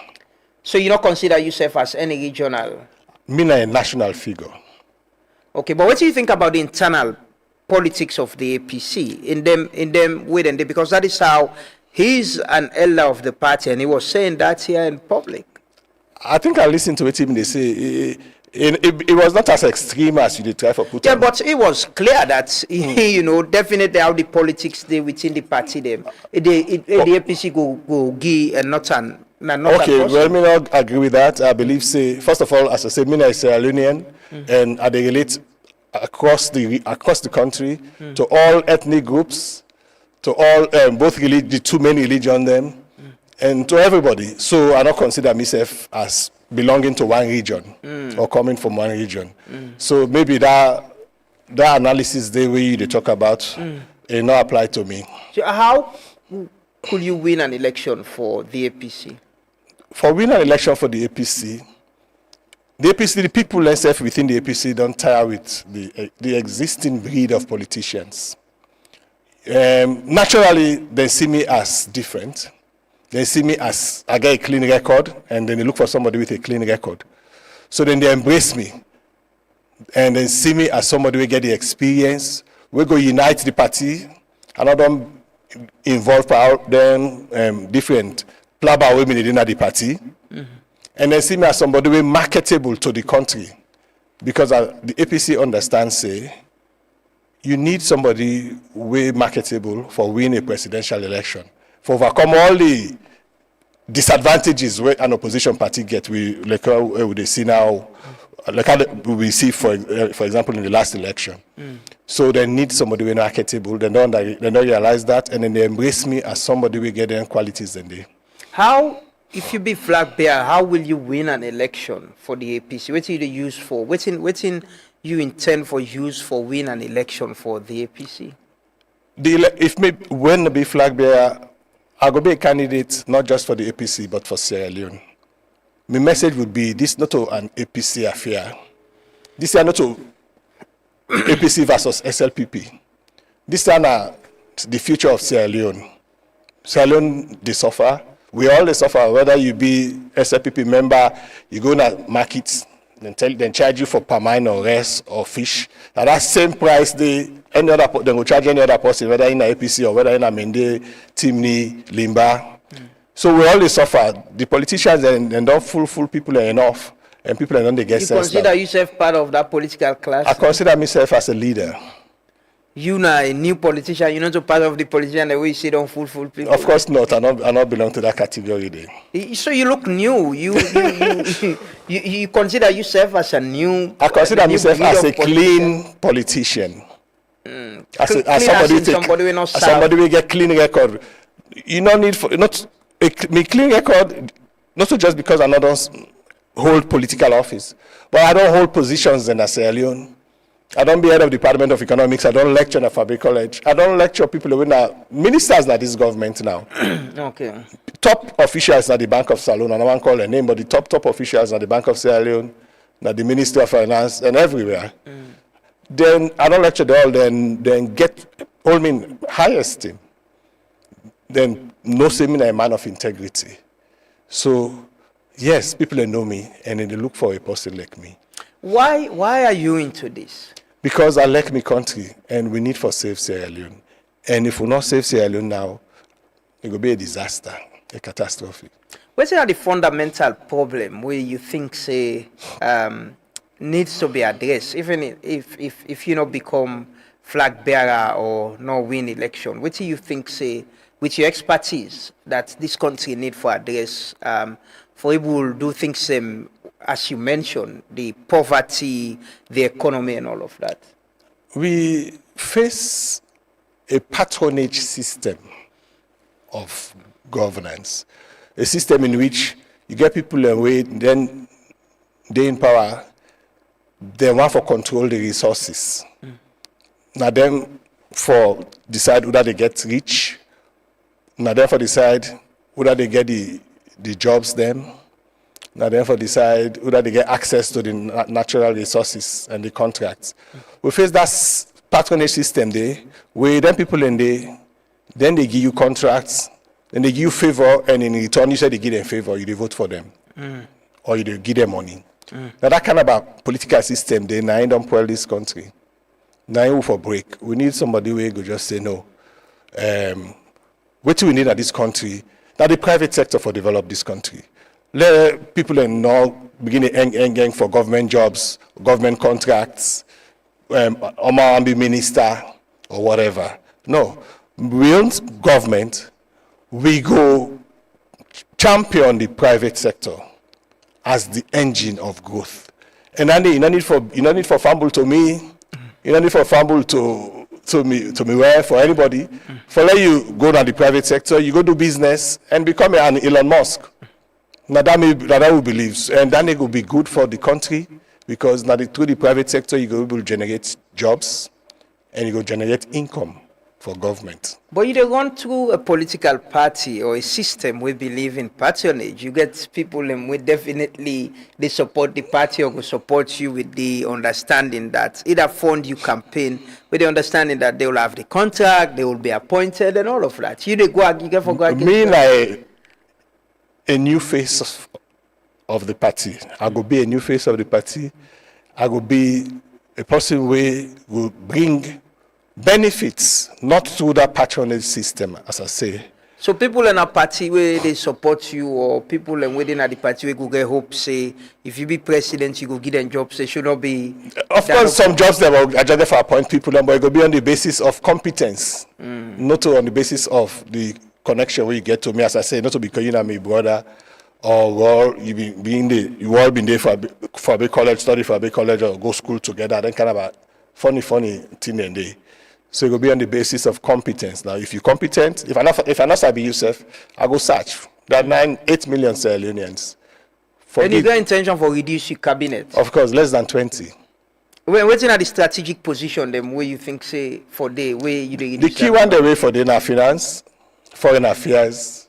Speaker 6: So you don't consider yourself as any regional?
Speaker 19: Me na a national figure.
Speaker 6: Okay, but what do you think about the internal politics of the APC in them way and because that is how he's an elder of the party and he was saying that here in public.
Speaker 19: I think I listened to it even they say it was not as extreme as you did try for put.
Speaker 6: Yeah, but it was clear that definitely how the politics they within the party them the APC go give and not an.
Speaker 19: Okay, well, me not agree with that. I believe say first of all, as I said, me is Sierra Leonean, and I relate across the country to all ethnic groups, to all both the two main religions them. And to everybody. So I don't consider myself as belonging to one region or coming from one region. So maybe that analysis the way you talk about it not apply to me.
Speaker 6: So how could you win an election for the APC?
Speaker 19: For win an election for the APC, the people themselves within the APC don't tire with the existing breed of politicians. Naturally, they see me as different. They see me as I get a clean record, and then they look for somebody with a clean record. So then they embrace me, and then see me as somebody who get the experience. We go unite the party, and I don't involve them different plaba women in the party, and then see me as somebody who marketable to the country, because the APC understands, say, you need somebody way marketable for winning a presidential election, for overcome all the disadvantages where an opposition party get. We see now, like how we see for example in the last election. So they need somebody way marketable. They don't realize that, and then they embrace me as somebody we get their qualities in there.
Speaker 6: How, if you be flag bearer, how will you win an election for the APC? What you use for? What you intend for use for win an election for the APC?
Speaker 19: If me when to be flag bearer, I go be a candidate not just for the APC but for Sierra Leone. My message would be this: not to an APC affair. This is not to APC versus SLPP. This is the future of Sierra Leone. Sierra Leone they suffer. We all suffer. Whether you be SLPP member, you go to markets. Then charge you for palmine or rice or fish. At that same price, then will charge any other person, whether in a APC or whether in a Mende, Timni, Limba. So we always suffer. The politicians and don't fool people are enough, and people are not the guests.
Speaker 6: You consider yourself part of that political class?
Speaker 19: I consider myself as a leader.
Speaker 6: You now a new politician. You're not a part of the politician the way you sit on fool people.
Speaker 19: Of course not. I not belong to that category. Then.
Speaker 6: So you look new. You consider yourself as a new.
Speaker 19: I consider myself as a clean politician. As somebody will get clean record. You don't need for not a clean record. Not just because I don't hold political office, but I don't hold positions in Sierra Leone. I don't be head of Department of Economics. I don't lecture in a Fabric College. I don't lecture people who are ministers in this government now.
Speaker 6: Okay.
Speaker 19: Top officials at the Bank of Salone, and I won't call their name, but the top officials at the Bank of Sierra Leone, at the Ministry of Finance, and everywhere. Then I don't lecture them all. Then hold me in high esteem. Then no say me a man of integrity. So yes, people know me, and then they look for a person like me.
Speaker 6: Why are you into this?
Speaker 19: Because I like my country, and we need for save Sierra Leone. And if we not save Sierra Leone now, it will be a disaster, a catastrophe.
Speaker 6: What's the fundamental problem where you think say needs to be addressed, even if you not become flag bearer or not win election? What do you think say with your expertise that this country need for address for able to do things as you mentioned, the poverty, the economy, and all of that?
Speaker 19: We face a patronage system of governance, a system in which you get people away, then they in power, they want to control the resources. Now them for decide whether they get rich, now therefore decide whether they get the jobs them. Now, therefore, decide whether they get access to the natural resources and the contracts. We face that patronage system there, where then people then they give you contracts, then they give you favor, and in return, you say they give them favor, you vote for them, or you give them money. Now, that kind of a political system, they now don't spoil this country. Now, for break, we need somebody who will just say no. What do we need at this country? Now, the private sector for develop this country. Let people now begin to for government jobs, government contracts, or be minister or whatever. No, we want government. We go champion the private sector as the engine of growth. And then you don't need for fumble to me. You don't need for fumble to me where for anybody. For let you go to the private sector, you go do business and become an Elon Musk. Now that we believe, and then it will be good for the country because now through the private sector you will generate jobs and you will generate income for government.
Speaker 6: But you don't run through a political party or a system we believe in patronage. You get people and we definitely they support the party or will support you with the understanding that either fund you campaign with the understanding that they will have the contract, they will be appointed and all of that. You they go
Speaker 19: a new face of the party. I will be a new face of the party. I will be a person who will bring benefits, not through that patronage system, as I say,
Speaker 6: So people in a party where they support you, or people and within the party where go get hope, say if you be president, you go get them jobs. They should not be.
Speaker 19: Of course, some jobs that will adjust for appoint people, but it will be on the basis of competence, not on the basis of the connection where you get to me. As I say, not to be calling me brother, or you all been there for a big college, study for a big college, or go school together. Then kind of a funny thing and day. So it will be on the basis of competence. Now, if you're competent, if I'm not Sabi Youssef, I go search. There are 8 million Sierra Leoneans.
Speaker 6: And you got intention for reduce your cabinet?
Speaker 19: Of course, less than 20.
Speaker 6: What's in the strategic position them where you think say for the way you
Speaker 19: the key one the way for the finance, foreign affairs,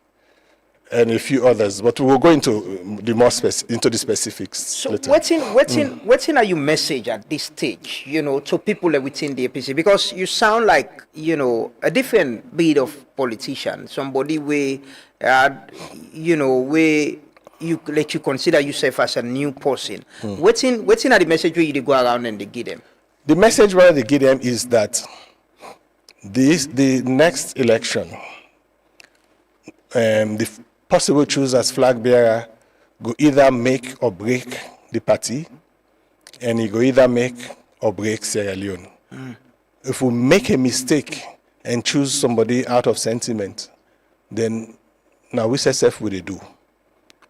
Speaker 19: and a few others, but we will go into the more into the specifics.
Speaker 6: So
Speaker 19: later.
Speaker 6: what's in your message at this stage, to people within the APC? Because you sound like, a different breed of politician, somebody where, where you consider yourself as a new person. What's in the message where you go around and they give them?
Speaker 19: The message where they give them is that the next election, the possible choosers flag bearer go either make or break the party, and he go either make or break Sierra Leone. If we make a mistake and choose somebody out of sentiment, then now we say self what they do.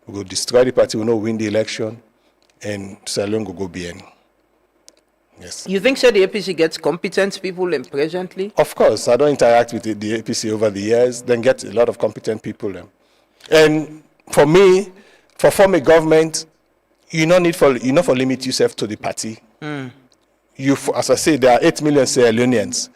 Speaker 19: We go destroy the party, we will not win the election, and Sierra Leone go BN. Yes.
Speaker 6: You think so the APC gets competent people in presently?
Speaker 19: Of course, I don't interact with the APC over the years, then get a lot of competent people. And for me, for form a government, you not for limit yourself to the party. As I say, there are 8 million Sierra Leoneans.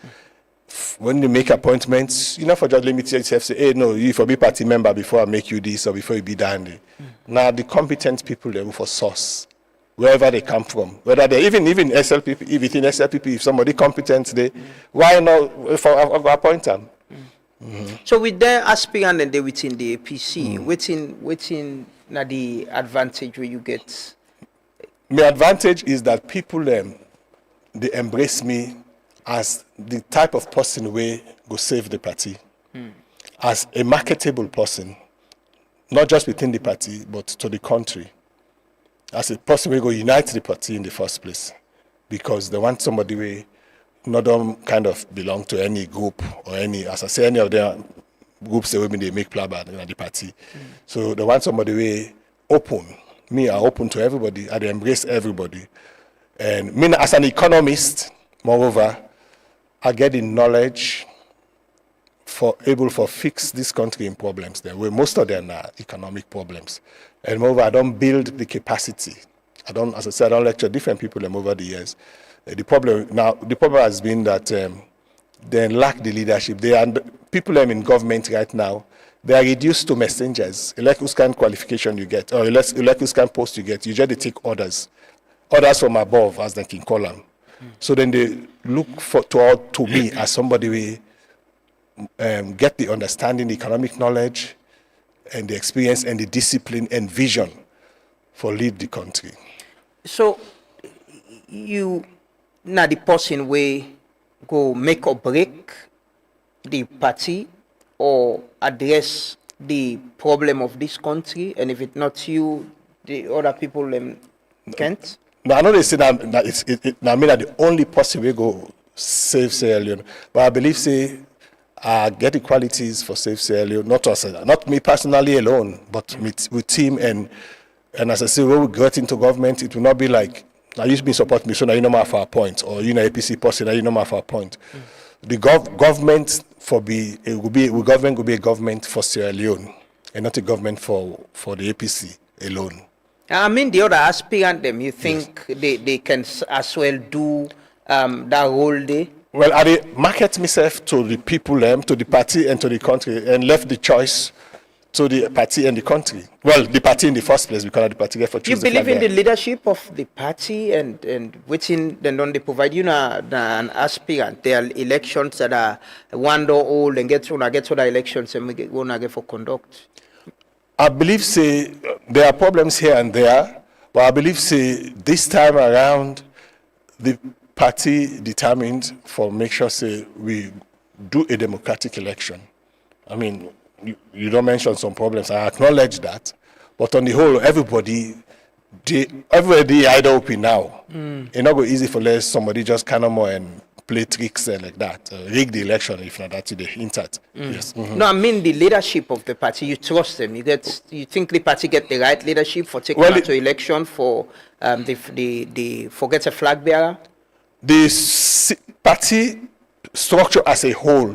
Speaker 19: When you make appointments, you not for just limit yourself, say, hey, no, you for be party member before I make you this or before you be that. Now the competent people they will for source, wherever they come from, whether they even SLPP, within SLPP, if somebody competent, why not appoint them?
Speaker 6: So with their aspirant and they within the APC, waiting na the advantage where you get?
Speaker 19: My advantage is that people they embrace me as the type of person where go save the party, as a marketable person, not just within the party but to the country, as a person who go unite the party in the first place, because they want somebody who not kind of belong to any group or any, as I say, any of their groups they make plaba in the party. So they want somebody who open. Me, I open to everybody. I embrace everybody. And me, as an economist, moreover, I get the knowledge able for fix this country in problems there, where most of them are economic problems. And moreover, I don't build the capacity. As I said, I don't lecture different people over the years. The problem has been that they lack the leadership. People in government right now, they are reduced to messengers. Elect whose kind qualification you get, or elect whose kind post you get. You just take orders from above, as they can call them. So then they look to me as somebody who get the understanding, the economic knowledge, and the experience, and the discipline and vision for lead the country.
Speaker 6: So you now the person way go make or break the party or address the problem of this country, and if it's not you, the other people can't?
Speaker 19: No, I know they say that I mean that the only person we go save Sierra Leone, but I believe I get the qualities for save Sierra Leone, not me personally alone, but with team and as I say, when we get into government, it will not be like I used to be support me, so now you know my for a point, or APC person, now you know my for a point. The government will be a government for Sierra Leone, and not a government for the APC alone.
Speaker 6: I mean, the other aspirant, you think they can as well do that role there?
Speaker 19: Well, I market myself to the people, to the party and to the country, and left the choice to the party and the country. Well, the party in the first place, because the party for choose.
Speaker 6: You believe in the leadership of the party and within then don't they provide you an aspirant? There are elections that are 1 door old and get to the elections and we get for conduct.
Speaker 19: I believe there are problems here and there, but I believe this time around the party determined for make sure we do a democratic election. I mean, you don't mention some problems. I acknowledge that. But on the whole, everybody either open now. It's not go easy for somebody just kind of more and play tricks like that, rig the election if not that they hint at. Yes.
Speaker 6: No, I mean the leadership of the party. You trust them. You think the party get the right leadership for taking part to election for the forget a flag bearer? The
Speaker 19: party structure as a whole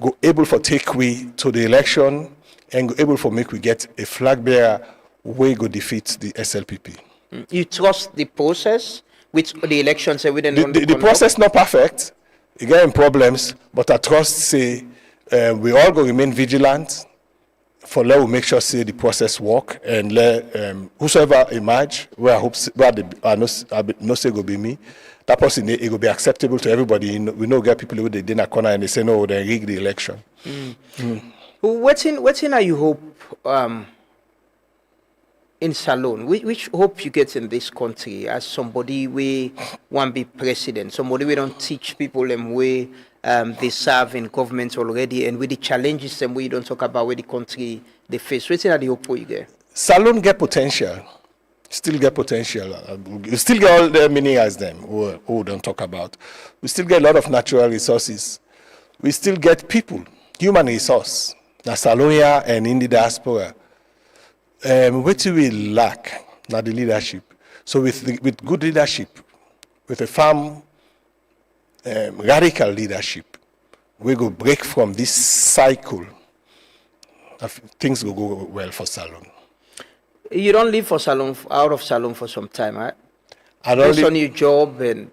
Speaker 19: go able for take we to the election and go able for make we get a flag bearer way go defeat the SLPP.
Speaker 6: You trust the process which the elections are within
Speaker 19: the process not perfect. You get problems, but I trust say we all go remain vigilant for let we make sure say the process work and let whosoever emerge where I hope I know say go be me. That person it will be acceptable to everybody. We know get people who they in a corner and they say no, they rig the election.
Speaker 6: What's in you hope in Salone? Which hope you get in this country as somebody we want be president, somebody we don't teach people them way they serve in government already and with the challenges them we don't talk about where the country they face. What's in the hope you get?
Speaker 19: Salone get potential. Still get potential. We still get all the many as them who don't talk about. We still get a lot of natural resources. We still get people, human resource. Now Salonia and in the diaspora. What do we lack? Now the leadership. So with good leadership, with a firm radical leadership, we go break from this cycle. Things will go well for Salone.
Speaker 6: You don't live for Salone, out of Salone for some time, right?
Speaker 19: I don't
Speaker 6: Based on your job and...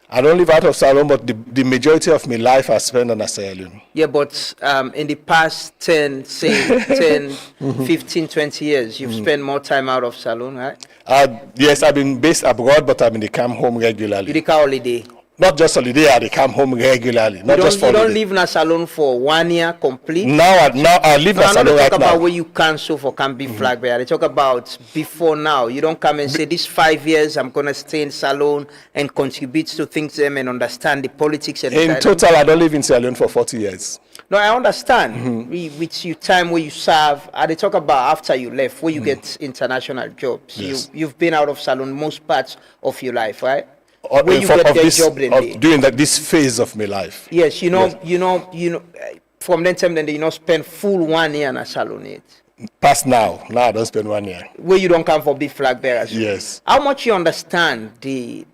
Speaker 19: I don't live out of Salone, but the majority of my life I spent on Sierra Leone.
Speaker 6: Yeah, but in the past 10, 15, 20 years, you've spent more time out of Salone, right?
Speaker 19: Yes, I've been based abroad, but I've been come home regularly.
Speaker 6: You come holiday?
Speaker 19: Not just holiday, I come home regularly. Not just for
Speaker 6: you don't live in Salone for 1 year complete?
Speaker 19: Now I live in Salone right now.
Speaker 6: I don't talk about where you cancel for can be flag bearer. They talk about before now. You don't come and say this 5 years I'm gonna stay in Salone and contribute to things them and understand the politics and
Speaker 19: in total I don't live in Salone for 40 years.
Speaker 6: No, I understand. With your time where you serve, they talk about after you left, where you get international jobs. Yes. You've been out of Salone most parts of your life, right? Where you get their job
Speaker 19: during this phase of my life.
Speaker 6: Yes, you know, from that time then they spend full 1 year in a Salone.
Speaker 19: Past now I don't spend 1 year.
Speaker 6: Where you don't come for big flag bearers.
Speaker 19: Yes.
Speaker 6: How much you understand the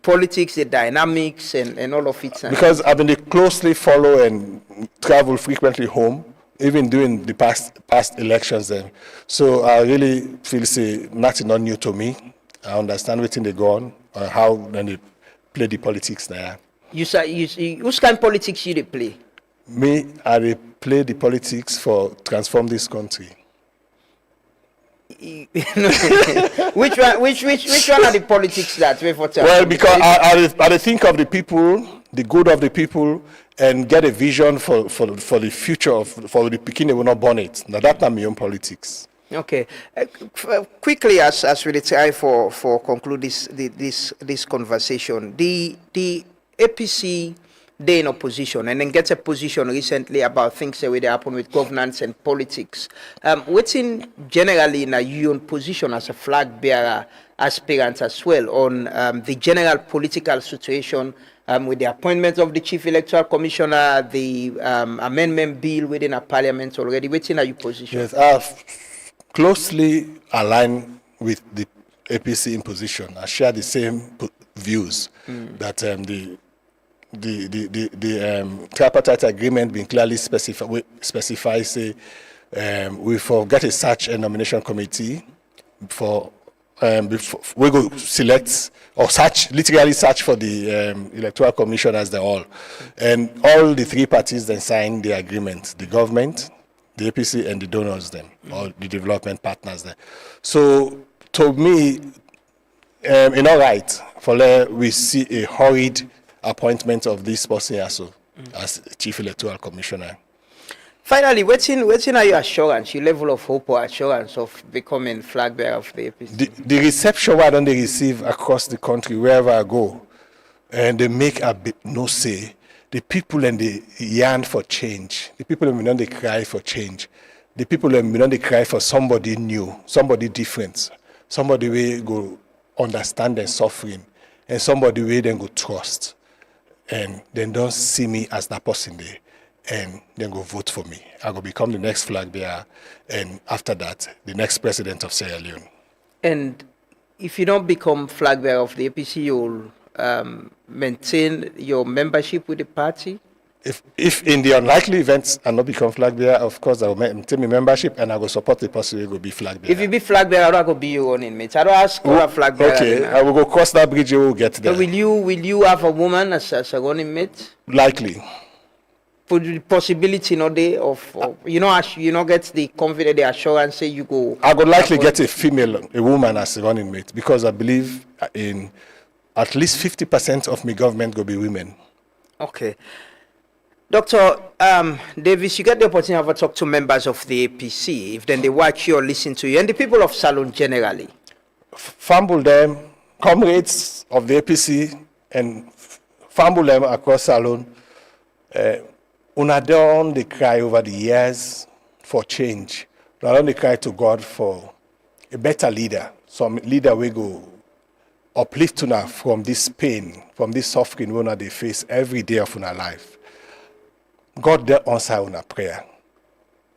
Speaker 6: politics, the dynamics and all of it?
Speaker 19: Because I've been closely follow and travel frequently home, even during the past elections then. So I really feel say nothing not new to me. I understand what they go on. How then they play the politics there.
Speaker 6: You say which kind of politics you they play?
Speaker 19: Me, I play the politics for transform this country.
Speaker 6: which one are the politics that way for?
Speaker 19: Well, because I think of the people, the good of the people, and get a vision for the future for the Pekin will not born it. Now that's not my own politics.
Speaker 6: Okay, quickly as we try for conclude this conversation, the APC they in opposition and then gets a position recently about things that happen with governance and politics. What's in generally in your own position as a flag bearer aspirant as well on the general political situation with the appointment of the Chief Electoral Commissioner, the amendment bill within a parliament already. What's in your position?
Speaker 19: Yes, closely aligned with the APC in position. I share the same views that the tripartite agreement being clearly specifies we forget a search and nomination committee for we go select or literally search for the electoral commission as the all, and all the three parties then sign the agreement: the government, the APC, and the donors then, or the development partners then. So to me, in all right, for we see a hurried appointment of this person also as Chief Electoral Commissioner.
Speaker 6: Finally, what's in your assurance, your level of hope or assurance of becoming flag bearer of the APC?
Speaker 19: The reception why don't they receive across the country wherever I go, and they make a bit no say. the people and the yearn for change, the people who they cry for change, the people who they cry for somebody new, somebody different, somebody who go understand their suffering, and somebody who then go trust, and then don't see me as that person there, and then go vote for me. I go become the next flag bearer, and after that, the next president of Sierra Leone. And if you don't become flag bearer of the APC, you'll maintain your membership with the party? If in the unlikely events I not become flag bearer, of course I will maintain my membership and I will support the person who will be flag bearer. If you be flag bearer, I will be your own inmate. I don't ask for a flag bearer. Okay, I will go cross that bridge. You will get there. So will you have a woman as a own inmate? Likely. For the possibility, no day of get the confidence, the assurance, say you go. I would likely get a woman as a running mate because I believe in at least 50% of my government will be women. Okay. Dr. Davis, you get the opportunity to talk to members of the APC, if then they watch you or listen to you, and the people of Salone generally. Fumble them, comrades of the APC, and fumble them across Salone. Una done the cry over the years for change. Una done the cry to God for a better leader, some leader will go uplift una from this pain, from this suffering una they face every day of una life. God there answer una prayer.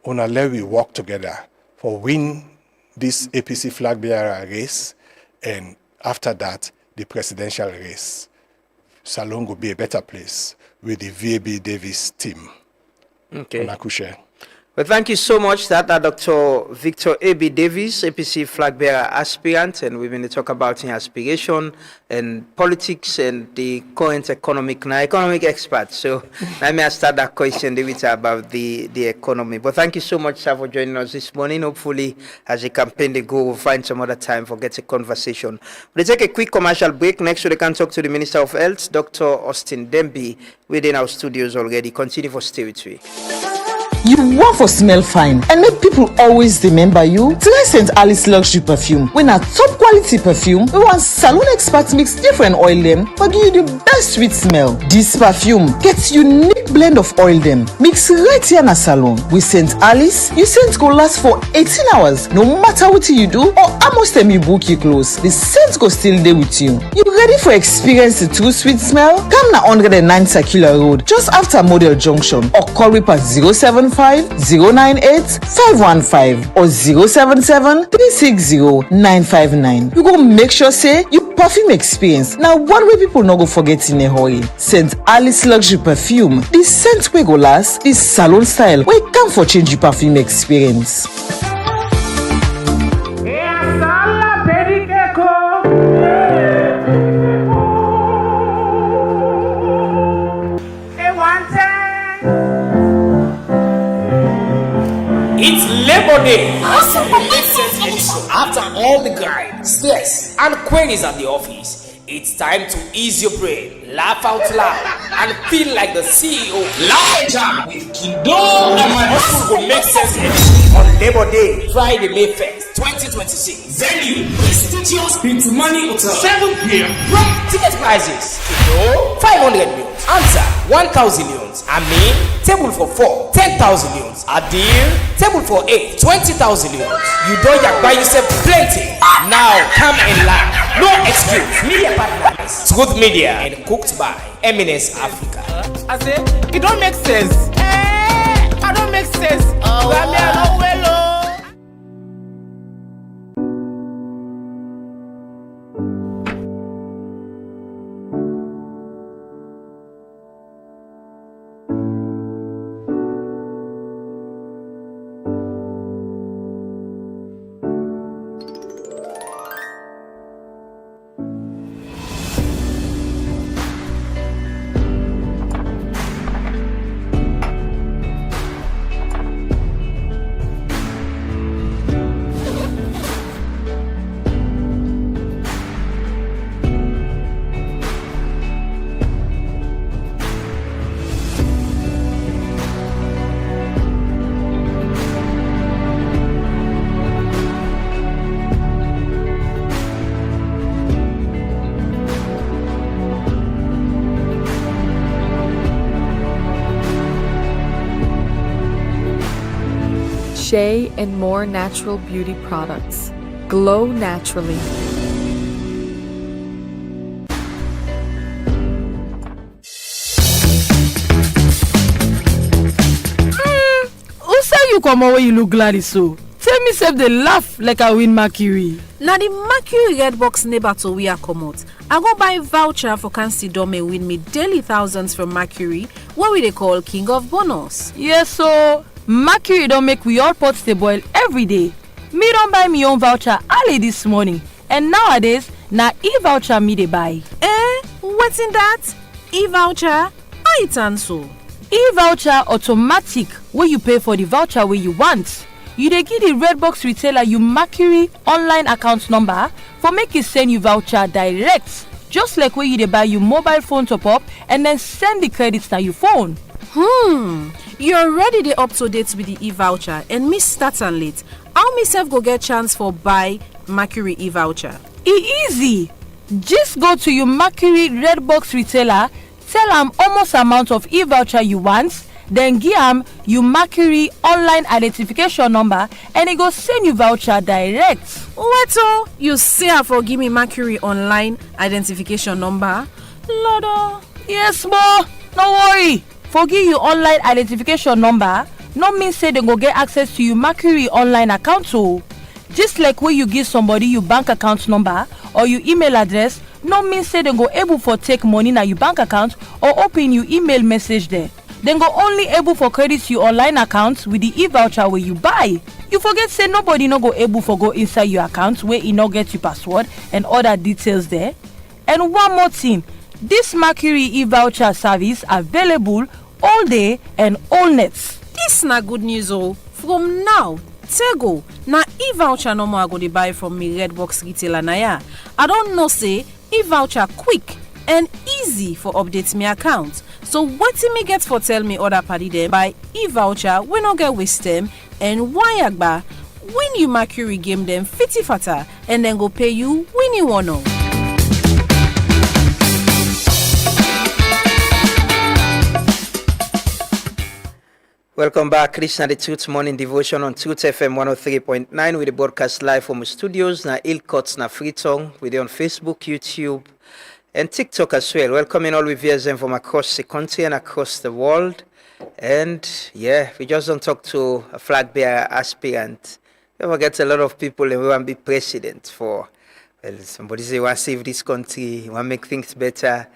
Speaker 19: Una let we work together for win this APC flag bearer race, and after that, the presidential race. Salone will be a better place with the VAB Davis team. Okay. Well, thank you so much. That Dr. Victor A.B. Davis, APC flag bearer aspirant, and we're going to talk about his aspiration and politics and the current economic expert. So let me start that question, David, about the economy. But thank you so much, sir, for joining us this morning. Hopefully, as the campaign they go, we'll find some other time for get a conversation. We'll take a quick commercial break. Next, we can talk to the Minister of Health, Dr. Austin Demby, within our studios already. Continue for stay with me.
Speaker 20: You want to smell fine and make people always remember you? Try St. Alice Luxury Perfume. When a top quality perfume, we want salon experts mix different oil them for give you the best sweet smell. This perfume gets unique blend of oil them mix right here in a salon. With St. Alice, your scent go last for 18 hours. No matter what you do or how much time you book your clothes, the scent go still there with you. You ready for experience the true sweet smell? Come na 109 Circular Road, just after Model Junction, or call me at 075 098 515 or 077 360 959. You go make sure say you perfume experience. Now one way people no go forget in a hurry. St. Alice Luxury Perfume. The scent we go last is salon style. We come for change your perfume experience.
Speaker 21: It's Labor Day. After all the grind, stress, and queries at the office, it's time to ease your brain, laugh out loud, and feel like the CEO. Laugh with Kido and my hustle will make sense on Labor Day, Friday, May 1st, 2026. Venue, prestigious Pintumani Hotel, 7 p.m. Ticket prices, Kido, 500 million. Answer, 1,000 leons. I mean, table for 4, 10,000 leons. A deal, table for 8, 20,000 leons. You don't buy yourself plenty. Now come and laugh. No excuse. Media partners, Truth Media, and cooked by Eminence Africa. I say, it don't make sense. I don't make sense.
Speaker 3: shea and more natural beauty products. Glow naturally.
Speaker 22: Who say you come over you look glad so? Tell me sef dey laugh like I win Mercury.
Speaker 23: Na the Mercury Red Box neighbor to we are comot. I go buy voucher for Cancy Dome win me daily thousands from Mercury, what we dey call King of Bonus.
Speaker 22: Yes so Mercury don't make we all pots dey boil every day. Me don't buy me own voucher early this morning, and nowadays na e-voucher me dey buy.
Speaker 23: What's in that? E-voucher? How it and so?
Speaker 22: E-voucher automatic where you pay for the voucher where you want. You dey give the Red Box retailer you Mercury online account number for make it send you voucher direct, just like where you dey buy your mobile phone top up and then send the credits to your phone.
Speaker 23: You already dey up to date with the e-voucher and me start and late. How me self go get chance for buy Mercury e-voucher?
Speaker 22: Easy. Just go to your Mercury Red Box retailer, tell them almost amount of e-voucher you want, then give them your Mercury online identification number and it go send you voucher direct.
Speaker 23: Wait oh, you say I for give me Mercury online identification number? Lord,
Speaker 22: yes mo, no worry. Forgive you online identification number, no mean say they go get access to your Mercury online account too. Just like when you give somebody your bank account number or your email address, no mean say they go able for take money na your bank account or open your email message there. Then go only able for credit your online account with the e-voucher where you buy. You forget say nobody no go able for go inside your account where you no get your password and other details there. And one more thing, this Mercury e-voucher service available all day and all nights.
Speaker 23: This na good news oh. From now, Tego, na e-voucher no more I go dey buy from me Red Box retailer na ya. I don't know say e-voucher quick and easy for update me account. So wetin me get for tell me other party dem buy e-voucher we no get waste them and why agba when you Mercury game them fitty fatter and then go pay you when you wanna.
Speaker 6: Welcome back, Krishna the Truth Morning Devotion on Truth FM 103.9 with the broadcast live from the studios na Ilcots na Freetong with on Facebook, YouTube and TikTok as well. Welcoming all viewers from across the country and across the world. And yeah, we just don't talk to a flag bearer aspirant. We forget a lot of people and we want to be president for. Well, somebody say, want to save this country, want to make things better.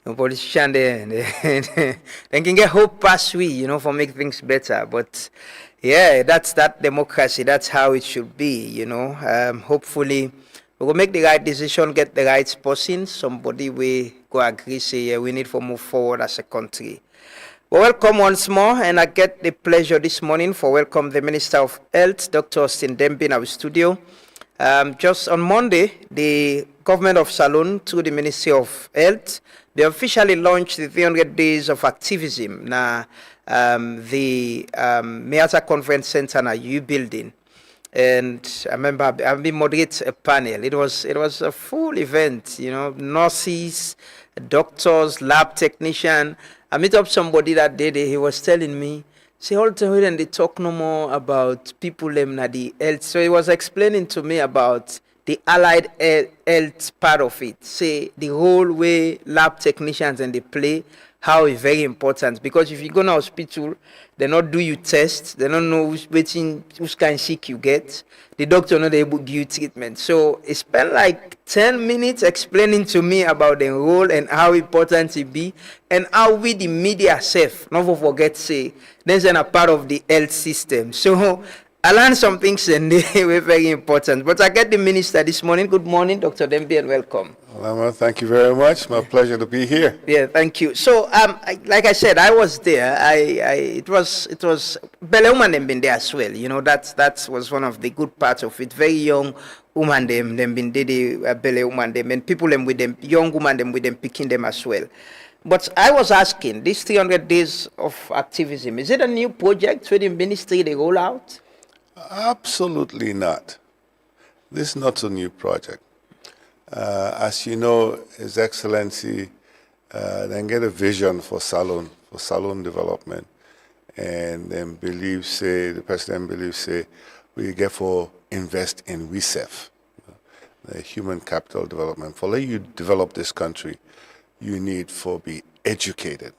Speaker 6: Politician they can get hope past we, for make things better. But yeah, that's that democracy. That's how it should be, Hopefully we will make the right decision, get the right person. Somebody will go agree, say, yeah, we need to move forward as a country. Well, welcome once more, and I get the pleasure this morning for welcome the Minister of Health, Dr. Austin Dembi, in our studio. Just on Monday, the government of Salone, through the Ministry of Health, they officially launched the 300 Days of Activism na the Miata Conference Center na U building. And I remember I've been moderate a panel. It was a full event, nurses, doctors, lab technician. I met up somebody that day, he was telling me, say all the time they talk no more about people na the health. So he was explaining to me about the allied health part of it. Say the whole way lab technicians and they play, how it's very important. Because if you go to hospital, they not do you tests, they don't know which kind of sick you get. The doctor not able to give you treatment. So he spent like 10 minutes explaining to me about the role and how important it be and how we the media safe, not to forget say, there's a part of the health system. So I learned some things and they were very important. But I get the minister this morning. Good morning, Dr. Dembi, and welcome.
Speaker 24: Well, thank you very much. My pleasure to be here.
Speaker 6: Yeah, thank you. So, like I said, I was there. It was Bele woman them been there as well. That was one of the good parts of it. Very young woman them been there, the Bele woman them, and people them with them, young woman them with them picking them as well. But I was asking, this 300 days of activism, is it a new project for the ministry they roll out?
Speaker 24: Absolutely not. This is not a new project. As you know, His Excellency then get a vision for Salone development. and then the president believes, we get for invest in WESEF, the human capital development. For let you develop this country, you need for be educated,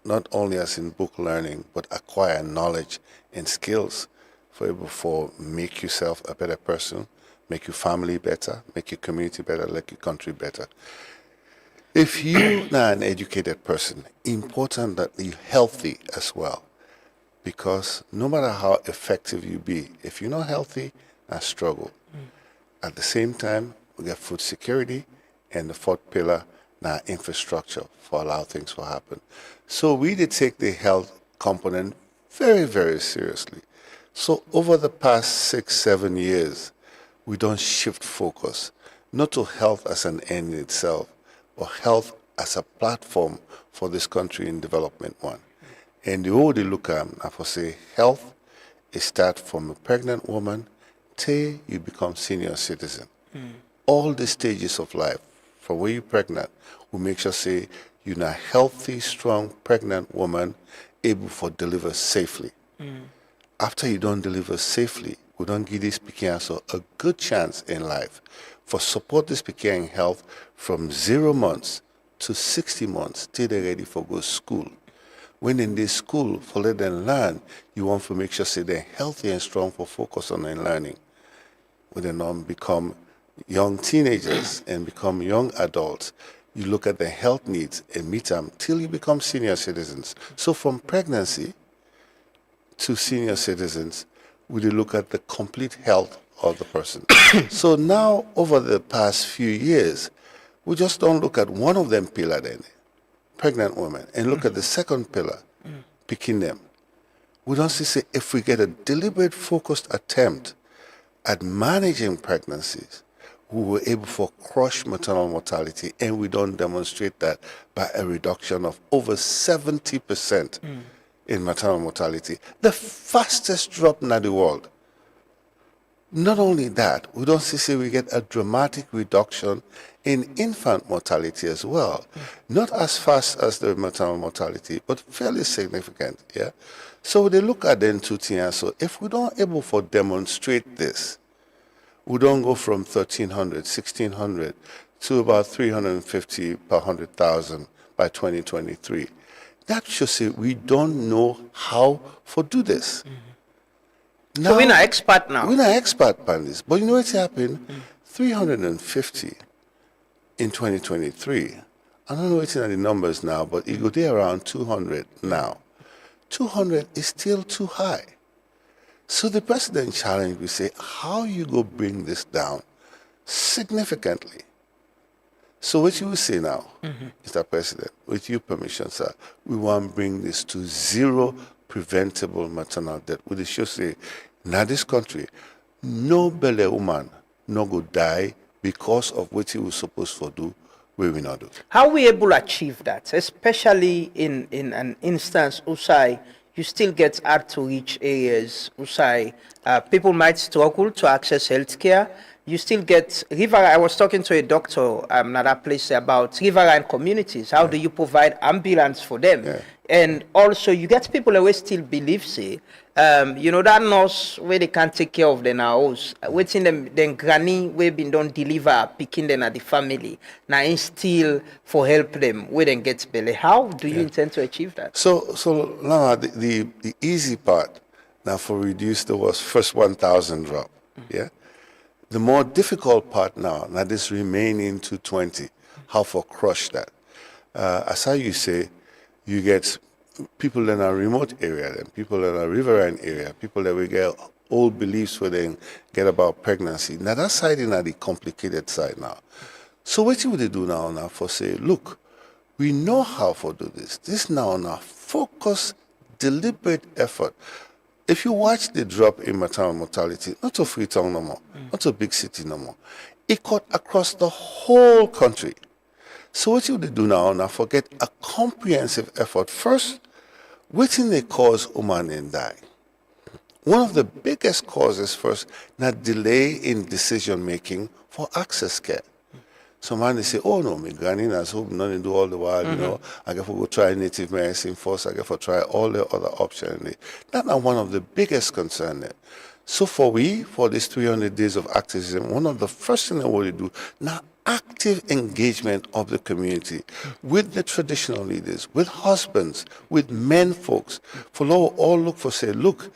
Speaker 24: not only as in book learning, but acquire knowledge and skills for make yourself a better person, make your family better, make your community better, make your country better. If you're not an educated person, important that you're healthy as well. Because no matter how effective you be, if you're not healthy, I struggle. At the same time, we get food security, and the fourth pillar, now infrastructure for allow things to happen. So we did take the health component very, very seriously. So over the past 6-7 years, we don't shift focus, not to health as an end in itself, but health as a platform for this country in development one. And the way they look at, I for say, health, it starts from a pregnant woman till you become senior citizen. All the stages of life, from when you're pregnant, we make sure say you're a healthy, strong, pregnant woman able to deliver safely. After you don't deliver safely, we don't give this pecan a good chance in life for support this pecan health from 0 months to 60 months till they're ready for go to school. When in this school, for let them learn, you want to make sure say they're healthy and strong for focus on their learning. When they don't become young teenagers and become young adults, you look at their health needs and meet them till you become senior citizens. So from pregnancy to senior citizens, we look at the complete health of the person. So now, over the past few years, we just don't look at one of them pillar then, pregnant women, and look at the second pillar, picking them. We don't say if we get a deliberate, focused attempt at managing pregnancies, we were able to crush maternal mortality, and we don't demonstrate that by a reduction of over 70% in maternal mortality, the fastest drop in the world. Not only that, we don't say we get a dramatic reduction in infant mortality as well. Not as fast as the maternal mortality, but fairly significant. Yeah. So they look at them two things. So if we don't able to demonstrate this, we don't go from 1,300, 1,600 to about 350 per 100,000 by 2023. That should say we don't know how to do this. Now,
Speaker 6: so we're not expert now.
Speaker 24: We're not expert on this. But you know what's happened? 350 in 2023. I don't know what's in the numbers now, but it go there around 200 now. 200 is still too high. So the president challenge we say, how you go bring this down significantly? So what you will say now, Mr. President, with your permission, sir, we want to bring this to zero preventable maternal death. We should say, now this country, no belly woman no go die because of what he was supposed to do, we will not do.
Speaker 6: How we able to achieve that, especially in an instance, Usai, you still get hard to reach areas, Usai. People might struggle to access healthcare. You still get I was talking to a doctor at that place about riverine communities. How do you provide ambulance for them? And also you get people who still believe, say, that nurse where they can't take care of them house, waiting them granny where been don't deliver, picking them at the family. Now still for help them where they get belly. How do you intend to achieve that?
Speaker 24: So now the easy part now for reduce the was first 1,000 drop. Yeah. The more difficult part now this remaining 220, how to crush that. As how you say, you get people in a remote area, then people in a riverine area, people that we get old beliefs where they get about pregnancy. Now that side is the complicated side now. So what would they do now for say, look, we know how to do this. This now focus, deliberate effort. If you watch the drop in maternal mortality, not to Freetown no more, not to big city no more, it cut across the whole country. So what you do now forget a comprehensive effort. First, which in they cause woman and die. One of the biggest causes first, delay in decision making for access care. Some man they say, oh no, me granny na so nothing do all the while, you know. I get for go try native medicine first, I get for try all the other options. That's not one of the biggest concerns there. So for this 300 days of activism, one of the first things I want to do now, active engagement of the community with the traditional leaders, with husbands, with men folks, for all look for say, look,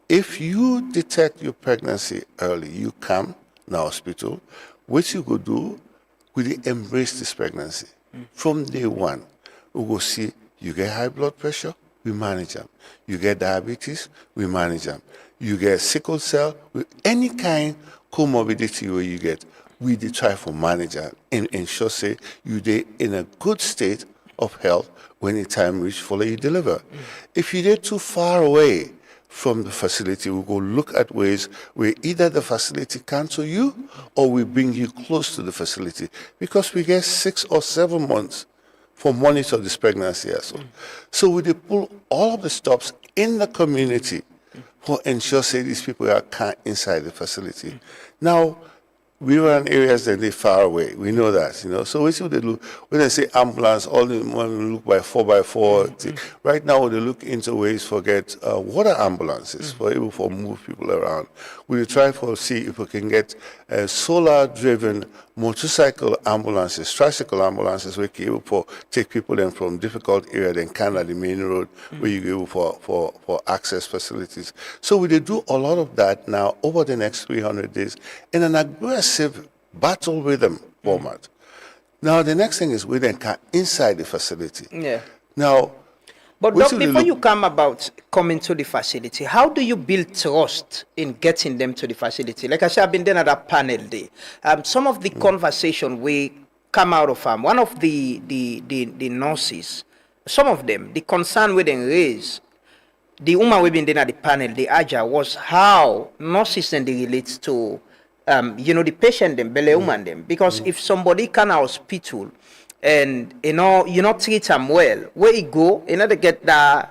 Speaker 24: if you detect your pregnancy early, you come in the hospital, what you go do, we embrace this pregnancy. From day one, we go see, you get high blood pressure, we manage them. You get diabetes, we manage them. You get sickle cell, with any kind comorbidity where you get, we dey try for manager and ensure say you dey in a good state of health when the time reach for you deliver. If you dey too far away from the facility, we go look at ways where either the facility cancel you or we bring you close to the facility because we get 6 or 7 months for monitor this pregnancy as well. So we dey pull all of the stops in the community for ensure say these people are inside the facility. Now, we run areas that they far away. We know that, you know. So we see what they look when they say ambulance, all the one look by 4x4. Right now they look into ways for get water ambulances for able to move people around. We try to see if we can get solar-driven motorcycle ambulances, tricycle ambulances, where you able to take people in from difficult area, then kind of the main road where you able for access facilities. So we do a lot of that now over the next 300 days in an aggressive battle rhythm format. Now the next thing is we then can inside the facility.
Speaker 6: Yeah.
Speaker 24: Now,
Speaker 6: but Doc, before you come about coming to the facility, how do you build trust in getting them to the facility? Like I said, I've been there at that panel day. Some of the conversation we come out of one of the nurses, some of them, the concern we then raise, the woman we've been there at the panel, the Aja, was how nurses then they relate to the patient them, belle woman them. Because if somebody can hospital and you not treat them well, where he go, they get the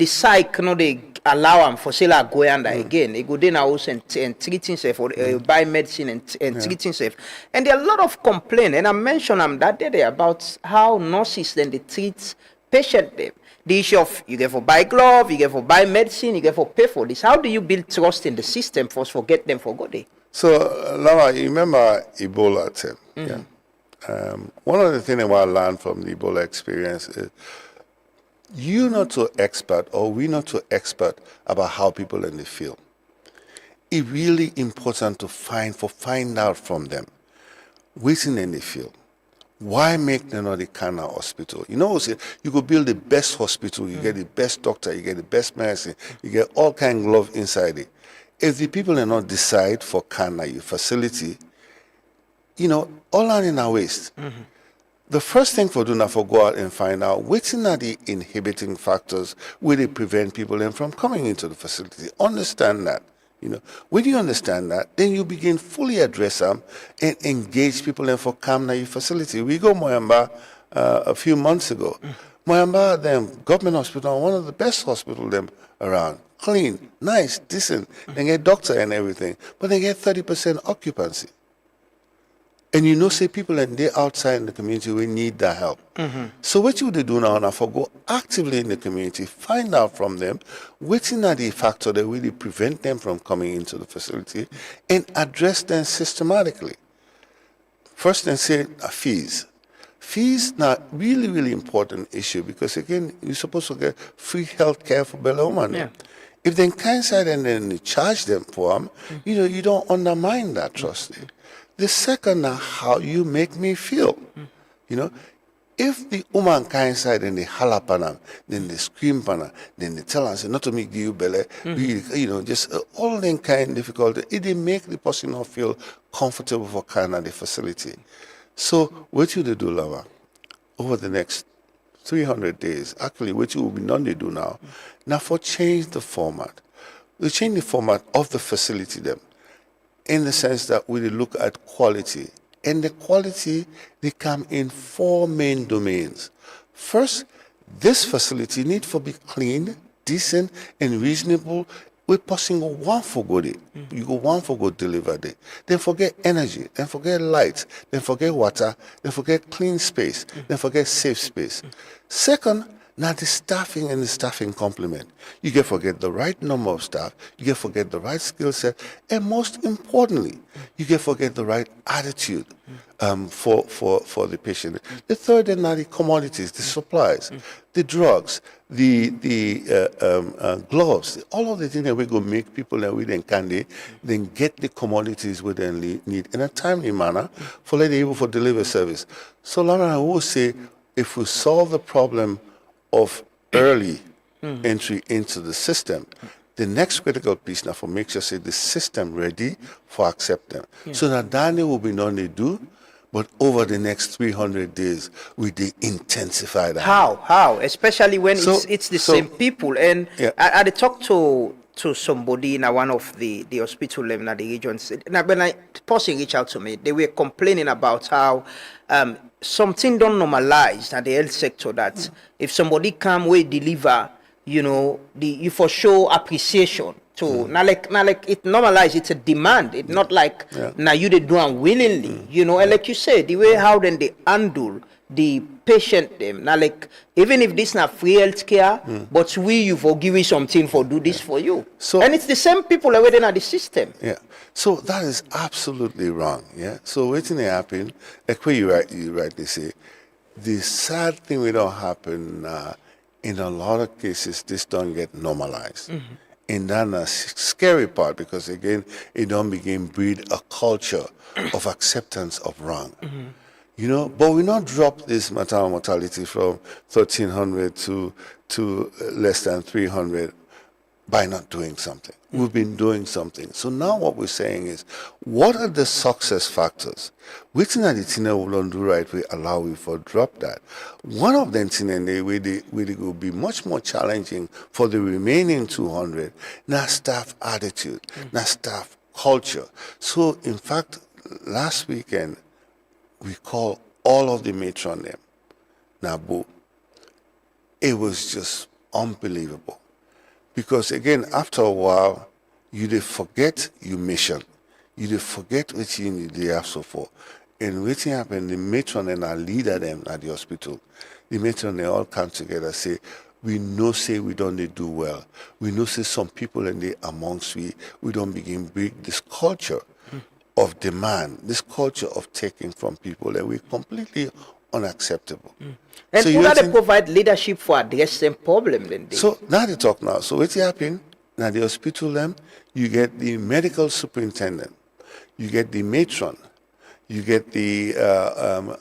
Speaker 6: psych, they allow him for say like go under again. He go then house and treat himself or buy medicine and treat himself. And there are a lot of complaint, and I mentioned them that day about how nurses then they treat patient them. The issue of you get for buy glove, you get for buy medicine, you get for pay for this. How do you build trust in the system for get them for good day?
Speaker 24: So, Lama, you remember Ebola term? Yeah. One of the things I learned from the Ebola experience is you're not so expert or we're not so expert about how people in the field. It's really important to find out from them what's in the field. Why make them not the kind of hospital? You know, you could build the best hospital, you get the best doctor, you get the best medicine, you get all kind of glove inside it. If the people are not decide for kind of your facility, all are in our waste. The first thing for doing for go out and find out which are the inhibiting factors where they prevent people from coming into the facility. Understand that. When you understand that, then you begin fully address them and engage people in for come to your facility. We go Moyamba a few months ago. Moyamba, them government hospital, one of the best hospitals them around. Clean, nice, decent. They get doctor and everything, but they get 30% occupancy. And say people and they outside in the community we need that help. So what you do now for go actively in the community, find out from them which are the factors that really prevent them from coming into the facility and address them systematically. First then say fees. Fees now really, really important issue because again, you're supposed to get free health care for Bella woman. Yeah. If they can't side and then you charge them for them, you don't undermine that trust. The second now, how you make me feel. If the woman can't side and they holler upon them, then they scream upon them, then they tell us not to make you belly, just all them kind of difficulty, it they make the person not feel comfortable for kind of the facility. So what you do, Lava, over the next 300 days, actually what you will be done to do now for change the format. We change the format of the facility them in the sense that we look at quality. And the quality, they come in 4 main domains. First, this facility needs to be clean, decent, and reasonable we passing go one for good day. You go one for good deliver day. Then forget energy, then forget light, then forget water, then forget clean space, then forget safe space. Second, now the staffing and the staffing complement. You can forget the right number of staff, you can forget the right skill set, and most importantly, you can forget the right attitude for the patient. The third are the commodities, the supplies, the drugs, the gloves, all of the things that we go make people that we then then get the commodities we then need in a timely manner for let able for deliver service. So Laura, I will say, if we solve the problem of early entry into the system, the next critical piece now for make sure say the system ready for acceptance. So that Daniel will be known they do, but over the next 300 days, we they intensify that.
Speaker 6: How? Especially when it's the same people. And I talked to somebody in one of the hospital in the regions. When I person reached out to me, they were complaining about how something don't normalize at the health sector that if somebody come we deliver, you for show appreciation. So now like it normalized, it's a demand. It's not like now you they do unwillingly, and like you said, the way how then they handle the patient them. Now like even if this not free health care, but you for giving something for do this for you. So and it's the same people that within the system.
Speaker 24: Yeah. So that is absolutely wrong. Yeah. So waiting to happen, like where you rightly say, the sad thing will not happen in a lot of cases this don't get normalized. And then a scary part because again it don't begin breed a culture of acceptance of wrong. But we not drop this maternal mortality from 1,300 to less than 300 by not doing something. We've been doing something. So now what we're saying is, what are the success factors? Which are the things we don't do right, we allow we for drop that. One of them will be much more challenging for the remaining 200, now staff attitude, now staff culture. So in fact, last weekend, we called all of the matron them. Nabu. It was just unbelievable. Because again, after a while, you dey forget your mission. You dey forget what you need the so for. And what happened, the matron and our leader them at the hospital, the matron they all come together say, we know say we don't dey do well. We know say some people in the amongst we don't begin break this culture of demand, this culture of taking from people that we completely unacceptable.
Speaker 6: And so how they provide leadership for address them problem then?
Speaker 24: So now they talk now. So what's happening? Now the hospital them, you get the medical superintendent, you get the matron, you get the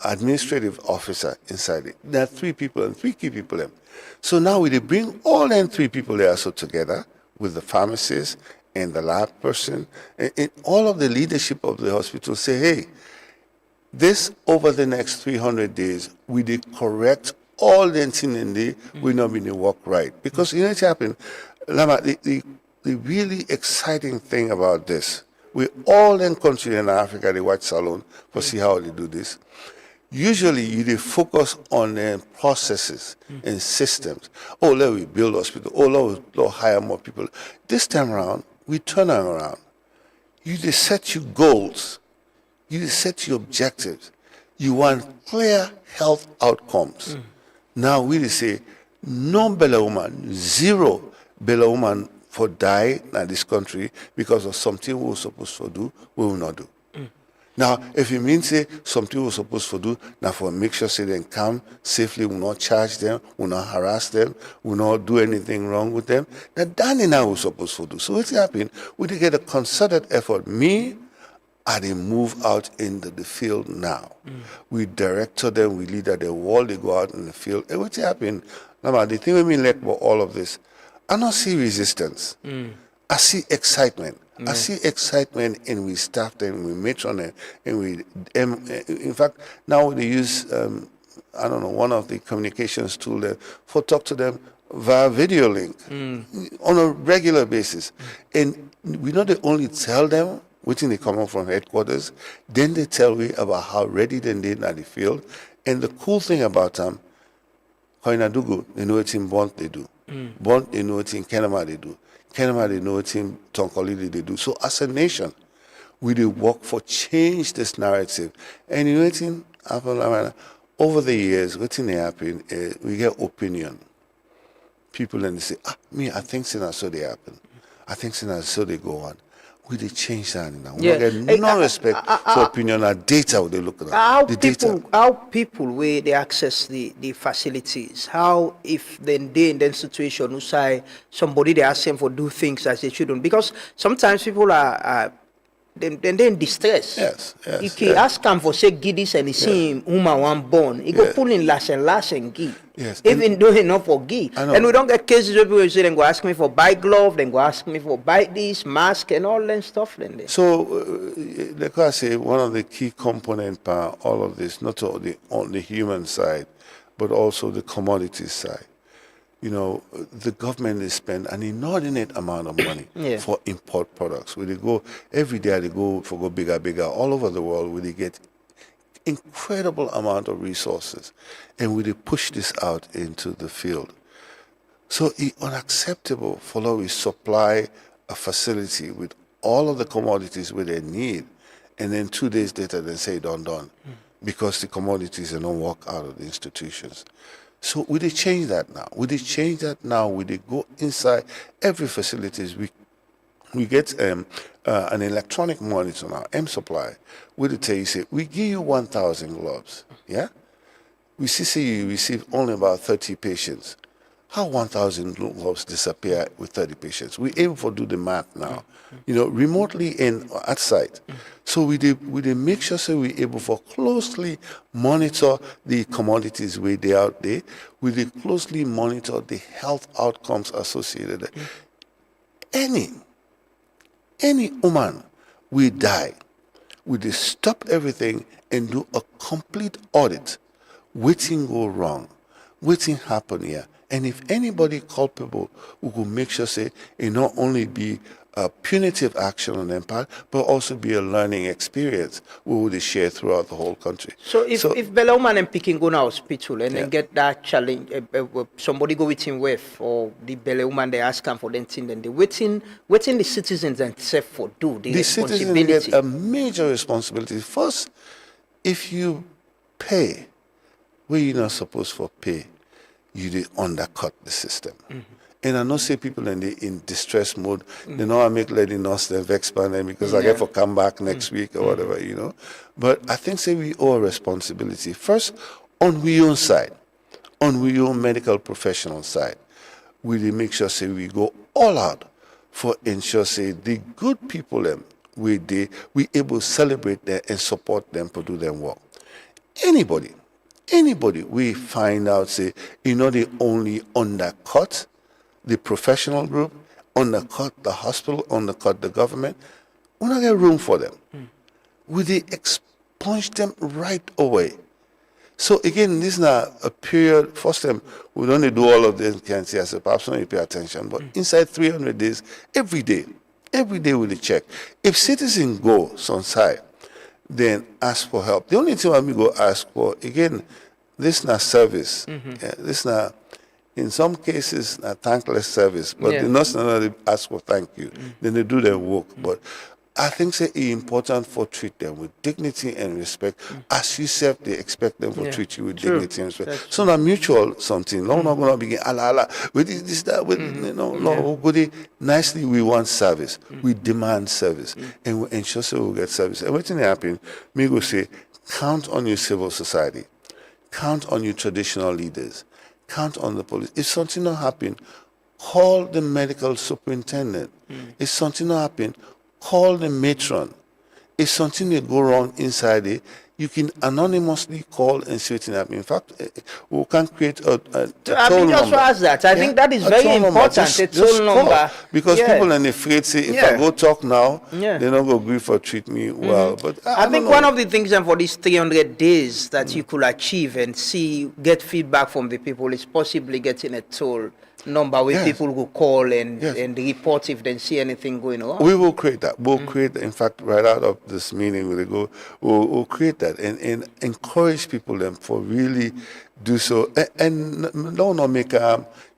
Speaker 24: administrative officer inside it. There are 3 people and 3 key people them. So now we bring all them 3 people there so together with the pharmacist and the lab person and all of the leadership of the hospital say, hey, this over the next 300 days, we did correct all the things in the we not been work right. Because it's happened. Lama, the really exciting thing about this, we all in country in Africa, the white salon, for see how they do this. Usually you focus on processes and systems. Oh, let we build hospital. Oh, let we hire more people. This time around, we turn them around. You just set your goals. You set your objectives. You want clear health outcomes. Now we say, no Bella woman, 0 Bella woman for die in this country because of something we were supposed to do, we will not do. Now, if you mean say something we were supposed to do, now for make sure say they come safely, we will not charge them, we will not harass them, we will not do anything wrong with them. Now, that is now we're supposed to do. So what's happening? We did get a concerted effort. They move out into the field now. We director them, we lead them, they go out in the field. And what's happening? Now, the thing with me like about all of this, I don't see resistance. I see excitement. I see excitement and we staff them, we matron them, and we, in fact, now they use, one of the communications tool for talk to them via video link on a regular basis. And we not only tell them which they come up from headquarters, then they tell me about how ready they did at the field. And the cool thing about them, Koinadugu, they know it's in Bond they do. Bond, they know it's in Kenema they do. Kenema, they know team Tonkolili, they do. So as a nation, we do work for change this narrative. And you know what over the years, what's happen, we get opinion. People and they say, me, I think so they happen. I think so they go on. We they change that now. We get no respect for opinion or data they look at.
Speaker 6: How people where they access the facilities, how if then they in that situation who say somebody they ask them for do things as they shouldn't, because sometimes people are then in distress.
Speaker 24: Yes.
Speaker 6: You can ask them for say give this and he see him one born. He go pull in last and give.
Speaker 24: Yes.
Speaker 6: Even though he not for give. And we don't get cases where people say then go ask me for buy glove, then go ask me for buy this mask and all that stuff.
Speaker 24: So like I say, one of the key component part all of this, not only on the human side, but also the commodity side. You know, the government is spend an inordinate amount of money for import products. Where they go every day, they go bigger, all over the world. Where they get incredible amount of resources, and where they push this out into the field. So it's unacceptable for we supply a facility with all of the commodities where they need, and then 2 days later they say done, because the commodities don't work out of the institutions. So we did change that now. We did go inside every facilities. We get an electronic monitor now, M-Supply. We did tell you, say, we give you 1,000 gloves, yeah? We see you receive only about 30 patients. How 1,000 gloves disappear with 30 patients? We're able to do the math now, remotely and at site. So we did make sure so we're able to closely monitor the commodities where they out there. We did closely monitor the health outcomes associated. Any woman will die. We did stop everything and do a complete audit. Waiting go wrong, waiting happen here. And if anybody culpable, we will make sure say it not only be a punitive action on their part, but also be a learning experience we will share throughout the whole country.
Speaker 6: So if Bellwoman and Picking go to hospital and then get that challenge, somebody go with him with, or the Bellwoman they ask him for them thing, then they waiting the citizens and self for do the responsibility.
Speaker 24: Citizens get a major responsibility. First, if you pay where you're not supposed to pay, you did undercut the system. And I know say people in distress mode, they know I make letting us them vex them because I get for come back next week or whatever, But I think say we owe a responsibility. First, on we own side, on we own medical professional side, we make sure say we go all out for ensure say the good people we able to celebrate them and support them to do their work. Anybody we find out say, they only undercut the professional group, undercut the hospital, undercut the government, we don't get room for them. We expunge them right away. So again, this is not a period, first time, we don't do all of this, can see as a perhaps not pay attention, but inside 300 days, every day we check. If citizens go on side, then ask for help. The only thing we go ask for, again, this is not service. This is not, in some cases, a thankless service, but the nurse not ask for thank you. Then they do their work. But I think it's important for treat them with dignity and respect. As you said, they expect them to treat you with dignity and respect. So now mutual something. No, not going to begin with this, that, with no. Good, nicely, we want service. We demand service, and we ensure so we get service. And what's happen? Me go say, count on your civil society, count on your traditional leaders, count on the police. If something not happen, call the medical superintendent. If something not happen, call the matron. If something will go wrong inside it, you can anonymously call and see what happens. In fact, we can create a toll number.
Speaker 6: Ask that. I think that is very important. A toll number.
Speaker 24: Because people are afraid say, if I go talk now, they're not going to agree for treat me well. But
Speaker 6: I think one of the things for these 300 days that you could achieve and get feedback from the people is possibly getting a toll number where people will call and report if they see anything going on.
Speaker 24: We will create that. We'll create, in fact, right out of this meeting, we'll create that and encourage people for really do so, and no, not make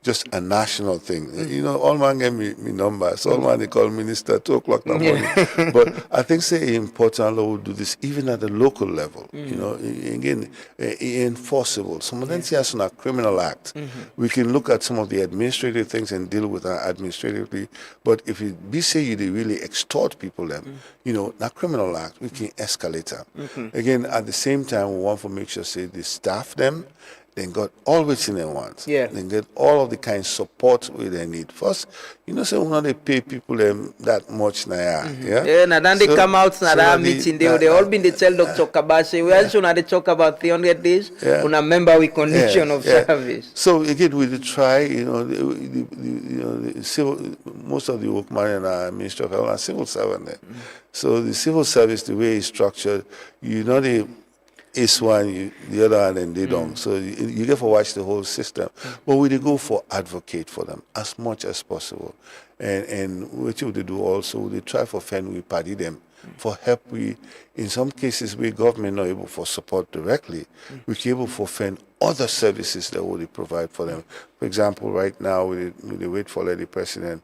Speaker 24: just a national thing. You know, all man get me number. So all man they call minister 2:00 in the morning. But I think say important law will do this even at the local level. You know, again, enforceable. Some of them see us on a criminal act. We can look at some of the administrative things and deal with that administratively. But if it be say you they really extort people, them, you know, that criminal act, we can escalate them. Again, at the same time, we want to make sure say they staff them. Then got all within they want. Then get all of the kind of support we they need. First, you know, so when they pay people them that much now.
Speaker 6: Now then they come out na that meeting. They all been they tell Dr. Kabase, we also now they talk about 300 days. On a member with condition of service.
Speaker 24: So again, we try, you know, the civil, most of the workmen are Ministry of Health and civil servant. So the civil service, the way it's structured, you know, is one, the other one, and they don't. So you get to watch the whole system. But we go for advocate for them as much as possible. And what you do also, they try for friend we party them for help. We, in some cases, we government not able for support directly. We can able for friend other services that we provide for them. For example, right now we wait for the president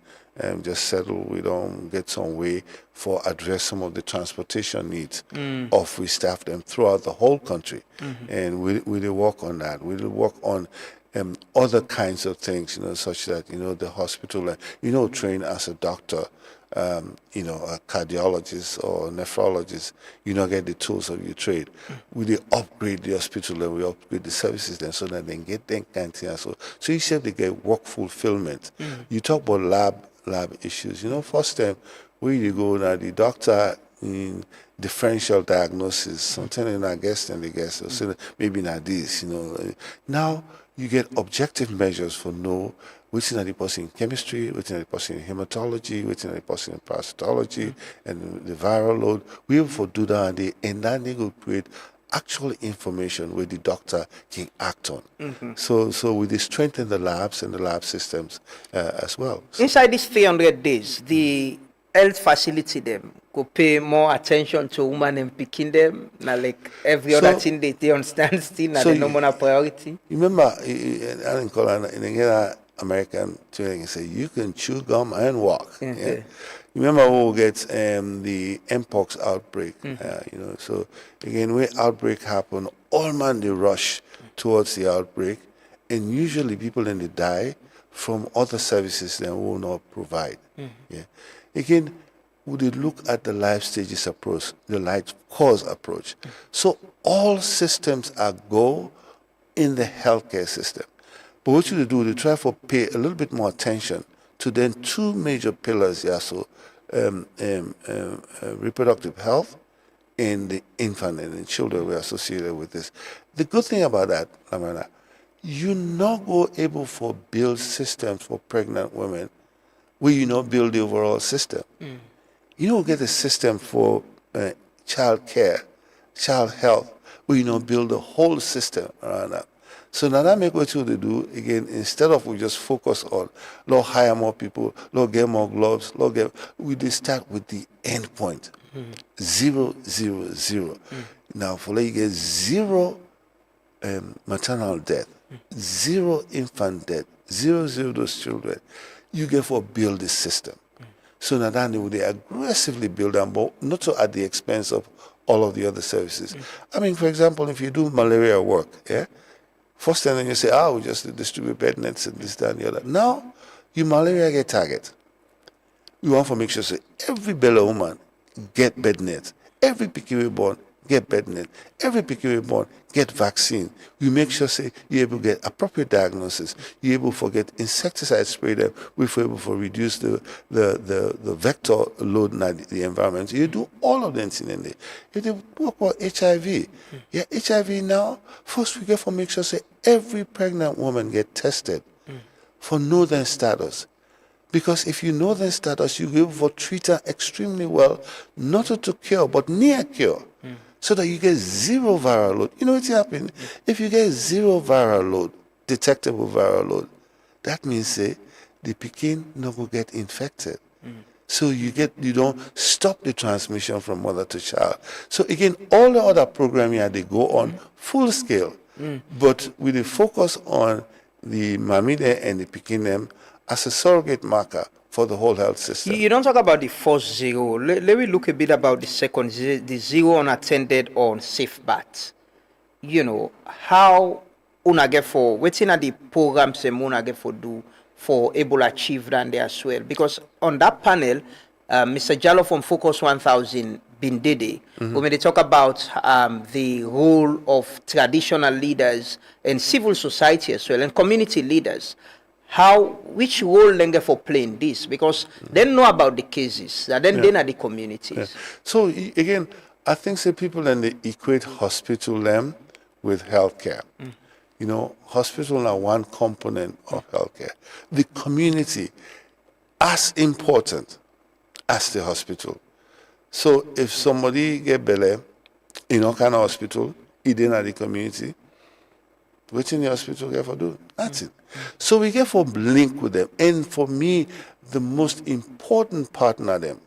Speaker 24: just settle. We don't get some way for address some of the transportation needs of we staff them throughout the whole country. And we work on that. We work on other kinds of things, you know, such that, you know, the hospital, you know, train as a doctor, you know, a cardiologist or nephrologist, you know, get the tools of your trade. We upgrade the hospital and we upgrade the services then so that they get them kind of thing. So you said they get work fulfillment. You talk about lab issues. You know, first time where you go now, the doctor in differential diagnosis, sometimes you're not guessing the guess, so maybe not this, you know. Now you get objective measures for know which is the person in chemistry, which is the person in hematology, which is the person in parasitology, and the viral load. We able to do that and then they will create actual information where the doctor can act on. So we strengthen the labs and the lab systems as well.
Speaker 6: Inside these 300 days, the health facility them could pay more attention to women and picking them. Now, like every other thing they understand still, now they no more priority.
Speaker 24: Remember, I didn't call it American training and say you can chew gum and walk. Remember when we get the mpox outbreak, you know. So again, when outbreak happen, all man they rush towards the outbreak, and usually people then they die from other services that will not provide. Again, we did look at the life stages approach, the life cause approach. So all systems are go in the healthcare system. But what you do, they try to pay a little bit more attention to then two major pillars. So reproductive health and the infant and the children were associated with this. The good thing about that, Lamana, you not go able for build systems for pregnant women where you not build the overall system. You don't get a system for child care, child health, where you not build a whole system around that. So now that make what you do, again, instead of we just focus on, Lord, hire more people, Lord, get more gloves, we just start with the end point. 0, 0, 0. Now, for you get 0 maternal death, 0 infant death, 0, 0 those children, you get for build the system. So now that they aggressively build them, but not so at the expense of all of the other services. I mean, for example, if you do malaria work, first time then you say, we just distribute bed nets and this, that, and the other. Now, you malaria get target. We want to make sure so every Bella woman get bed nets. Every picky born get bed net. Every picky born get vaccine. We make sure say you're able to get appropriate diagnosis. You're able to get insecticide spray them. We're able to reduce the vector load in the environment. You do all of them in there. You do work about HIV. HIV now, first we get to make sure say every pregnant woman get tested for northern status. Because if you know their status, you'll be able to treat her extremely well, not to cure, but near cure. So that you get 0 viral load. You know what's happening? If you get 0 viral load, detectable viral load, that means say the pikin not will get infected. So you don't stop the transmission from mother to child. So again, all the other programming they go on full scale. But with the focus on the mamide and the pikin them as a surrogate marker for the whole health system.
Speaker 6: You don't talk about the first zero. Let me look a bit about the second, the zero unattended or unsafe baths. How una get for waiting at the programs and una get for do for able to achieve that there as well. Because on that panel, Mr. Jallo from Focus 1000 Bindede, when they talk about the role of traditional leaders and civil society as well and community leaders, which role they get for playing this? Because they know about the cases, and then they are the communities.
Speaker 24: Yeah. So again, I think people then they equate hospital them with healthcare. Hospital are one component of healthcare. The community as important as the hospital. So if somebody get belly in all kind of hospital, it in the community, what in the hospital get for do? That's it. So we get for link with them. And for me, the most important partner them,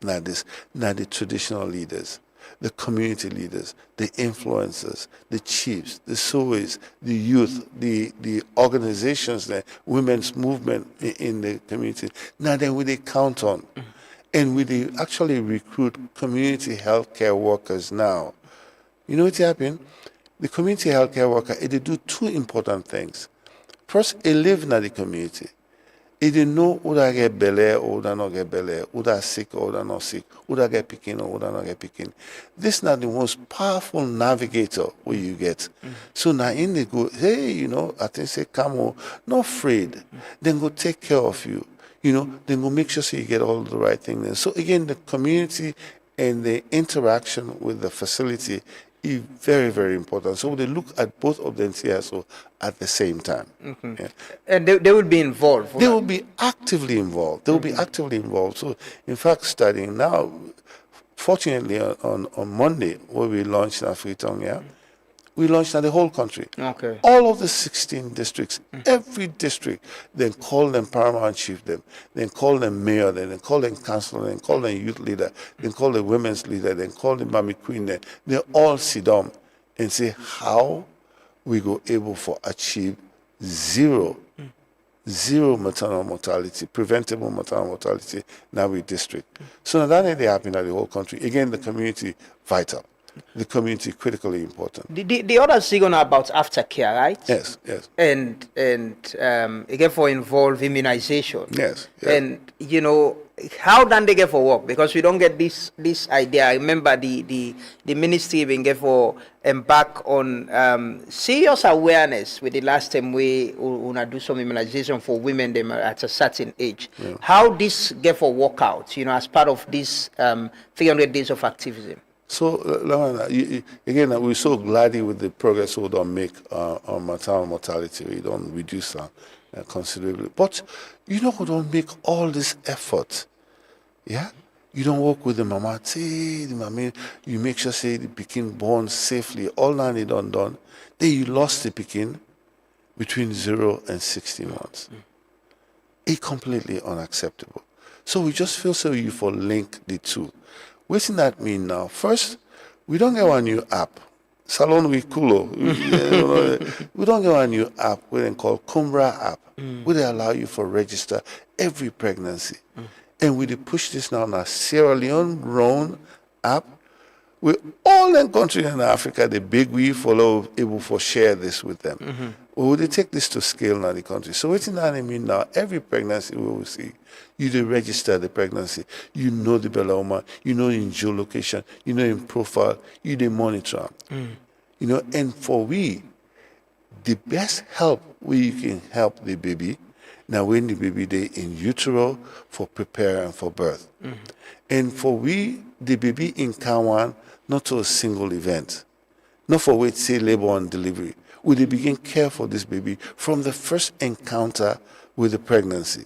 Speaker 24: now the traditional leaders, the community leaders, the influencers, the chiefs, the SOEs, the youth, the organizations, the women's movement in the community. Now then we they count on. And we they actually recruit community healthcare workers now. You know what's happening? The community healthcare worker, they do two important things. First, they live in the community. They know who they get belly or who not get belly, who they sick or who not sick, who they get picking or who not get picking. This is not the most powerful navigator where you get. So now in they go, hey, I think say, come on, not afraid. Then go take care of you. Then go make sure so you get all the right things. So again, the community and the interaction with the facility is very, very important. So they look at both of them here so at the same time. Yeah.
Speaker 6: And they will be involved.
Speaker 24: They will be actively involved. They will be actively involved. So in fact, starting now, fortunately on Monday, where we launched our Freetown, we launched in the whole country.
Speaker 6: Okay.
Speaker 24: All of the 16 districts, every district, then call them paramount chief them, then call them mayor, then call them councillor, then call them youth leader, then call the women's leader, then call the mommy queen. Then they all sit down and say how we go able for achieve zero maternal mortality, preventable maternal mortality in our district. So now that they happen in the whole country. Again, the community vital. The community critically important.
Speaker 6: The other thing on about aftercare, right?
Speaker 24: Yes.
Speaker 6: And again for involve immunization.
Speaker 24: Yes.
Speaker 6: And how then they get for work? Because we don't get this idea. I remember the ministry being get for embark on serious awareness with the last time we do some immunization for women them at a certain age. Yeah. How this get for work out, as part of this 300 days of activism?
Speaker 24: So, again, we're so glad with the progress we don't make on maternal mortality. We don't reduce considerably. But, we don't make all this effort. Yeah? You don't work with the mama. Say, the mama, you make sure, say, the pikin born safely. All that they done. Then you lost the pikin between 0 and 60 months. It's completely unacceptable. So we just feel so you for link the two. What's that mean now? First, we don't get one new app. Salon with Kulo. We don't get one new app we then call Kumbra app. Where they allow you for register every pregnancy. And we push this now in a Sierra Leone run app. With all the countries in Africa, the big we follow able for share this with them. Well, they take this to scale now the country. So what's that I mean now? Every pregnancy we will see. You do register the pregnancy. You know the beloma. You know in geolocation. You know in profile. You do monitor. And for we, the best help where you can help the baby, now when the baby they in utero for prepare and for birth. And for we, the baby in Kawan, not to a single event. Not for wait, say labor and delivery. We they begin care for this baby from the first encounter with the pregnancy.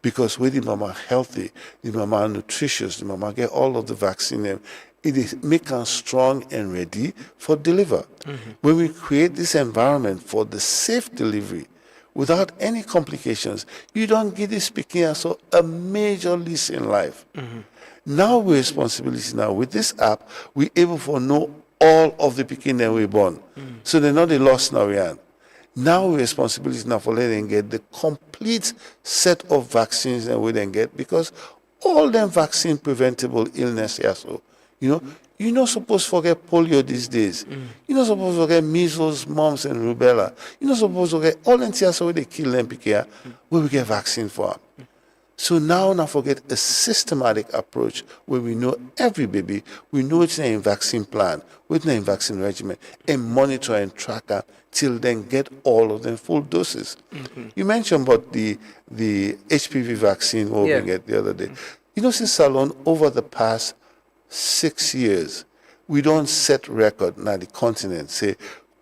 Speaker 24: Because when the mama healthy, the mama nutritious, the mama get all of the vaccine, it is make her strong and ready for deliver. When we create this environment for the safe delivery without any complications, you don't give this speaking so a major lease in life. Now we're responsibility now with this app, we're able to know all of the picking that we born. So they're not the lost now, yeah. Now responsibility now for letting them get the complete set of vaccines that we then get, because all them vaccine preventable illness here, so you're not supposed to forget polio these days. You're not supposed to forget measles, mumps, and rubella. You're not supposed to forget all them things where they kill them here, where we get vaccine for them. So now forget a systematic approach where we know every baby, we know it's in a vaccine plan, what's in a vaccine regimen, and monitor and track her till then get all of them full doses. You mentioned about the HPV vaccine we get the other day. Since Salon, over the past 6 years, we don't set record now the continent, say,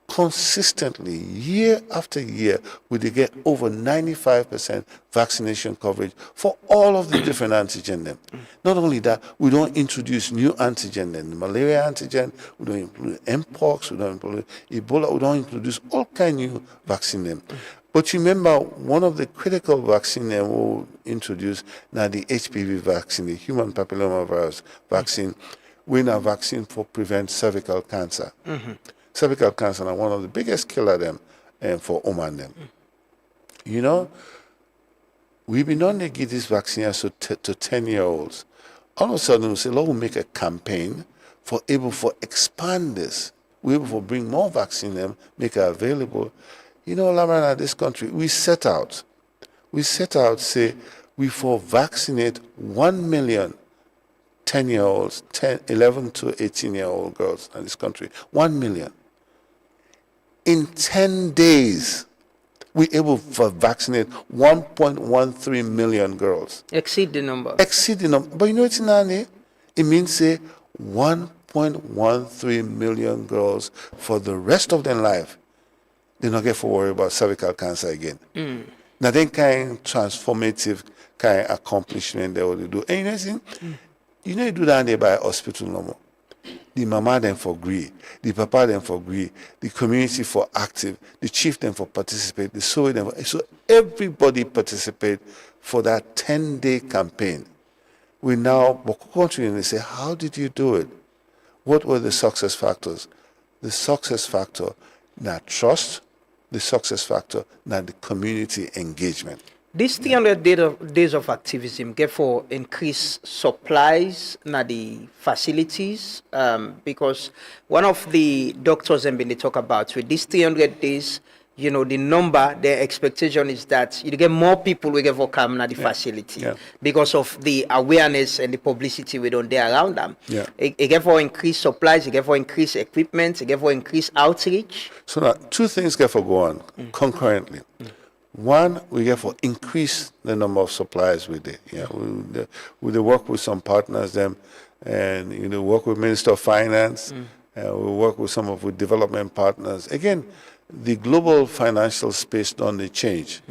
Speaker 24: consistently, year after year, we get over 95% vaccination coverage for all of the different antigen them. Not only that, we don't introduce new antigen then. The malaria antigen, we don't include Mpox, we don't include Ebola, we don't introduce all kind of new vaccine them. But you remember, one of the critical vaccine that we introduced now the HPV vaccine, the human papillomavirus vaccine, we now vaccine for prevent cervical cancer. Cervical cancer is one of the biggest killer them for women them. We've been on to give this vaccine to 10-year-olds. All of a sudden we say, Lord, we'll make a campaign for expand this. We able to bring more vaccine them, make it available. Lamana, this country, we set out, say, we for vaccinate 1 million 10-year-olds, 11 to 18-year-old girls in this country. 1 million. In 10 days, we able to vaccinate 1.13 million girls.
Speaker 6: Exceed the number.
Speaker 24: But you know what's in there? It means, say, 1.13 million girls for the rest of their life. They not get to worry about cervical cancer again. Now, then kind of transformative kind of accomplishment they will do. And you do that there by hospital no more. The mama then for agree, the papa then for agree, the community for active, the chief then for participate, the so everybody participate for that 10-day campaign. We now country and they say, how did you do it? What were the success factors? The success factor, not trust. The success factor, not the community engagement.
Speaker 6: These 300 days of activism get for increased supplies na the facilities, because one of the doctors have been they talk about with these 300 days, the number, their expectation is that you get more people will get for come na the facility because of the awareness and the publicity we don't there around them. It get for increased supplies, it get for increased equipment, it get for increased outreach.
Speaker 24: So now two things get for go on concurrently. One, we get for increase the number of suppliers we did. We work with some partners them, and work with Minister of Finance. We work with some of the development partners. Again, the global financial space don't they change.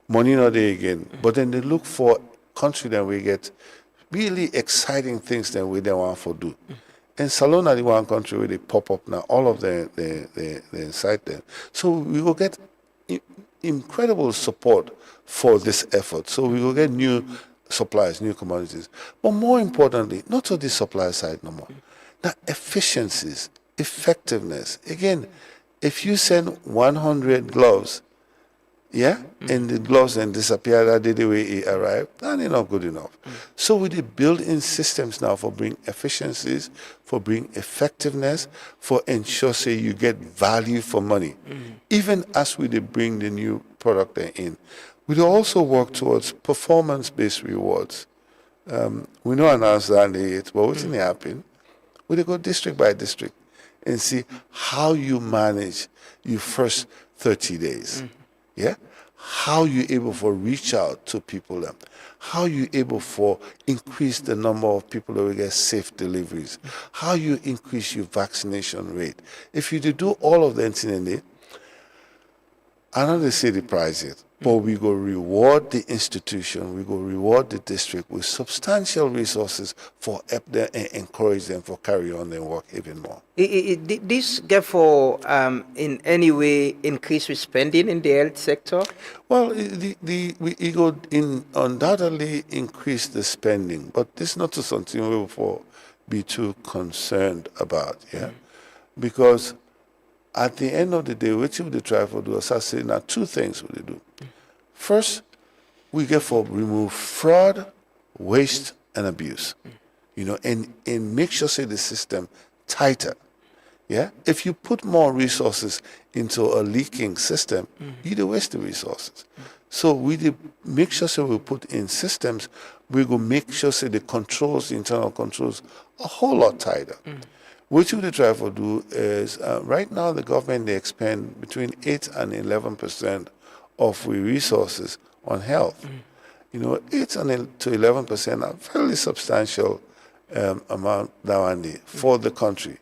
Speaker 24: Money not there again, but then they look for country that we get really exciting things that we don't want to do. And Salon are the one country where they pop up now. All of the inside there. So we will get incredible support for this effort. So we will get new supplies, new commodities. But more importantly, not to the supply side no more. Now, efficiencies, effectiveness. Again, if you send 100 gloves, and the gloves then disappear that day the way it arrived, that ain't not good enough. So we did build in systems now for bring efficiencies, for bring effectiveness, for ensure say you get value for money. Even as we did bring the new product in, we do also work towards performance-based rewards. We know announce that it, but what's going to happen? We go district by district and see how you manage your first 30 days. How you able for reach out to people, how you able for increase the number of people that will get safe deliveries, how you increase your vaccination rate. If you do all of them in there, I know they say the price yet, but we go reward the institution, we go reward the district with substantial resources for help them and encourage them for carry on their work even more.
Speaker 6: This get for in any way increase with spending in the health sector?
Speaker 24: Well, we go in undoubtedly increase the spending, but this is not something we will be too concerned about, because at the end of the day, what we try to do is say now two things we do. First, we get for remove fraud, waste, and abuse. And make sure say the system tighter. Yeah, if you put more resources into a leaking system, you do waste the resources. So we did make sure say we put in systems, we go make sure say the controls, the internal controls, a whole lot tighter. What we try to do is right now the government they expend between 8 and 11% of we resources on health. 8 to 11% are fairly substantial amount nowadays for the country.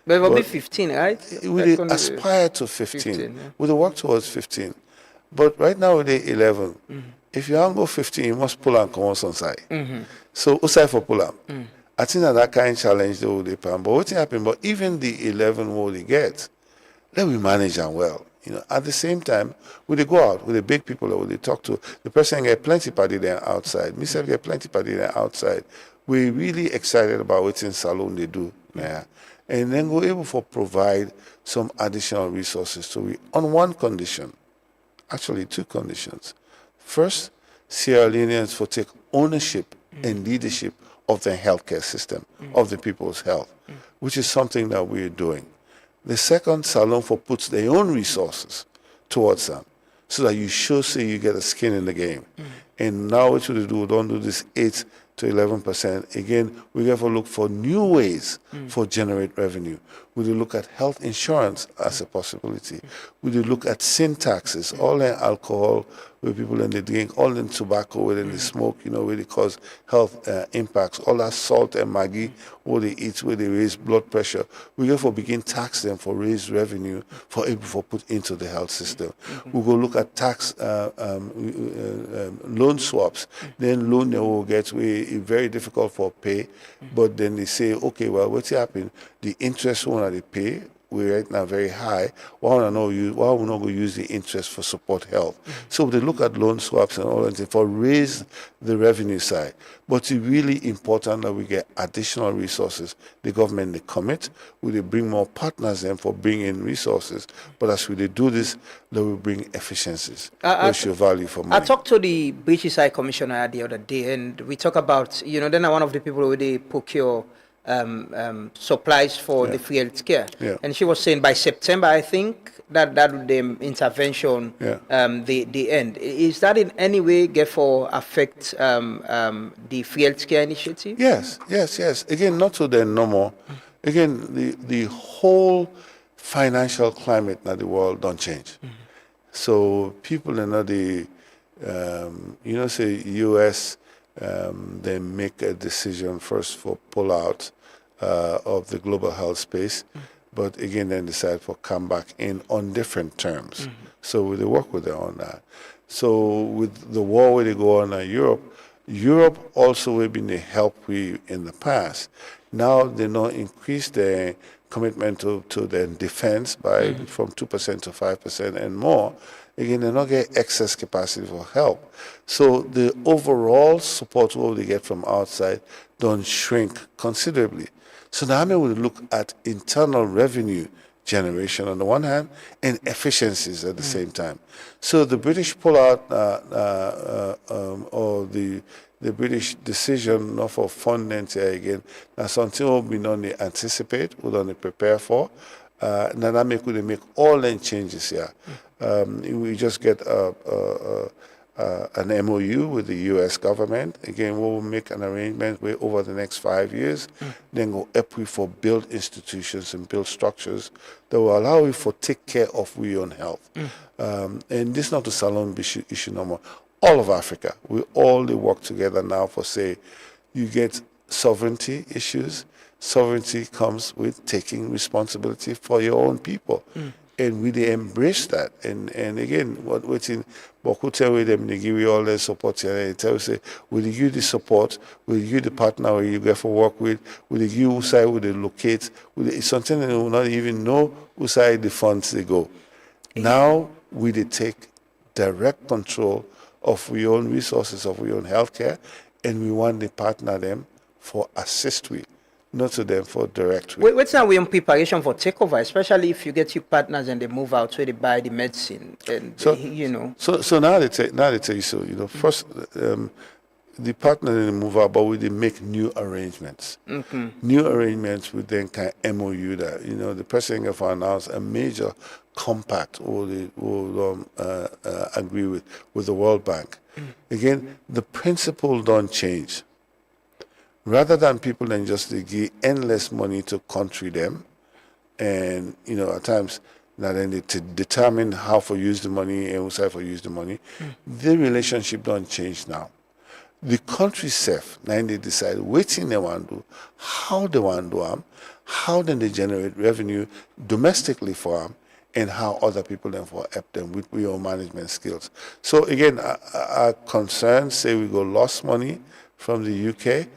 Speaker 6: But it will be 15, right?
Speaker 24: We aspire to 15. We work towards 15. But right now we're 11. If you don't go 15, you must pull and come on some side. So aside for pull up. I think that kind of challenge they will depend. But what happened? But even the 11 what they get, let we manage them well. At the same time, when they go out with the big people that they talk to, the person get plenty party there outside. Myself get plenty party there outside. We're really excited about what's in Salone they do. Yeah. And then we're able to provide some additional resources. So we on one condition, actually two conditions. First, Sierra Leoneans for take ownership and leadership of the healthcare system, of the people's health, which is something that we're doing. The second, Salone for puts their own resources towards them, so that you should say you get a skin in the game. And now what we do, we don't do this 8 to 11%. Again, we have to look for new ways for generate revenue. We do look at health insurance as a possibility. We do look at sin taxes, all in alcohol, where people in the drink, all in tobacco, where they smoke, where they cause health impacts, all that salt and maggi, what they eat, where they raise blood pressure. We therefore begin tax them for raised revenue for able to put into the health system. We go look at tax loan swaps. Then loan they will get very difficult for pay, but then they say, okay, well, what's happening? The interest one they pay, we right now very high. Why we not go use the interest for support health? So they look at loan swaps and all that for raise the revenue side. But it's really important that we get additional resources. The government they commit, they bring more partners in for bringing resources. But as we do this, they will bring efficiencies, which you value for money.
Speaker 6: I talked to the British High Commissioner the other day, and we talk about then one of the people who they procure supplies for the free health care. And she was saying by September, I think, that the intervention, the end. Is that in any way get for affect the free health care initiative?
Speaker 24: Yes. Again, not to the normal. Again, the whole financial climate in the world don't change. So people in the, say U.S., they make a decision first for pull out of the global health space, but again then decide for come back in on different terms. So they work with them on that. So with the war where they go on in Europe also have been the help we in the past. Now they now increase their commitment to their defense by from 2% to 5% and more. Again, they not get excess capacity for help. So the overall support what they get from outside don't shrink considerably. So now we will look at internal revenue generation on the one hand and efficiencies at the same time. So the British pull out or the British decision not for funding again, that's something we don't anticipate, we don't prepare for. Now that we make all the changes here. We just get an MOU with the U.S. government. Again, we will make an arrangement where over the next 5 years, then go up for build institutions and build structures that will allow you for take care of your own health. And this is not a Salone issue no more. All of Africa, we all work together now for say, you get sovereignty issues. Sovereignty comes with taking responsibility for your own people. And we they embrace that. And again, what's in Bokuta with them, they give you all their support and they tell you, say, will you give the support, will you give the partner where you go for work with, will you give who side will they locate, it's something they will not even know who side the funds they go. Now we they take direct control of your own resources, of your own healthcare, and we want to partner them for assist with not to them for directory.
Speaker 6: What's now we in preparation for takeover, especially if you get your partners and they move out, so they buy the medicine, and
Speaker 24: So So now they tell you so. First the partner didn't move out, but we did make new arrangements.
Speaker 6: Mm-hmm.
Speaker 24: New arrangements with then kind of MOU that the president have announced a major compact or they will agree with the World Bank. Again, the principle don't change. Rather than people then just they give endless money to country them, and at times now then they determine how to use the money and who side for use the money, the relationship don't change now. The country self, now they decide what thing they want to do, how they want to do them, how then they generate revenue domestically for them, and how other people then for help them with your management skills. So again, our concerns say we go lost money from the UK,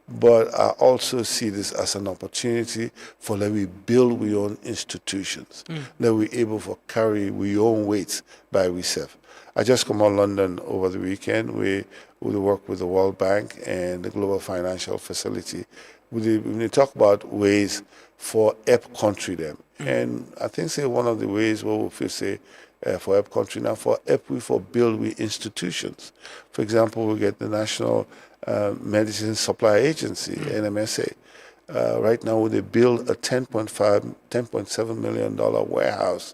Speaker 24: but I also see this as an opportunity for that we build our own institutions, that we're able to carry our own weight by ourselves. I just come on London over the weekend. We work with the World Bank and the Global Financial Facility. We talk about ways for help country them. And I think one of the ways what we feel say for help country now, for help we for build we institutions. For example, we get the National Medicine Supply Agency, NMSA. Right now, they build a $10.7 million warehouse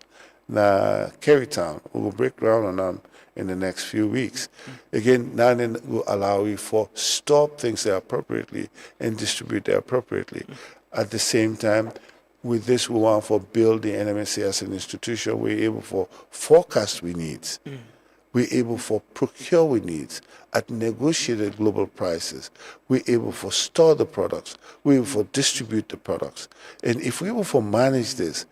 Speaker 24: in Kerrytown. We will break ground on them in the next few weeks. Again, now then will allow you for store things there appropriately and distribute there appropriately. At the same time, with this, we want to build the NMSA as an institution. We're able for forecast we needs. We're able for procure we needs at negotiated global prices. We're able for store the products. We're able for distribute the products. And if we're able for manage this,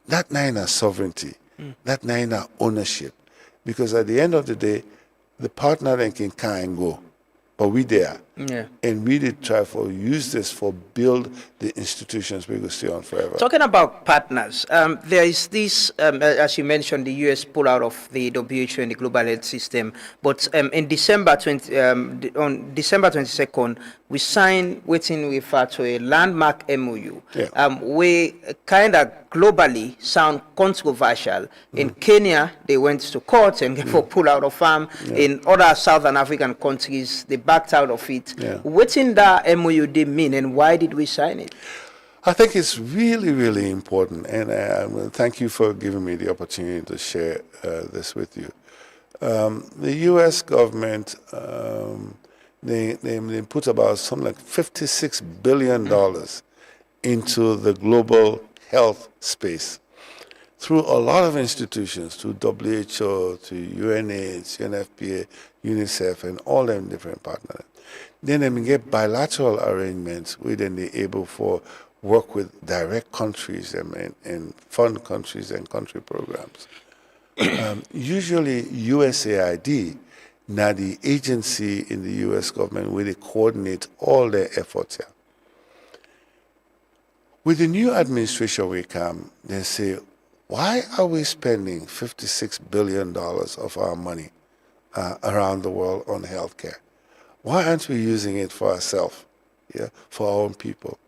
Speaker 24: that nine our sovereignty, that nine our ownership. Because at the end of the day, the partner then can come and go. But we there.
Speaker 6: Yeah.
Speaker 24: And we did try for use this for build the institutions we will stay on forever.
Speaker 6: Talking about partners, there is this, as you mentioned, the US pull out of the WHO and the global health system. But in December on December 22nd, we signed waiting refer to a landmark MOU.
Speaker 24: Yeah.
Speaker 6: We kind of globally sound controversial. In Kenya, they went to court and for pull out of farm.
Speaker 24: Yeah.
Speaker 6: In other Southern African countries, they backed out of it.
Speaker 24: Yeah.
Speaker 6: What in that MOU did mean, and why did we sign it?
Speaker 24: I think it's really, really important, and thank you for giving me the opportunity to share this with you. The U.S. government, they put about something like $56 billion into the global health space through a lot of institutions, through WHO, to UNAIDS, UNFPA, UNICEF, and all them different partners. Then they get bilateral arrangements where then they're able for work with direct countries and fund countries and country programs. Usually USAID, now the agency in the US government where they coordinate all their efforts here. With the new administration we come, they say, why are we spending $56 billion of our money around the world on healthcare? Why aren't we using it for ourselves, for our own people?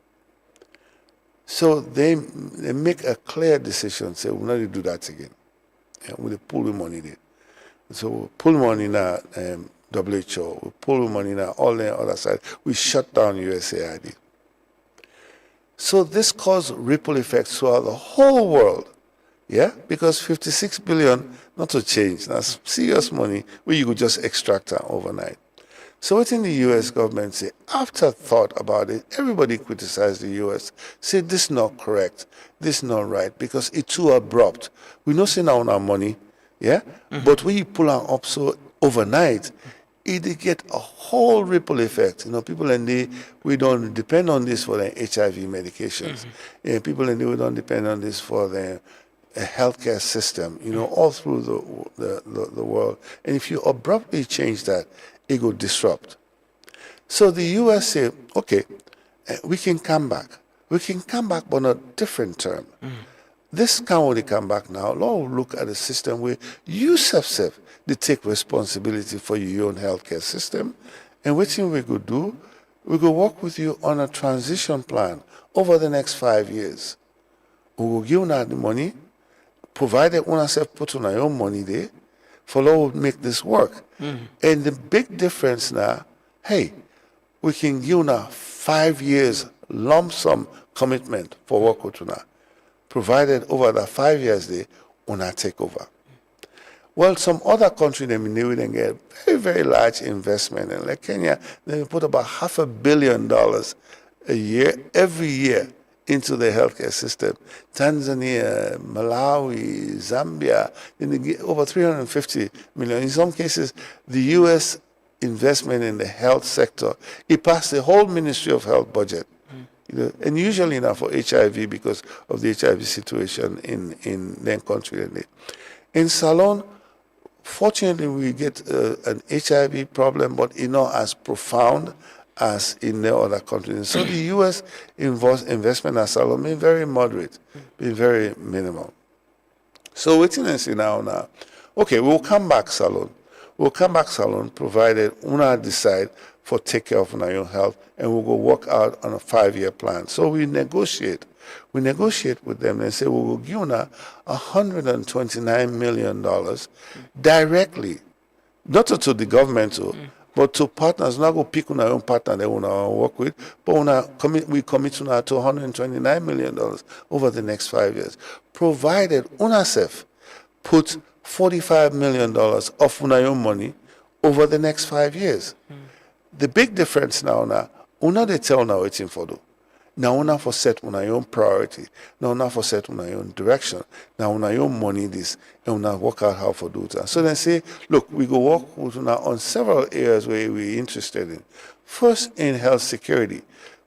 Speaker 24: So they make a clear decision, say, we're not going to do that again. We pull the money there. So we pull money now, WHO, we pull money now, all the other side. We shut down USAID. So this caused ripple effects throughout the whole world. Yeah, because 56 billion, not to change. That's serious money where you could just extract it overnight. So what in the U.S. government say, after thought about it, everybody criticized the U.S., said this is not correct, this is not right, because it's too abrupt. We not send out our money, but when you pull our up so overnight, it get a whole ripple effect. People we don't depend on this for the HIV medications. People we don't depend on this for the healthcare system, all through the world. And if you abruptly change that, it will disrupt. So the U.S. say, okay, we can come back. We can come back on a different term. This can only come back now. Lord will look at a system where you self they take responsibility for your own healthcare system. And what thing we could do, We will work with you on a transition plan over the next 5 years. We will give you the money, provided una self put on your own money there, for Lord make this work. And the big difference now, hey, we can give you 5 years lump sum commitment for work with una, provided over the 5 years there, una take over. Well, some other countries they will get very, very large investment. And like Kenya, they put about $500 million a year, every year, into the healthcare system. Tanzania, Malawi, Zambia, they get over 350 million. In some cases, the U.S. investment in the health sector, it passed the whole Ministry of Health budget. And usually now for HIV because of the HIV situation in their country. In Salon, fortunately, we get an HIV problem, but not as profound as in the other countries. So the U.S. investment in Salon been very moderate, been very minimal. So waiting and see now. Okay, we'll come back Salon. We'll come back Salon provided una decide for take care of our own health, and we'll go work out on a 5-year plan. So we negotiate. We negotiate with them and say, we will give you $129 million directly, not to the government, but to partners. Not go pick on our own partner they want to work with, but we commit to $129 million over the next 5 years, provided UNICEF put $45 million of our own money over the next 5 years. The big difference now, una they tell now waiting for do. Now una for set on our own priority. Now una for set on our own direction. Now on our own money this and una work out how for do that. So they say, look, we go work with una on several areas where we're interested in. First, in health security.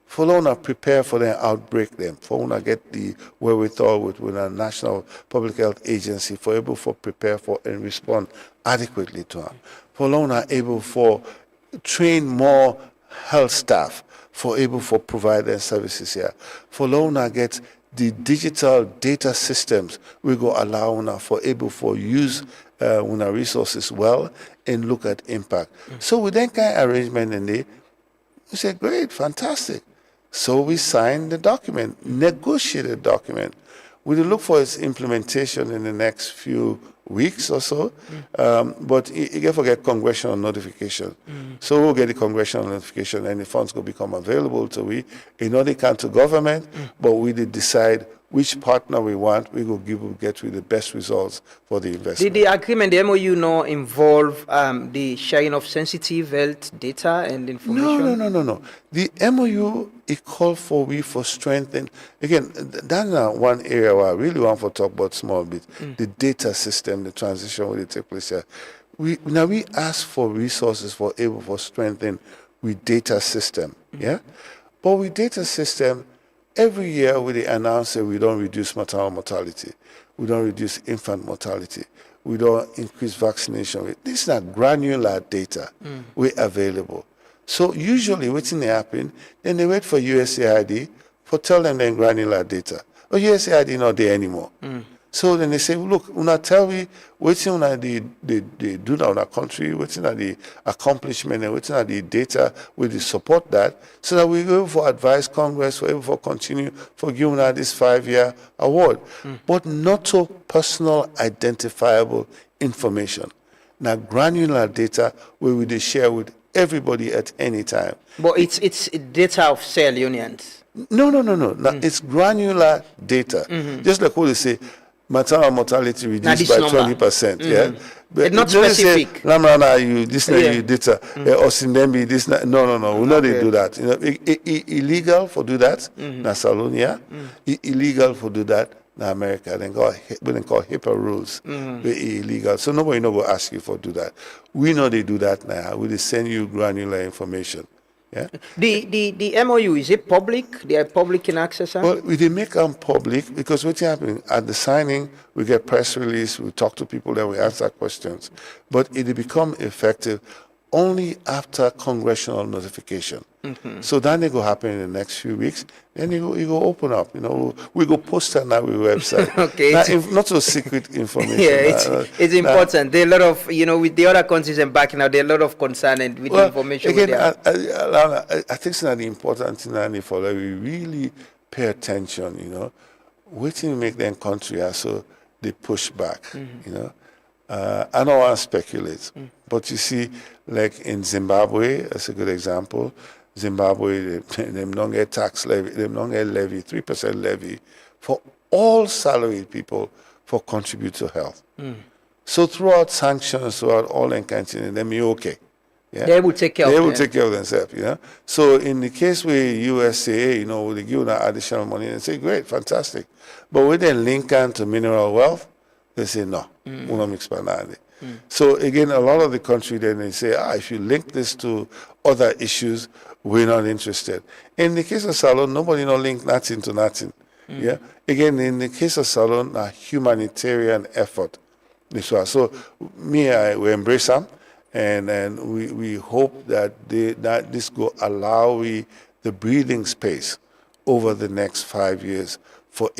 Speaker 24: For una prepare for the outbreak them. For una get the wherewithal with a national public health agency for able for prepare for and respond adequately to them. For una able for train more health staff for able for providing services here. For Lona get the digital data systems we go allow una for able for use una resources well and look at impact. So with that kind of arrangement in there, we say great, fantastic. So we signed the document, negotiated document. We will look for its implementation in the next few weeks or so, but you can forget congressional notification. So we'll get the congressional notification and the funds will become available to we, in order to come to government, but we did decide which partner we want, we will get with the best results for the investment.
Speaker 6: Did the agreement, the MOU, now involve the sharing of sensitive health data and information?
Speaker 24: No. The MOU, it called for we for strengthening. Again, that's one area where I really want to talk about small bit. The data system, the transition will take place here. We ask for resources for able for strengthening with data system, yeah? But with data system, every year we announce that we don't reduce maternal mortality, we don't reduce infant mortality, we don't increase vaccination rate. This is not granular data we available. So usually what's in the happen, then they wait for USAID for tell them the granular data. But USAID not there anymore. So then they say, look, una tell me what's in they do now in our country, what's in the accomplishment and what's in the data we support that, so that we go for advice Congress, for able for continue for giving out this 5-year award. But not so personal identifiable information. Now granular data we will share with everybody at any time.
Speaker 6: But it's data of cell unions.
Speaker 24: No. Now, it's granular data. Just like what they say, maternal mortality reduced by 20%. Yeah,
Speaker 6: but not specific.
Speaker 24: You this you data or Sinembi this no. We know they do that. You know, illegal for do that. Na Salonia, illegal for do that. Na America, then call HIPAA rules. They illegal, so nobody no go ask you for do that. We know they do that now. We send you granular information. Yeah.
Speaker 6: The MOU, is it public? They are public in access?
Speaker 24: Well, we did make them public because what's happening at the signing, we get press release, we talk to people there, we answer questions. But it become effective only after congressional notification. So that will happen in the next few weeks. Then you go open up. We go post that on our website.
Speaker 6: Okay.
Speaker 24: Now, not so secret information.
Speaker 6: Yeah, it's important. There are a lot of, with the other countries and backing out, there are a lot of concern and with the information.
Speaker 24: Again, I think it's not important thing for that we really pay attention. Waiting to make them country so they push back. I don't want to speculate, but you see, like in Zimbabwe, that's a good example. Zimbabwe, they don't get tax levy, they don't get levy, 3% levy for all salaried people for contribute to health. So throughout sanctions, throughout all encouraging them, you're okay. Yeah?
Speaker 6: They will take care of them.
Speaker 24: They will take care of themselves, So in the case where USAA, they give them additional money and say, great, fantastic. But when they link on to mineral wealth, they say, no, we don't expand that. So again, a lot of the country then they say, if you link this to other issues, we're not interested. In the case of Salon, nobody no link nothing to nothing. Yeah. Again, in the case of Salon, a humanitarian effort. So we embrace them, and we hope that this will allow the breathing space over the next 5 years for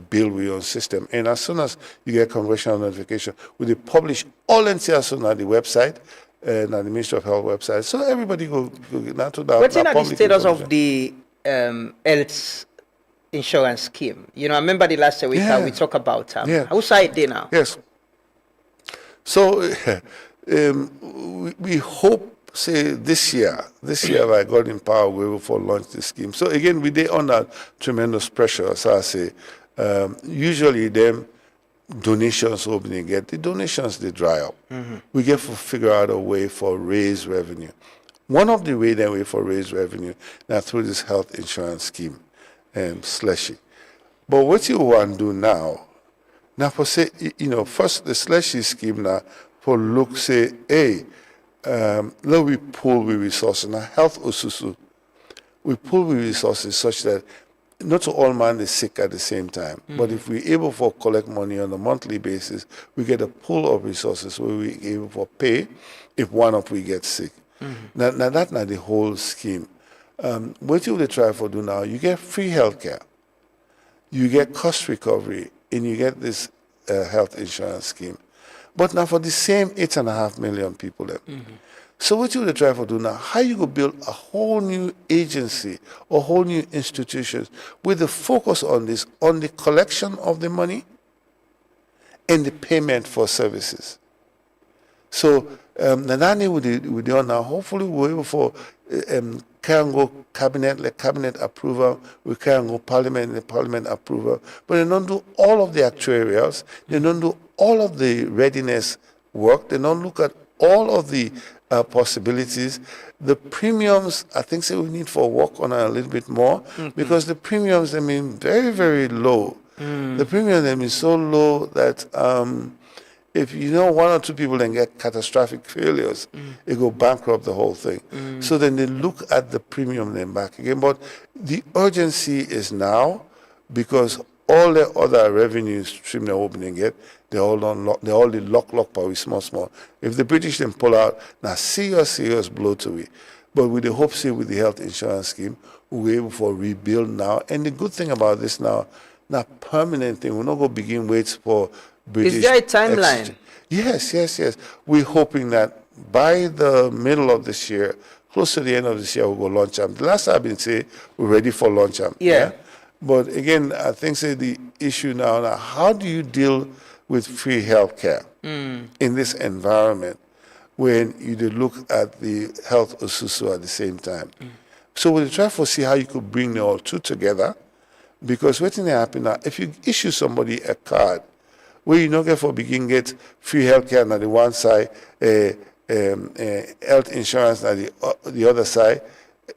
Speaker 24: build your own system. And as soon as you get congressional notification, we publish all as soon as the website and the Ministry of Health website. So everybody go not to that.
Speaker 6: What's in the status of the health insurance scheme? I remember the last week we talked about how's it there now?
Speaker 24: Yes. So we hope, say this year I got in power, we will for launch the scheme. So again, we did under tremendous pressure, as I say. Usually them donations opening get the donations they dry up. We get to figure out a way for raise revenue. One of the way that we for raise revenue now through this health insurance scheme, slushy. But what you want to do now for say, first the slushy scheme now for look say, hey, now we pull with resources. Now health osusu, we pull with resources such that not all man is sick at the same time. But if we're able to collect money on a monthly basis, we get a pool of resources where we're able to pay if one of we get sick. Now that's not the whole scheme. What you will try to do now, you get free healthcare, you get cost recovery, and you get this health insurance scheme. But now for the same 8.5 million people there. So what you will try to do now, how you go build a whole new agency, a whole new institutions with the focus on this, on the collection of the money and the payment for services. So Nanani with the now, hopefully we're able for can go cabinet approval, we can go parliament approval, but they don't do all of the actuarials, they don't do all of the readiness work, they don't look at all of the possibilities. The premiums, I think we need for work on a little bit more because the premiums, very, very low. The premium is so low that if one or two people then get catastrophic failures, it go bankrupt the whole thing. So then they look at the premium then back again. But the urgency is now because all the other revenue stream they're opening it, they all lock by small. If the British then pull out, now serious blow to it. But with the hope, say with the health insurance scheme, we're able to rebuild now. And the good thing about this now, not permanent thing. We're not going to begin wait for British.
Speaker 6: Is there a timeline?
Speaker 24: Yes. We're hoping that by the middle of this year, close to the end of this year, we'll go launch them. The last I've been saying, we're ready for launch them.
Speaker 6: Yeah.
Speaker 24: But again, I think the issue now, how do you deal with free healthcare in this environment when you look at the health osusu at the same time? So we'll try to see how you could bring the all two together, because what's going to happen now, if you issue somebody a card where you don't get for begin get free healthcare on the one side, health insurance on the other side,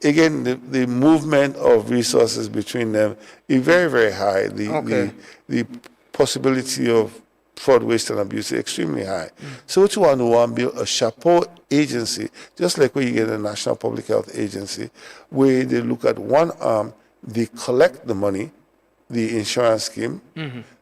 Speaker 24: again, the movement of resources between them is very, very high. The possibility of fraud, waste, and abuse is extremely high. So what you want to build a chapeau agency, just like when you get a National Public Health Agency, where they look at one arm, they collect the money, the insurance scheme.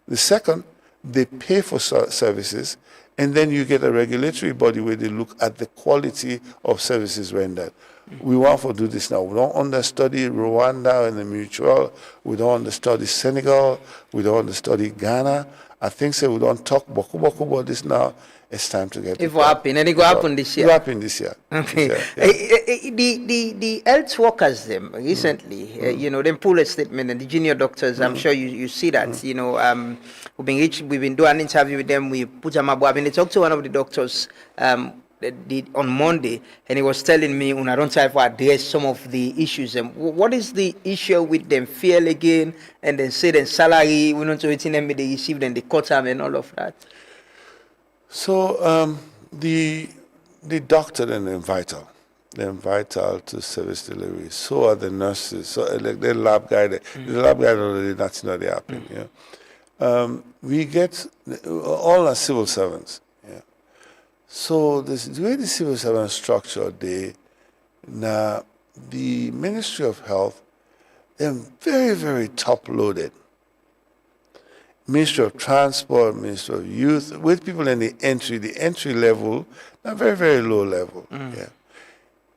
Speaker 24: The second, they pay for services, And then you get a regulatory body where they look at the quality of services rendered. We want to do this now. We don't understudy Rwanda and the mutual. We don't understudy Senegal. We don't understudy Ghana. I think so. We don't talk boku about this now. It's time to get
Speaker 6: it will happen, and it will happen this year.
Speaker 24: It will happen this year.
Speaker 6: Okay. The health workers them recently, you know, them pull a statement, and the junior doctors. I'm sure you see that. You know, we've been doing an interview with them. We put them up. I mean, they talked to one of the doctors on Monday, and he was telling me, "I don't try to address some of the issues. What is the issue with them? Fail again, and then say then salary. We don't know what them they receive, then they cut them and all of that."
Speaker 24: So the doctor and they're vital to service delivery. So are the nurses. So like the lab guy, the lab guy already that's not happening. Yeah. We get all our civil servants. Yeah. So the way the civil servants structure now the Ministry of Health, they're very, very top loaded. Ministry of Transport, Ministry of Youth, with people in the entry level, a very, very low level. Yeah.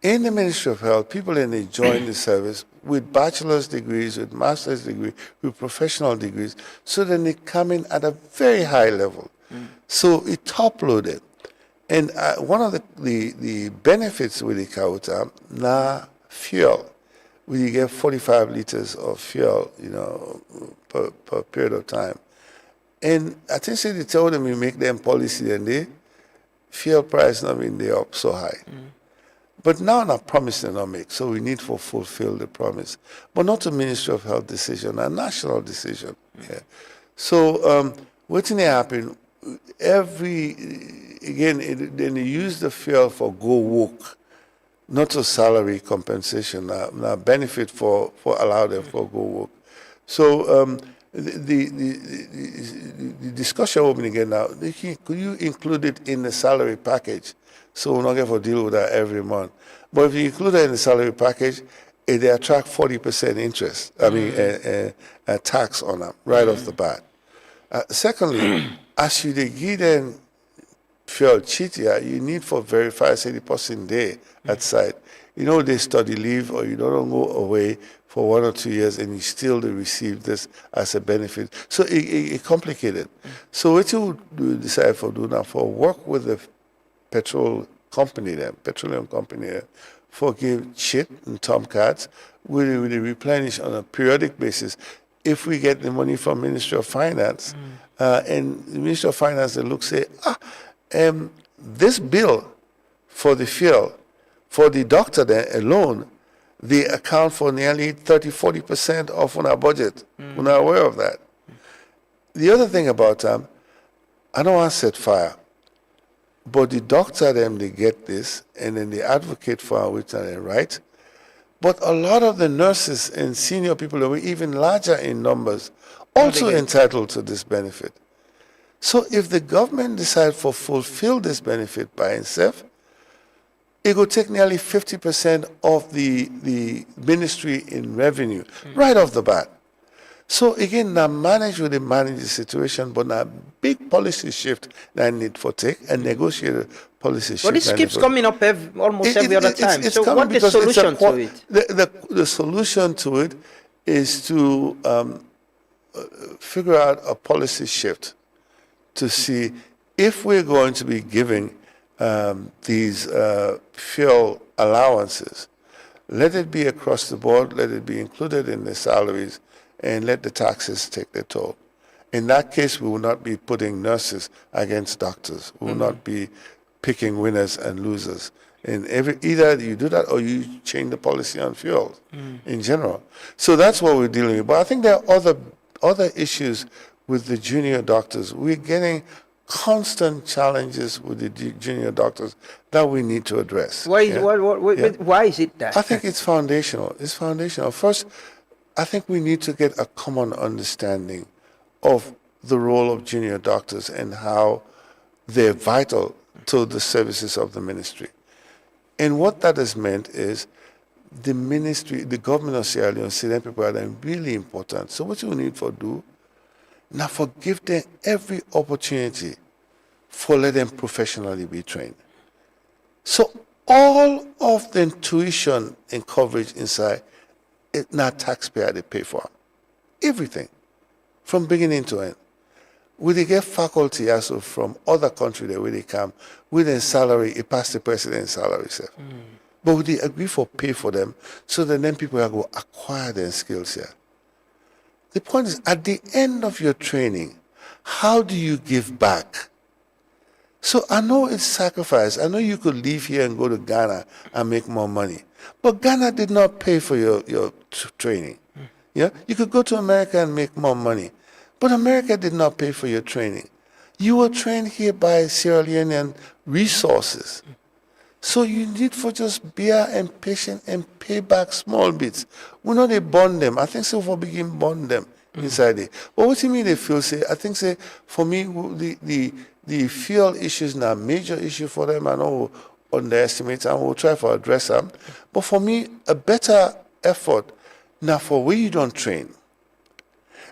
Speaker 24: In the Ministry of Health, people join the service with bachelor's degrees, with master's degrees, with professional degrees, so then they come in at a very high level. So it's top loaded. And one of the benefits with the Kauta, now fuel, where you get 45 liters of fuel, you know, per period of time. And I think they told them you make them policy and the fuel price not been there up so high. But now not promise they not make, so we need to fulfill the promise. But not a Ministry of Health decision, a national decision. Yeah. So what's going to happen, then they use the fuel for go work, not a salary compensation, now benefit for allow them for go work. So the discussion open again now. Could you include it in the salary package? So we're not going to deal with that every month. But if you include it in the salary package, they attract 40% interest. I mean, a tax on them right off the bat. Secondly, as you give them fuel cheat here, you need for verify say the person there at site. You know they study leave or you don't go away for 1 or 2 years and you still receive this as a benefit. So it's complicated. So what you decide for do now for work with the petroleum company for give shit and tomcats we replenish on a periodic basis. If we get the money from Ministry of Finance and the Ministry of Finance they look say this bill for the fuel for the doctor there alone, they account for nearly 30-40% of our budget. We're not aware of that. The other thing about I don't want to set fire, but the doctor they get this and then they advocate for which are they right. But a lot of the nurses and senior people who are even larger in numbers also entitled to this benefit. So if the government decides to fulfill this benefit by itself, it will take nearly 50% of the ministry in revenue right off the bat. So again, now manage the situation, but now big policy shift that need for take and negotiate a policy shift.
Speaker 6: But this keeps coming up almost every other time. So what's the solution to it?
Speaker 24: The solution to it is to figure out a policy shift to see if we're going to be giving these fuel allowances, let it be across the board, let it be included in the salaries, and let the taxes take their toll. In that case, we will not be putting nurses against doctors. We will not be picking winners and losers. And either you do that or you change the policy on fuel in general. So that's what we're dealing with. But I think there are other issues with the junior doctors. We're getting constant challenges with the junior doctors that we need to address.
Speaker 6: Why is it that?
Speaker 24: I think it's foundational. It's foundational. First, I think we need to get a common understanding of the role of junior doctors and how they're vital to the services of the ministry. And what that has meant is the ministry, the government of Sierra Leone, see them people are really important. So what you need to do, now give them every opportunity for let them professionally be trained. So all of the tuition and coverage inside, it's not taxpayer they pay for. Everything, from beginning to end. We they get faculty also from other countries there where they come with a salary, it pass the president's salary, sir. But we they agree for pay for them so that then people are going to acquire their skills here. The point is, at the end of your training, how do you give back? So I know it's sacrifice. I know you could leave here and go to Ghana and make more money. But Ghana did not pay for your training. Yeah? You could go to America and make more money. But America did not pay for your training. You were trained here by Sierra Leonean resources. So you need for just bear and patience and pay back small bits. We know they bond them. I think so for begin bond them inside it. But what do you mean they feel say? I think say for me the fuel issues now major issue for them. I know we'll underestimate and we'll try to address them. But for me, a better effort now for where you don't train.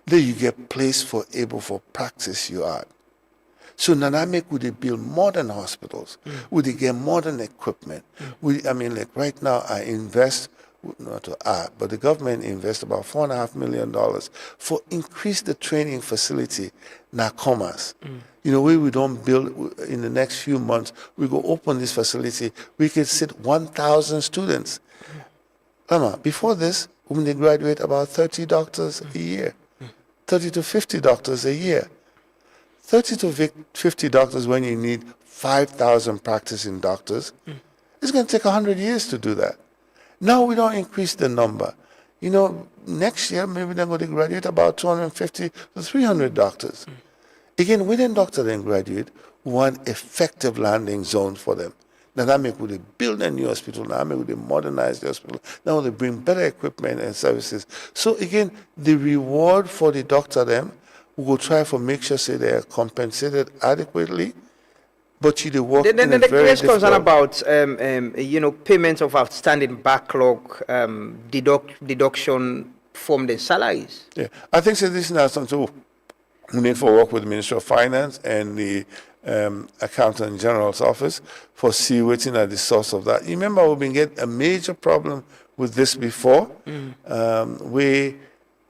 Speaker 24: Then you get place for able for practice you are. So Naname would they build modern hospitals? Would they get modern equipment? I mean, like right now I invest, not to but the government invests about $4.5 million for increase the training facility now commerce. You know, we don't build in the next few months, we go open this facility, we could sit 1,000 students. Before this, when they graduate about 30 doctors a year. 30 to 50 doctors a year. 30 to 50 doctors when you need 5,000 practicing doctors. It's going to take 100 years to do that. Now we don't increase the number. You know, next year maybe they're going to graduate about 250 to 300 doctors. Again, within doctor then graduate, we want effective landing zones for them. Now that make they build a new hospital, now make they modernize the hospital, now they bring better equipment and services. So again, the reward for the doctor them, we will try to make sure say they are compensated adequately, but you work in a very difficult...
Speaker 6: The concern about, you know, payment of outstanding backlog, deduction from the salaries.
Speaker 24: Yeah, I think so this is not something we need for work with the Ministry of Finance and the Accountant General's office for see what's at the source of that. You remember we've been getting a major problem with this before.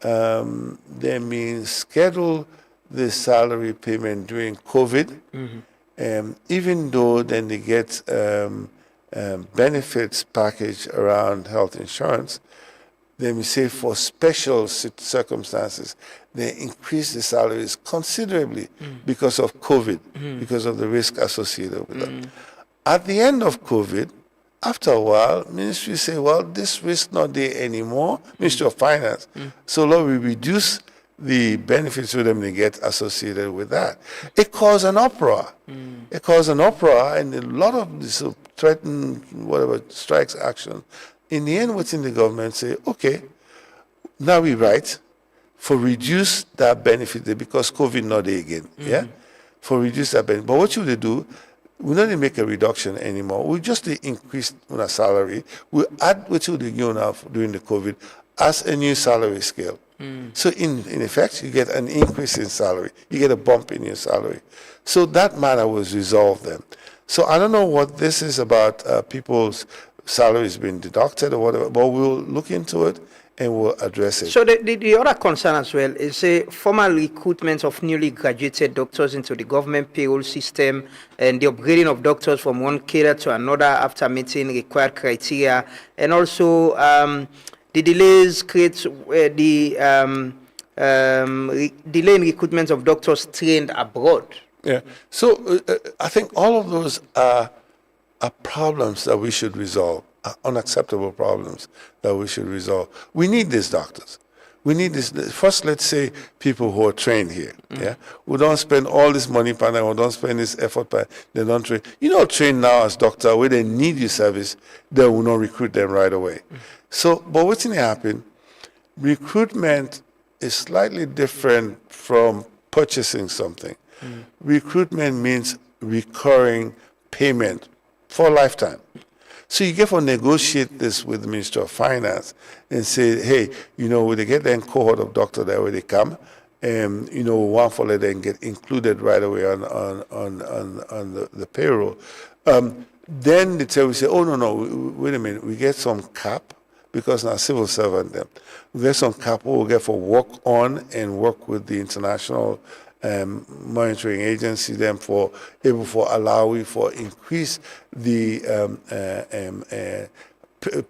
Speaker 24: They mean schedule the salary payment during COVID, even though then they get benefits package around health insurance. They may say for special circumstances, they increase the salaries considerably because of COVID, because of the risk associated with that. At the end of COVID, after a while, ministry say, well, this risk not there anymore, Ministry of Finance. So Lord, we reduce the benefits to them they get associated with that. It caused an uproar. It caused an uproar and a lot of this threatened, whatever, strikes action. In the end, what's in the government say, okay, now we write for reduce that benefit there because COVID not there again, yeah? For reduce that benefit. But what should they do? We don't make a reduction anymore. We just increase our salary. We add what you do now during the COVID as a new salary scale. So in effect, you get an increase in salary. You get a bump in your salary. So that matter was resolved then. So I don't know what this is about people's salaries being deducted or whatever, but we'll look into it and we'll address it.
Speaker 6: So the other concern as well is a formal recruitment of newly graduated doctors into the government payroll system and the upgrading of doctors from one cadre to another after meeting required criteria, and also the delays create delay in recruitment of doctors trained abroad.
Speaker 24: Yeah. So I think all of those are problems that we should resolve, unacceptable problems that we should resolve. We need these doctors. We need this. First, let's say people who are trained here. Yeah, we don't spend all this money on them. We don't spend this effort. They don't train. You know, train now as doctor where they need your service. They will not recruit them right away. So, but what's going to happen? Recruitment is slightly different from purchasing something. Recruitment means recurring payment for a lifetime. So you get to negotiate this with the Ministry of Finance and say, hey, you know, when they get that cohort of doctors there where they come, one for let them get included right away on the payroll. Then they tell we say, oh no, wait a minute, we get some cap because now civil servant them. We get some cap we'll get for work on and work with the international monitoring agency them for able for allow for increase the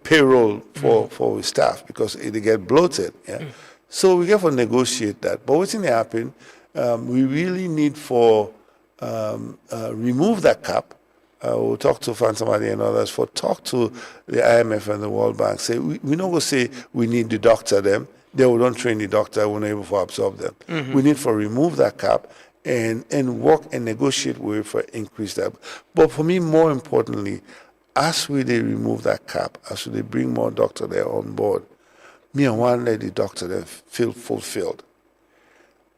Speaker 24: payroll for staff because they get bloated. Yeah. So we get to negotiate that. But what's going to happen, we really need for remove that cap. We'll talk to Fantamadi and others for talk to the IMF and the World Bank. Say we not going to say we need the doctor them. They will don't train the doctor. We're not able to absorb them. We need for remove that cap and work and negotiate with for increase that. But for me, more importantly, as we they remove that cap, as they bring more doctor there on board, me I want to let the doctor then feel fulfilled.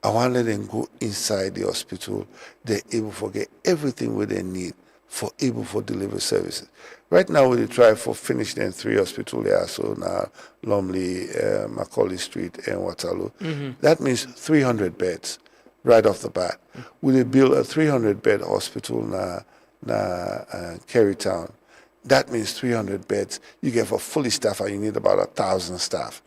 Speaker 24: I want to let them go inside the hospital. They're able to get everything what they need for able for deliver services. Right now we try for finish them 3 hospitals there, so now Lumley, Macaulay Street and Waterloo. That means 300 beds right off the bat. We build a 300-bed hospital na Kerrytown. That means 300 beds. You get for fully staffed, and you need about 1,000 staff.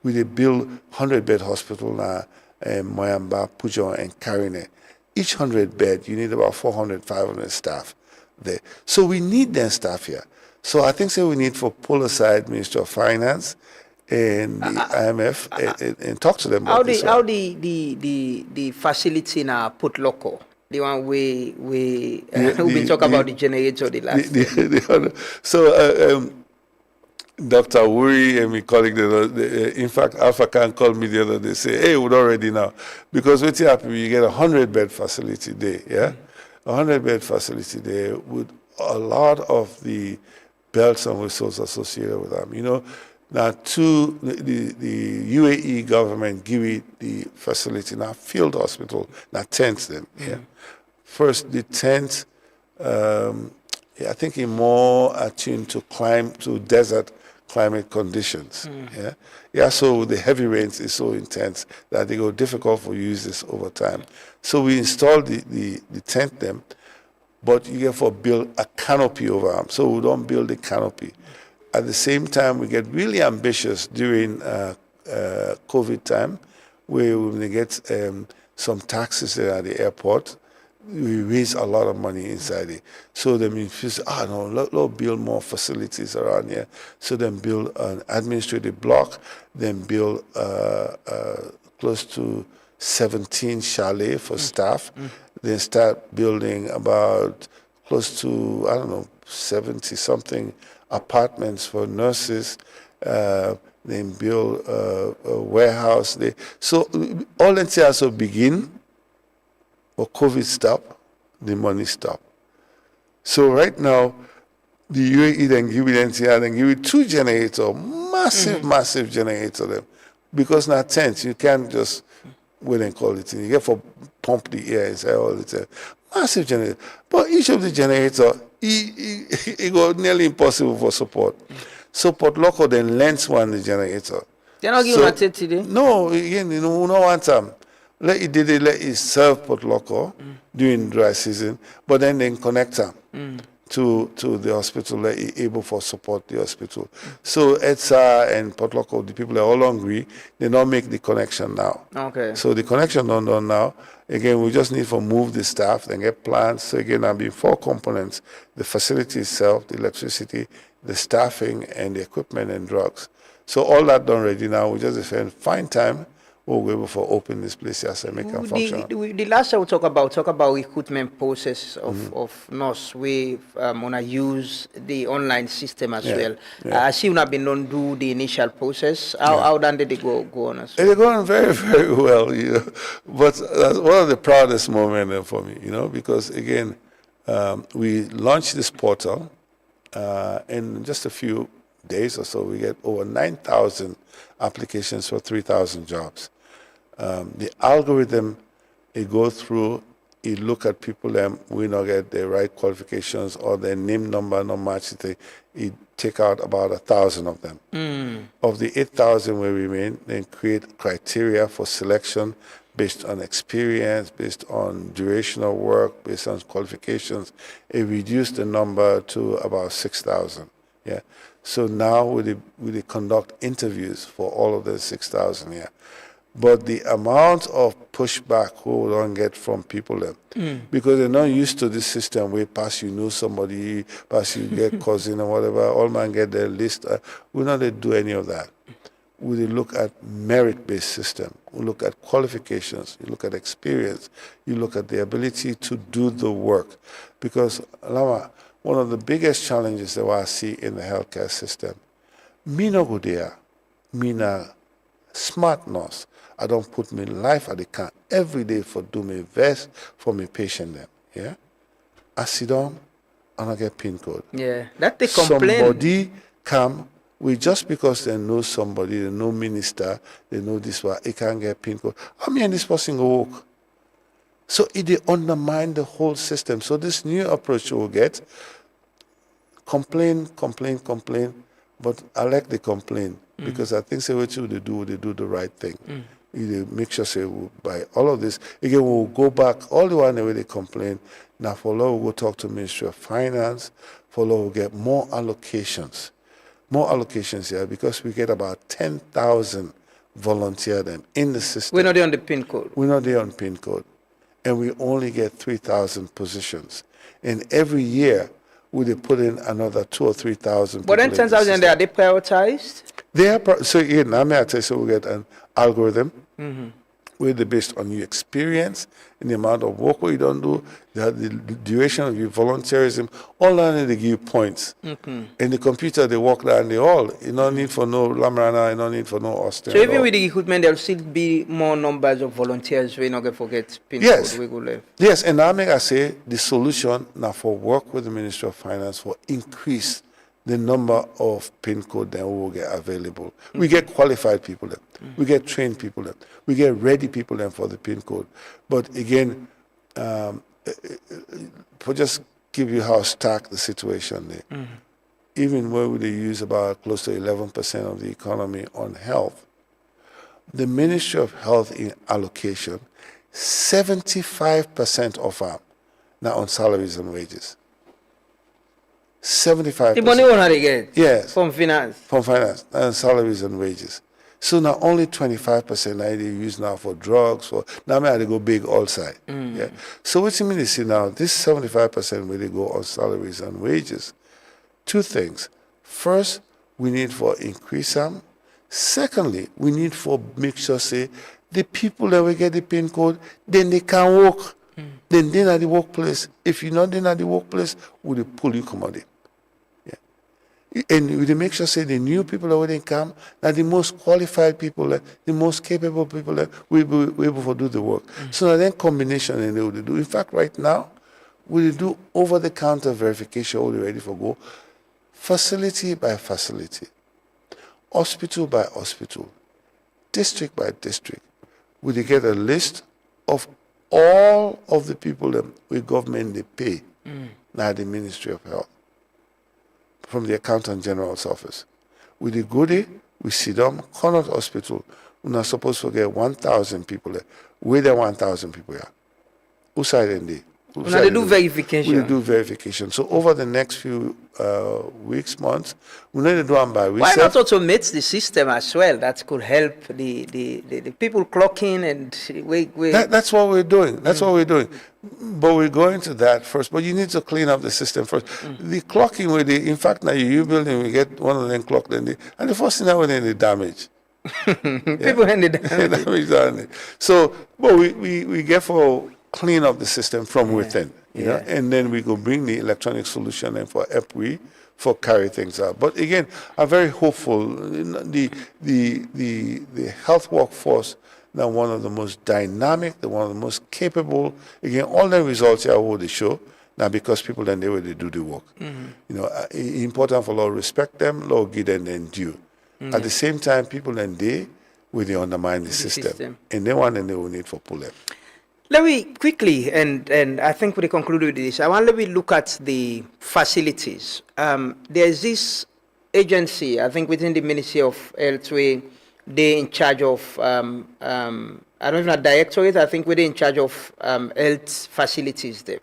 Speaker 24: We build 100-bed hospital na Moyamba, Pujo, and Karine. Each 100 bed, you need about 400, 500 staff there. So we need them staff here. So I think we need for pull aside Minister of Finance and the IMF and talk to them about this.
Speaker 6: How the facility na put local? The one we talk about the generator the last.
Speaker 24: So Dr. Wuri and my colleague, in fact, Alpha Khan called me the other day, say, hey, we're not ready now. Because what's happening, you get a 100-bed facility there, yeah? A 100-bed facility there with a lot of the bells and whistles associated with them. Now the UAE government give it the facility, now field hospital, now tents them, yeah? First, the tent, I think it's more attuned to desert climate conditions. So the heavy rains is so intense that they go difficult for use this over time. So we installed the tent them, but you get for build a canopy over them. So we don't build a canopy. At the same time, we get really ambitious during COVID time, where we get some taxes there at the airport. We raise a lot of money inside it. So then we feel, let's build more facilities around here. So then build an administrative block, then build close to 17 chalet for staff, then start building about close to, 70-something apartments for nurses, then build a warehouse there. So all that also begin. But COVID stopped, the money stopped. So right now, the UAE then give it NCR, then give it 2 generators, massive generator them. Because now tents, you can't just wait and call it in. You get for pump the air inside all the time. Massive generator. But each of the generator, it got nearly impossible for support. So Port Local then lends one the generator.
Speaker 6: They're not giving a tent today?
Speaker 24: No, again, we don't want them. Let it serve Port Local during dry season, but then connect them to the hospital, let it able for support the hospital. So ETSA and Port Local, the people are all hungry, they don't make the connection now.
Speaker 6: Okay.
Speaker 24: So the connection not done now. Again, we just need to move the staff, then get plans. So again, I've been 4 components: the facility itself, the electricity, the staffing, and the equipment and drugs. So all that done ready now. We just find time. We'll be able to open this place yes, and make it function.
Speaker 6: The last time we talk about recruitment process of nurse. We wanna use the online system as well. I see you have been done do the initial process. How did they go on?
Speaker 24: They're going very, very well, But that's one of the proudest moments for me, because again, we launched this portal in just a few days or so. We get over 9,000 applications for 3,000 jobs. The algorithm, it goes through, it look at people that we not get the right qualifications or their name number not match it take out about 1,000 of them. Of the 8,000 we remain, then create criteria for selection based on experience, based on duration of work, based on qualifications. It reduced the number to about 6,000. Yeah. So now we conduct interviews for all of the 6,000 here. But the amount of pushback we don't get from people because they're not used to this system where pass you know somebody, pass you get cousin or whatever, all man get their list. We not do any of that. We look at merit-based system. We look at qualifications. You look at experience. You look at the ability to do the work. Because, Lama, one of the biggest challenges that I see in the healthcare system, me no go there, me na smart nurse. I don't put my life at the can every day for do my best for my patient them. Yeah? I sit down and I get PIN code.
Speaker 6: Yeah, that they complain.
Speaker 24: Somebody come, just because they know somebody, they know minister, they know this one, it can't get PIN code. I mean, this person go work. So it undermine the whole system. So this new approach we'll get, complain, but I like the complaint because I think say what they do the right thing. You make sure say by all of this again we'll go back all the way they complain. Now for law we'll go talk to Ministry of Finance. For law we'll get more allocations here because we get about 10,000 volunteers them in the system.
Speaker 6: We're not there on the PIN code.
Speaker 24: We're not there on PIN code, and we only get 3,000 positions. And every year we put in another 2,000 or 3,000.
Speaker 6: But then 10,000 are they prioritized?
Speaker 24: They are so again. Now may I tell you, so we get an algorithm where they based on your experience and the amount of work you don't do, the duration of your volunteerism, all that they give you points. In the computer they work that and they all. You don't need for no Lamrana, you don't need for no Austin.
Speaker 6: So even with the equipment there'll still be more numbers of volunteers we're not gonna forget PIN code we go left.
Speaker 24: Yes, and now make I say the solution now for work with the Ministry of Finance for increase the number of PIN code that we will get available. We get qualified people then. We get trained people then. We get ready people then for the PIN code. But again, for just give you how stark the situation there. Even where we use about close to 11% of the economy on health, the Ministry of Health in allocation, 75% of our now on salaries and wages. 75%.
Speaker 6: The money won't get.
Speaker 24: Yes.
Speaker 6: From finance.
Speaker 24: From finance and salaries and wages. So now only 25% now they use now for drugs. For now they go big all side. Yeah. So what you mean is see now this 75% where they go on salaries and wages. Two things. First, we need for increase them. Secondly, we need for make sure say the people that will get the PIN code, then they can work. Then they're at the workplace. If you're not in at the workplace, we pull you come out there. Yeah. And we make sure say the new people that will come, that the most qualified people, the most capable people that will be able to do the work. So now then combination and they will do. In fact, right now, we do over-the-counter verification all ready for go, facility by facility, hospital by hospital, district by district. We get a list of all of the people that we government they pay now the Ministry of Health from the Accountant General's office. We go there, we sit down, Connaught Hospital, we're not supposed to get 1,000 people there. Where there 1,000 people here? Who side in there?
Speaker 6: Now they do verification.
Speaker 24: We do verification. So over the next few weeks, months, we need to do them by
Speaker 6: Why not automate the system as well? That could help the people clocking and
Speaker 24: That's what we're doing. That's what we're doing. But we're going to that first. But you need to clean up the system first. The clocking with in fact now you building we get one of them clocked and the first thing now when they damage.
Speaker 6: People in the
Speaker 24: damage. So but we get for clean up the system from within, you know, and then we go bring the electronic solution and for EPWI for carry things out. But again, I'm very hopeful. The health workforce now one of the most dynamic, one of the most capable. Again, all the results here will they show now because people then they will do the work. You know, important for law respect them, law give them and due. At the same time, people then they will they undermine the system, and they want and they will need for pull them.
Speaker 6: Let me quickly, and I think we conclude with this. I want to look at the facilities. There's this agency, I think within the Ministry of Health, where they're in charge of I don't know, directorate, I think we're in charge of health facilities there.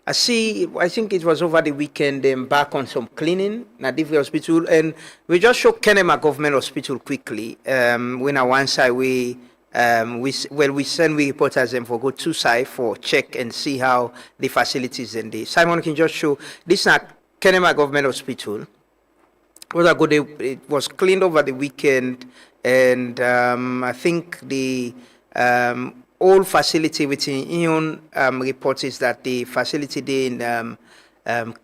Speaker 6: I think it was over the weekend, back on some cleaning at different hospital, and we just show Kenema Government Hospital quickly. When on one side we send reporters for go to side for check and see how the facilities and the Simon can just show this is Kenema Government Hospital. It was cleaned over the weekend, and I think the old facility within Ion report is that the facility did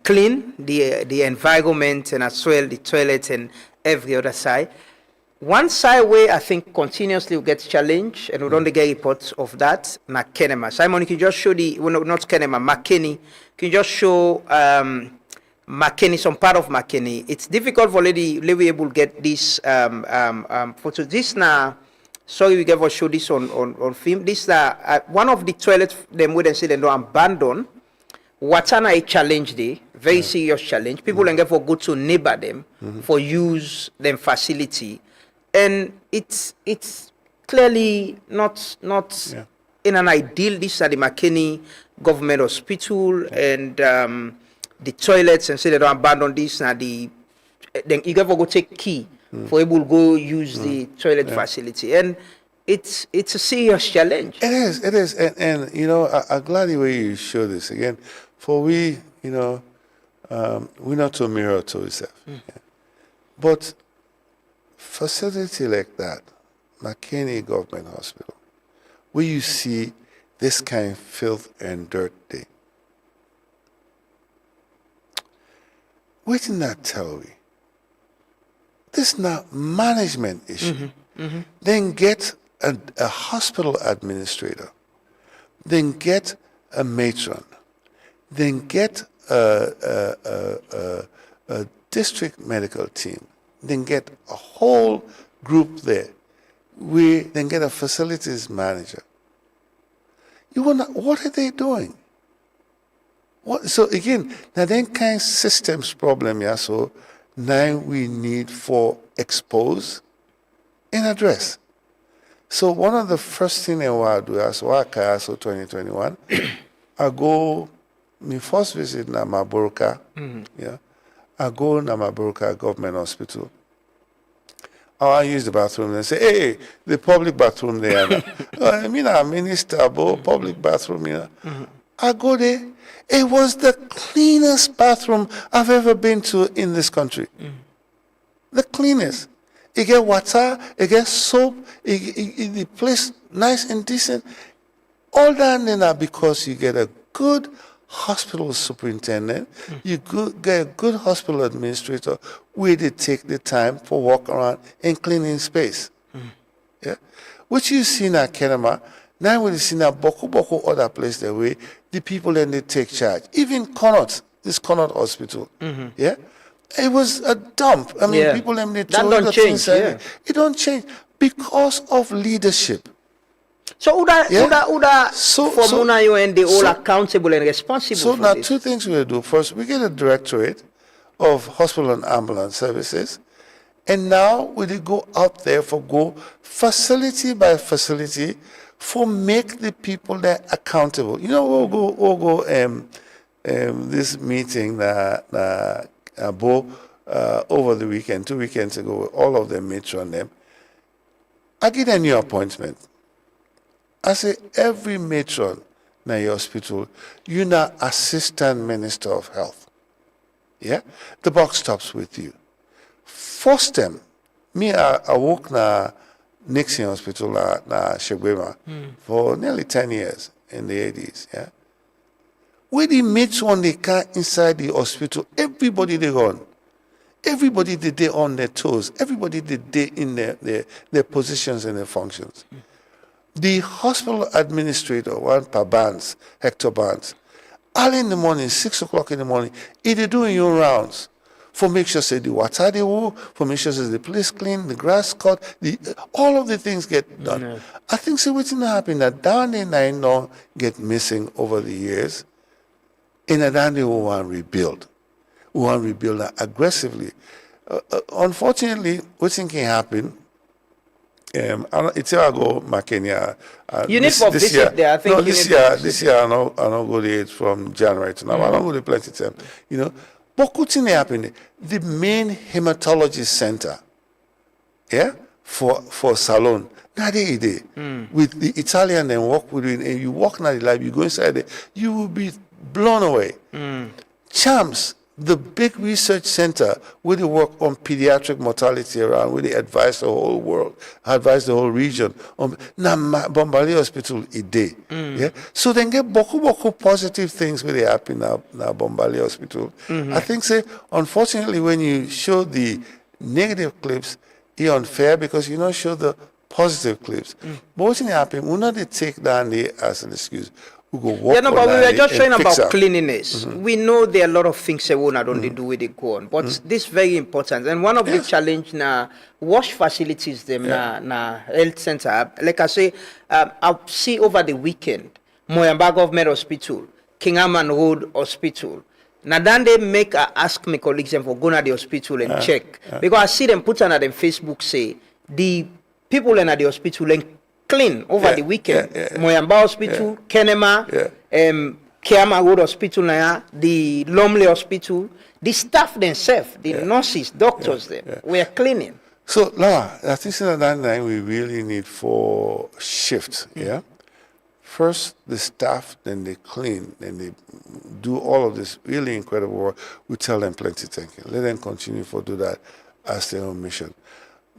Speaker 6: clean the environment and as well the toilet and every other side. One side where I think continuously gets challenged, and we don't get reports of that, na Kenema. Simon, you can just show not Kenema, McKinney. Can you just show McKinney, some part of McKinney? It's difficult for lady able to get this photo. This now, sorry, we ever show this on film. This one of the toilets them wouldn't say they don't abandon. Watana a challenge day, very serious challenge. People don't get for go to neighbor them for use them facility. And it's clearly not in an ideal. This are the McKinney Government Hospital, and the toilets, and say they don't abandon this. Now then you ever go take key for able to go use the toilet facility, and it's a serious challenge.
Speaker 24: It is, and you know, I'm glad the way you show this again. For we, you know, we're not to mirror to ourselves, but facility like that, McKinney Government Hospital, where you see this kind of filth and dirt there, what did that tell we? This is not management issue. Then get a hospital administrator, then get a matron, then get a district medical team, then get a whole group there. We then get a facilities manager. You wonder, what are they doing? So again, now then kind of systems problem, yeah. So now we need for expose and address. So one of the first things I want to do as Waka, so 2021, I go, my first visit na Maburuka, yeah. I go to Maburuka Government Hospital. I use the bathroom and say, hey, the public bathroom there. I mean, I'm minister, but public bathroom, you know. I go there. It was the cleanest bathroom I've ever been to in this country. The cleanest. You get water, you get soap, the place nice and decent. All that and that because you get a good hospital superintendent, you get a good hospital administrator where they take the time for walk around and cleaning space. Yeah, which you see now Kenema. Now we see now Boko other place the way the people then they take charge. Even Connaught, this Connaught Hospital, yeah, it was a dump. I mean, people then they
Speaker 6: that don't change.
Speaker 24: It don't change because of leadership.
Speaker 6: So for Munayo and they all accountable and responsible.
Speaker 24: So
Speaker 6: for
Speaker 24: now
Speaker 6: this.
Speaker 24: two things we'll do. First, we get a directorate of hospital and ambulance services, and now we go out there for go facility by facility for make the people there accountable. You know, we'll go this meeting over the weekend, 2 weekends ago, all of them met on them. I get a new appointment. I say every matron in your hospital, you're now Assistant Minister of Health. Yeah? The buck stops with you. First them, I work na Nixon Hospital na Shegwema for nearly 10 years in the 80s. Yeah? When the matron they come inside the hospital, everybody they run. Everybody they on their toes. Everybody they in their positions and their functions. The hospital administrator, one per Barnes, Hector Barnes, early in the morning, 6 o'clock in the morning, they're doing your rounds for make sure say the water they will, for make sure say the place clean, the grass cut, all of the things get done. I think so what's happen that down there now get missing over the years, and then they will want to rebuild. We want to rebuild that aggressively. Unfortunately, what can happen It's here I go Makenia.
Speaker 6: You need for visit there, I think.
Speaker 24: No, this year I don't go there from January to now. I don't go to plenty time. But what's happening? The main hematology center, for Salon. Now they with the Italian and walk with it, and you walk now the lab, you go inside there, you will be blown away. CHAMS, the big research center where they work on pediatric mortality around, where they advise the whole world, advise the whole region. Bombali Hospital a day. So then get boku positive things where they happen now Bombali Hospital. I think unfortunately when you show the negative clips, it's unfair because you don't show the positive clips. But what's happening? We're not to take down there as an excuse. We go walk
Speaker 6: but we were just showing about
Speaker 24: up.
Speaker 6: cleanliness. We know there are a lot of things that don't do with it go on, but this is very important. And one of the challenge na wash facilities them na health center. Like I say, I see over the weekend, Moyamba Government Hospital, King Aman Road Hospital. Now then they make ask my colleagues them for go to the hospital and check because I see them put on them Facebook say the people in the hospital and clean over the weekend. Moyamba Hospital, Kenema, Kiama Road Hospital, the Lumley Hospital, the staff themselves, the nurses, doctors, were cleaning.
Speaker 24: So, Laura, I think that we really need 4 shifts. First, the staff, then they clean, then they do all of this really incredible work. We tell them plenty thank you. Let them continue to do that as their own mission.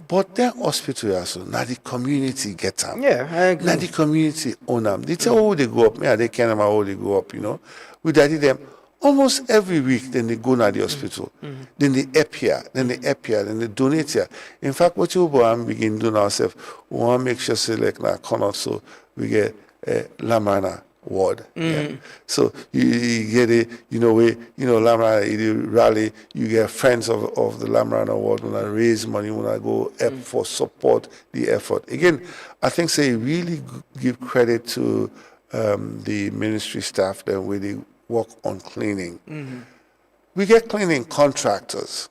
Speaker 24: But then hospital also, now the community get them.
Speaker 6: Yeah, I agree.
Speaker 24: Now the community own them. They tell how they go up. Yeah, they can't know how they go up, We did them almost every week, then they go to the hospital. Then they appear, then they donate here. In fact, what you begin doing ourselves, we want to make sure select now corner so we get Lamana ward. So you get it, Lamana rally, you get friends of the Lamana ward when I raise money, when I go up for support the effort. Again, I think really give credit to the ministry staff that where they work on cleaning. We get cleaning contractors.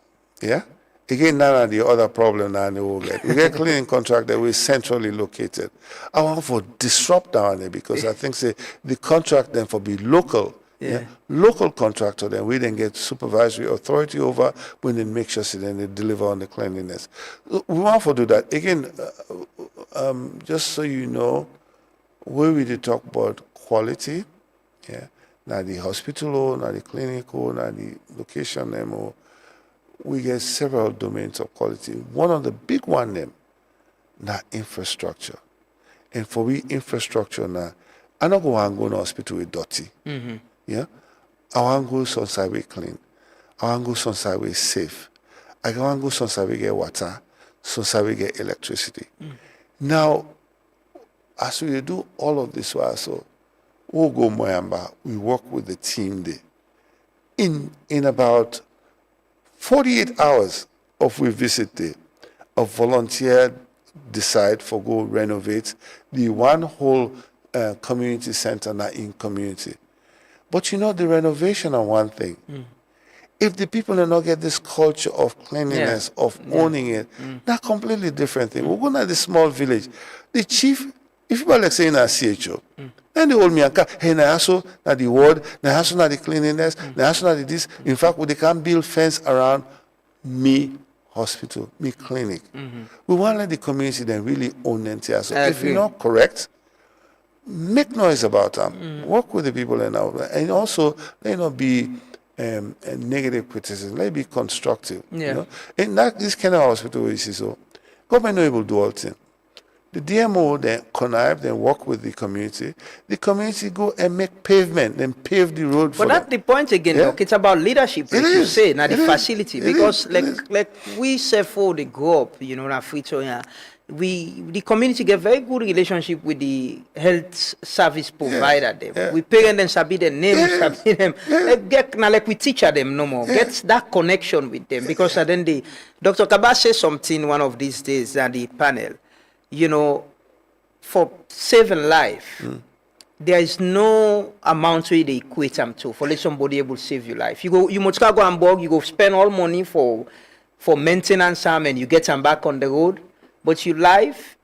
Speaker 24: Again, none of the other problem now we get cleaning contractor we centrally located. I want to disrupt down there because I think the contract then for be local. Local contractor, then we then get supervisory authority over when they make sure then they deliver on the cleanliness. We want to do that. Again, just so you know, where we did talk about quality, now the hospital, now the clinic, now the location, we get several domains of quality. One of the big one them, now infrastructure. And for we infrastructure now, I don't go to hospital with dirty. I want to go somewhere we clean. I want to go somewhere we safe. I want to go somewhere we get water, somewhere we get electricity. Now, as we do all of this, so we'll go Moyamba, we work with the team there. In about 48 hours of we visit there, a volunteer decide for go renovate the one whole community center now in community. But the renovation are one thing. If the people do not get this culture of cleanliness, of owning it, that's completely different thing. We're going to the small village. The chief, if people like saying a CHO, then they hold me and hey, na also na the ward, na also na the cleanliness, na also na the this. In fact, they can't build fence around me hospital, me clinic. We want to let the community then really own it. So if you're not correct, make noise about them. Work with the people and also let not be a negative criticism. Let it be constructive. In this kind of hospital, you see, so government not able to do all things. The DMO then connive, then work with the community. The community go and make pavement, then pave the road for
Speaker 6: them. But that's the point again, Doc. It's about leadership, like you say, not the facility. Because like we say for the go up, na Frito, the community get very good relationship with the health service provider. We parent them, sabi their names, sabi them. Like we teach them no more. Get that connection with them. Because then Dr. Kaba says something one of these days at the panel. For saving life, there is no amount where they equate them to for let somebody able to save your life. You must go and bog, you go spend all money for maintenance and you get them back on the road. But your life,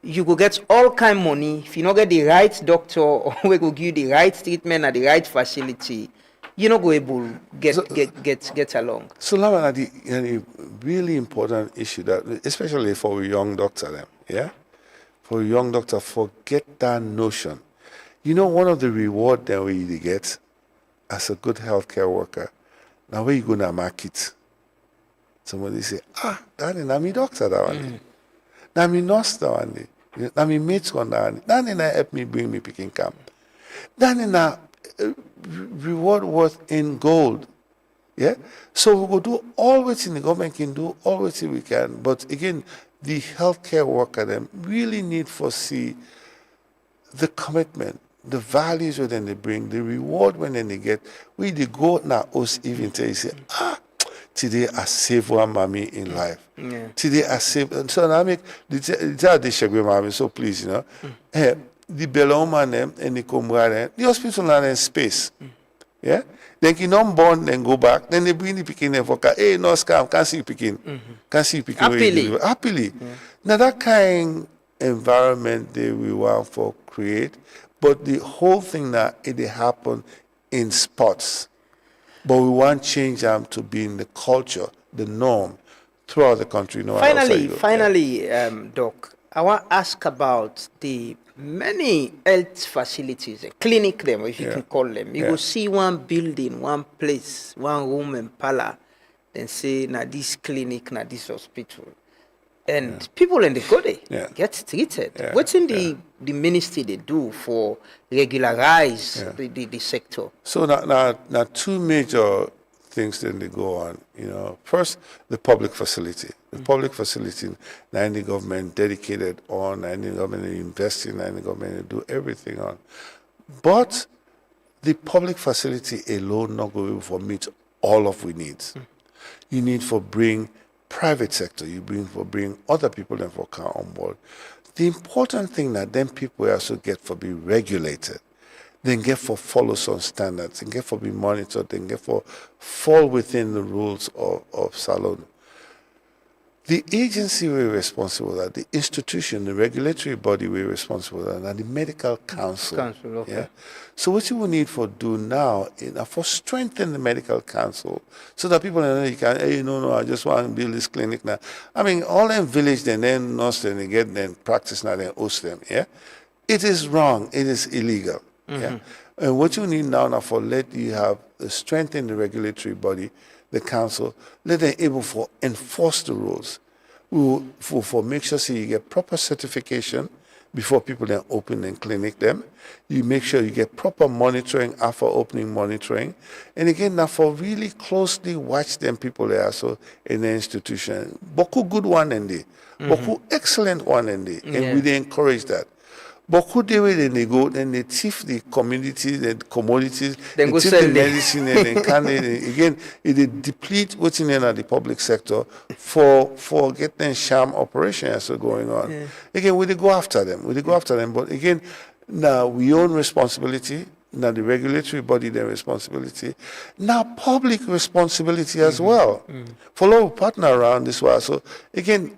Speaker 6: you go get all kind money. If you not get the right doctor or we go give you the right treatment at the right facility, you not go able get along.
Speaker 24: So now the really important issue that, especially for a young doctor, them, yeah, for a young doctor, forget that notion. You know, one of the reward that we get as a good healthcare worker, now where you go to market, somebody say, that is not me doctor that one. Now me nurse that one. Now me mates on that one. That is help me bring me picking camp. That is not reward worth in gold. Yeah? So we will do all what in the government can do, all what we can. But again, the healthcare worker them really need to see the commitment, the values when they bring, the reward when they get. We the go now us even tell you say, today I save one mommy in life.
Speaker 6: Yeah.
Speaker 24: Today I save. So now I make the shagwe mommy. So please, you know, the Beloma them and the Comrade, the hospital are in space. Yeah. Then you don't born, then go back. Then they bring the picking and for hey, no scam, can't see you picking, can't see you picking. Happily. Yeah. Now that kind environment they we want for create, but the whole thing that it happen in spots. But we want to change them to be in the culture, the norm throughout the country. No
Speaker 6: Finally, Doc, I want to ask about the many health facilities, clinic them, if you can call them. You will see one building, one place, one room and parlor, then say, now this clinic, now this hospital. And people in the go there get treated. What's in the ministry they do for regularize the sector?
Speaker 24: So now two major things then they go on. You know, first the public facility. The public facility, now the government dedicated on, and the government investing, and the government do everything on. But the public facility alone not going to meet all of we needs. You need for bring private sector, you bring other people and for come on board. The important thing that then people also get for be regulated, then get for follow some standards, then get for be monitored, then get for fall within the rules of Salon. The agency we're responsible for, the institution, the regulatory body we're responsible for, and the medical council. Yeah. So what you will need for do now is for strengthen the medical council so that people know you can, hey, no, I just want to build this clinic now. I mean, all them village, then nurse, then they get then practice now, then host them. Yeah. It is wrong. It is illegal. Yeah. And what you need now for let you have strengthen the regulatory body, the council, let them able for enforce the rules. For make sure so you get proper certification before people then open and clinic them. You make sure you get proper monitoring after opening monitoring. And again, now for really closely watch them people there so in the institution. Boku good one in there. Boku excellent one in there. And we encourage that. But could they wait and they go, then they thief the communities and commodities, then they thief the medicine and then can again they deplete what's in there at the public sector for getting sham operations going on. Yeah. Again, we go after them. But again, now we own responsibility, now the regulatory body their responsibility, now public responsibility as well. Follow partner around this way. So again,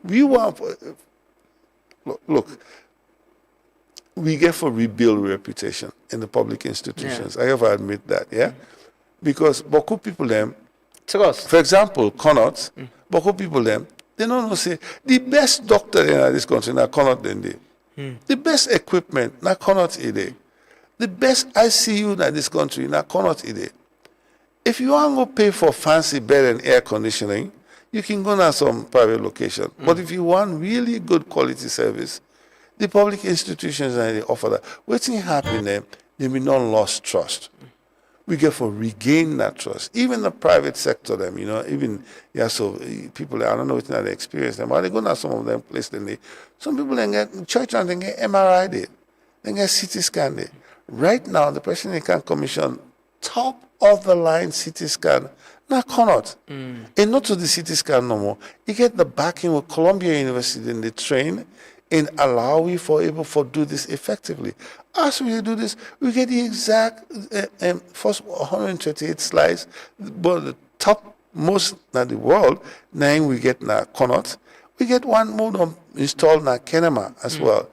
Speaker 24: we want look. We get for rebuild reputation in the public institutions. I have to admit that, because Boku people them, for example, Connaught, Boku people them, they don't know say the best doctor in this country now Connaught than they. The best equipment now Connaught ide. The best ICU in this country now Connaught ide. If you want to go pay for fancy bed and air conditioning, you can go to some private location. But if you want really good quality service, the public institutions and they offer that. What's happening there? They may not lost trust. We get for regain that trust. Even the private sector, them, you know, even so people I don't know what they experience them, but they go to some of them places. Then some people then get church and they get MRI there, they get CT scan there. Right now, the President can commission top of the line CT scan. Now Connaught. And not to the CT scan no more. You get the backing with Columbia University, then they train and allow we for able to do this effectively. As we do this, we get the exact first 128 slides, but the top most in the world, 9 we get now Connaught, We get one modem installed in Kenema as well.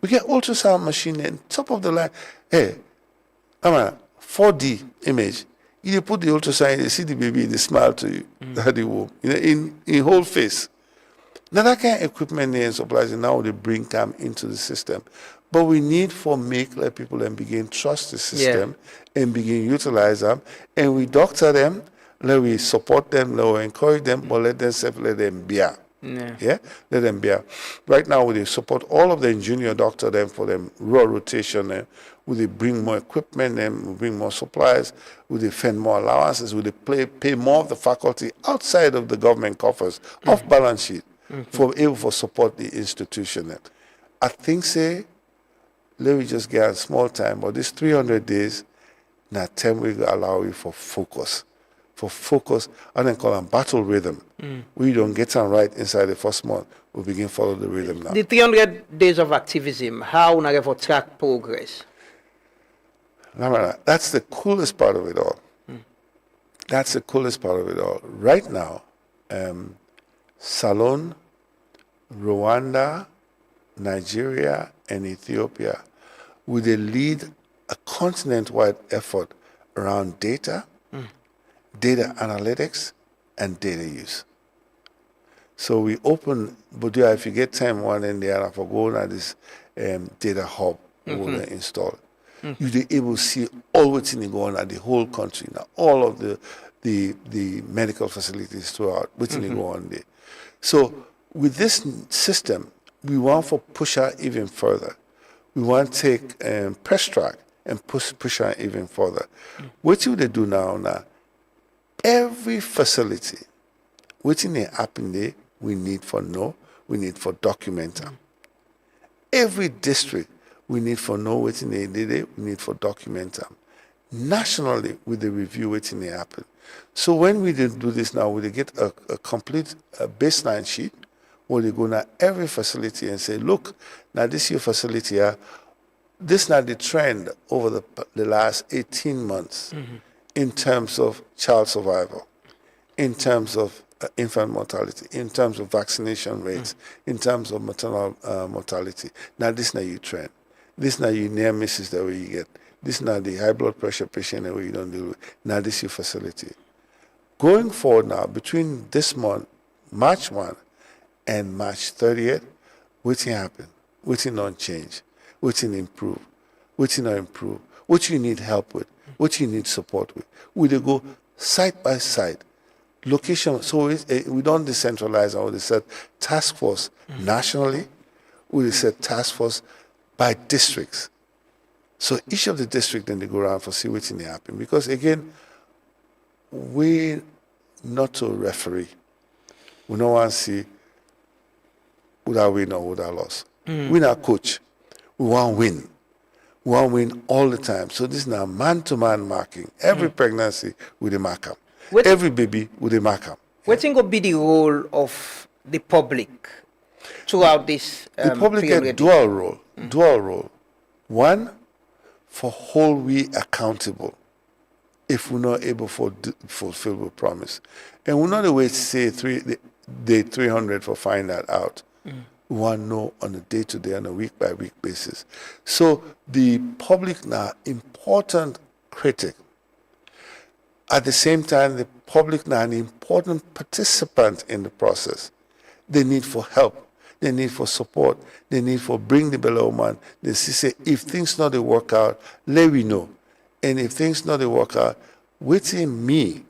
Speaker 24: We get ultrasound machine on top of the line. Hey, come on, 4D image. You put the ultrasound, you see the baby, they smile to you, at the womb, in whole face. Now that kind of equipment and supplies, now they bring come into the system. But we need for let people and begin trust the system and begin utilize them. And we doctor them, let we support them, let we encourage them, but let them be. Let them be. Right now, we support all of the junior doctor them for them raw rotation. We bring more equipment, we bring more supplies, we fund more allowances, we pay more of the faculty outside of the government coffers, off balance sheet, for support the institution. I think let me just get a small time, but this 300 days, now time we allow you for focus, and then call them battle rhythm. We don't get them right inside the first month, we begin follow the rhythm now.
Speaker 6: The 300 days of activism, how we have track progress?
Speaker 24: That's the coolest part of it all. That's the coolest part of it all. Right now, Salone, Rwanda, Nigeria, and Ethiopia will lead a continent-wide effort around data, data analytics, and data use. So we open, but if you get time one in there, I forgo now this data hub we will install. You'll be able to see all what's going on at the whole country now, all of the medical facilities throughout, what's going on there. So with this system, we want to push out even further. We want to take press track and push out even further. What do they do now? Every facility, what's in the happen there, we need for we need for document them. Every district, we need for what's in the we need for document them. Nationally, with the review what's in the happen. So when we do this now, we get a complete baseline sheet where they go now every facility and say, look, now this is your facility here. This is now the trend over the last 18 months in terms of child survival, in terms of infant mortality, in terms of vaccination rates, in terms of maternal mortality. Now this is now your trend. This is now your near misses that way you get. This is now the high blood pressure patient that way you don't deal with. Now this is your facility. Going forward now, between this month, March 1 and March 30th, what's happen? What's not change? What's improve? What's not improve? What you need help with? What you need support with? We go side by side. Location, so we don't decentralize our set task force nationally. We set task force by districts. So each of the districts then they go around for see what's happen. Because again, we not a referee. We don't want to see would I win or would I lose. We not coach. We want to win. We want to win all the time. So this is now man-to-man marking. Every pregnancy with a marker. Every baby with a marker.
Speaker 6: What think will be the role of the public throughout this
Speaker 24: the public get dual role. One, for hold we accountable if we're not able to fulfill the promise. And we're not the way to say day 300 for find that out. We want to know on a day-to-day, on a week-by-week basis. So the public now, important critic. At the same time, the public now an important participant in the process. They need for help. They need for support. They need for bring the below man. They say, if things not they work out, let me know. And if things not they work out, waiting me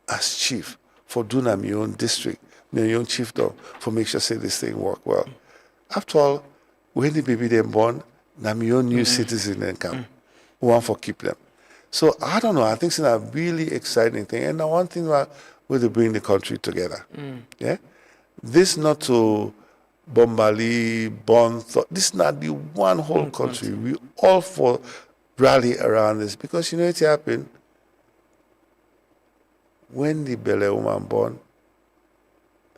Speaker 24: as chief for doing my own district, my own chiefdom, for make sure say this thing work well. After all, when the baby then born, now my own new citizen then come. We want for keep them. So I don't know. I think it's a really exciting thing. And the one thing where they bring the country together. Yeah, this not to Bombali, Bond. This is not the one whole country. We all for rally around this because you know it happened when the Bele woman born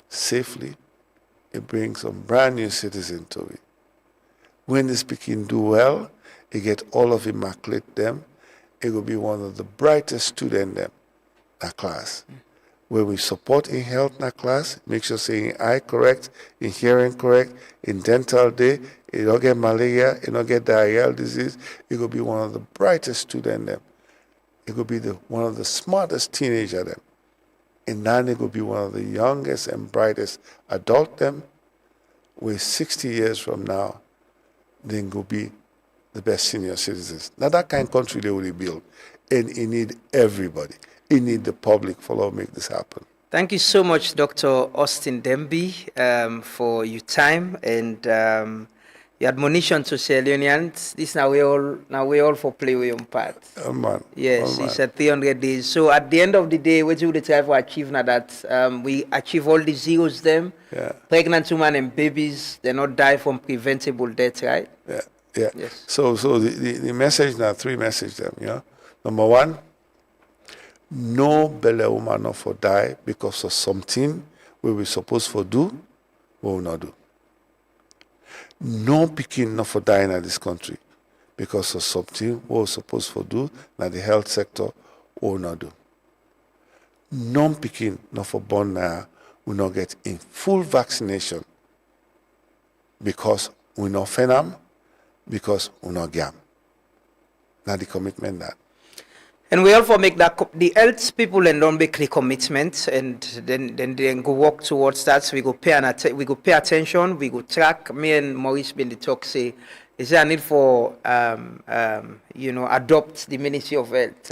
Speaker 24: safely. It brings some brand new citizen to it. When the speaking do well, it get all of immaculate them. It will be one of the brightest students them in class. where we support in health in a class, make sure say in eye correct, in hearing correct, in dental day, you don't get malaria, you don't get diarrheal disease, you could be one of the brightest students them. You could be one of the smartest teenager them. And then you could be one of the youngest and brightest adult them. With 60 years from now, then go be the best senior citizens. Now that kind of country they will build. And it need everybody. It need the public follow make this happen.
Speaker 6: Thank you so much, Dr. Austin Demby, for your time and your admonition to Sierra Leoneans. This now we all for play with your part.
Speaker 24: Oh man.
Speaker 6: Yes, it's at 300 days. So at the end of the day, what you try to achieve now that we achieve all the zeros them.
Speaker 24: Yeah.
Speaker 6: Pregnant women and babies, they not die from preventable death, right?
Speaker 24: Yeah. Yeah.
Speaker 6: Yes.
Speaker 24: So the message now, 3 messages them, yeah. Number 1, no belle woman not for die because of something we supposed for do, we will not do. No pikin not for die in this country because of something we supposed for do na the health sector we will not do. No pikin not for born now will not get in full vaccination because we not fenam, because we not gam. Now the commitment that.
Speaker 6: And we also make that the health people and don't make the commitment, and then go work towards that. So we go pay attention. We go track. Me and Maurice been the talk say, is there a need for adopt the Ministry of Health?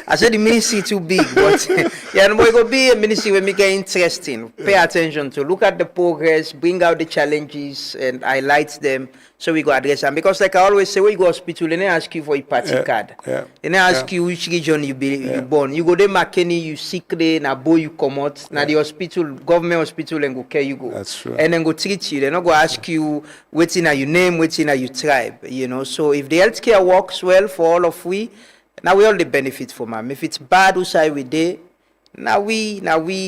Speaker 6: I said the ministry too big, but yeah, we go be a ministry where make it interesting. Pay attention to look at the progress, bring out the challenges, and highlight them. So we go address them. Because like I always say, when you go to hospital, they ask you for a party card.
Speaker 24: Yeah.
Speaker 6: They ask you which region you born. You go there, McKinney, you sick there, na boy you come out. Now the hospital, government hospital, and go care you go.
Speaker 24: That's true.
Speaker 6: And then go treat you. They're not go ask you what's in your name, what's in your tribe. So if the healthcare works well for all of we, now we all the benefit from them. If it's bad, who side we there, now we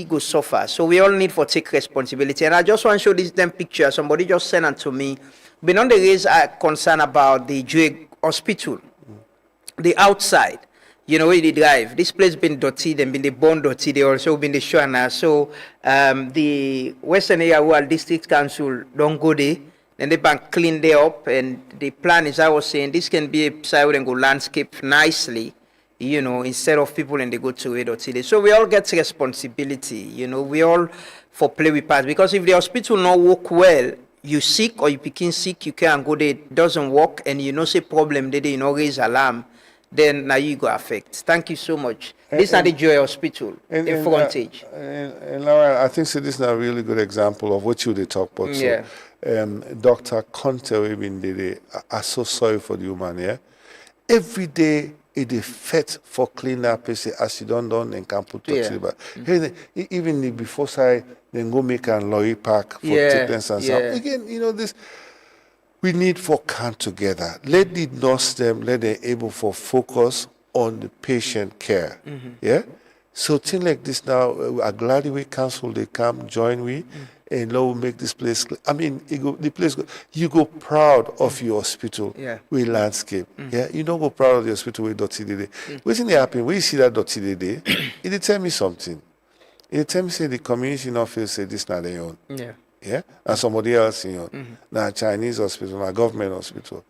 Speaker 6: go suffer. So we all need for take responsibility. And I just want to show this damn picture. Somebody just sent it to me. Been on the raise a concern about the Drake hospital, the outside. Where they drive. This place been dirty, then been the born dirty, they also been the show now. So the Western Area Rural District Council don't go there. Then they can clean there up, and the plan is, I was saying, this can be a side and go landscape nicely, instead of people and they go to it or today. So we all get responsibility, we all for play with parts. Because if the hospital not work well, you sick or you picking sick, you can't go there, it doesn't work, and say problem, they raise alarm, then now you go affect. Thank you so much. This is the Joy Hospital in frontage.
Speaker 24: And Laura, I think so this is a really good example of what they talk about.
Speaker 6: Yeah.
Speaker 24: So, Dr. Conte, are so sorry for the woman, yeah? Every day, it is fed for clean up, as you don't and can put to even before side, then go make a lorry park for treatments and stuff. Again, this we need for come together. Let the nurse them, let them able for focus on the patient care. Yeah? So things like this now, I'm glad we council they come join we and now make this place. I mean, you go proud of your hospital with landscape. Yeah, you don't go proud of the hospital with dirty day. What's in the happen? When you see that dirty day, it tell me something. It tell me say the community not feel say this not their own. Yeah, and somebody else now Chinese hospital, now government hospital.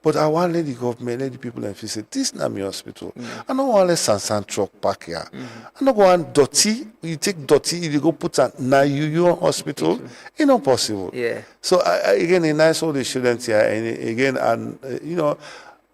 Speaker 24: But I want let the government, let the people and feel say this not my hospital. I don't want let Sansan truck park here. I don't want dirty. You take dirty, you go put a now your hospital. It's not possible.
Speaker 6: Yeah.
Speaker 24: So again, a nice all the students here, and again, and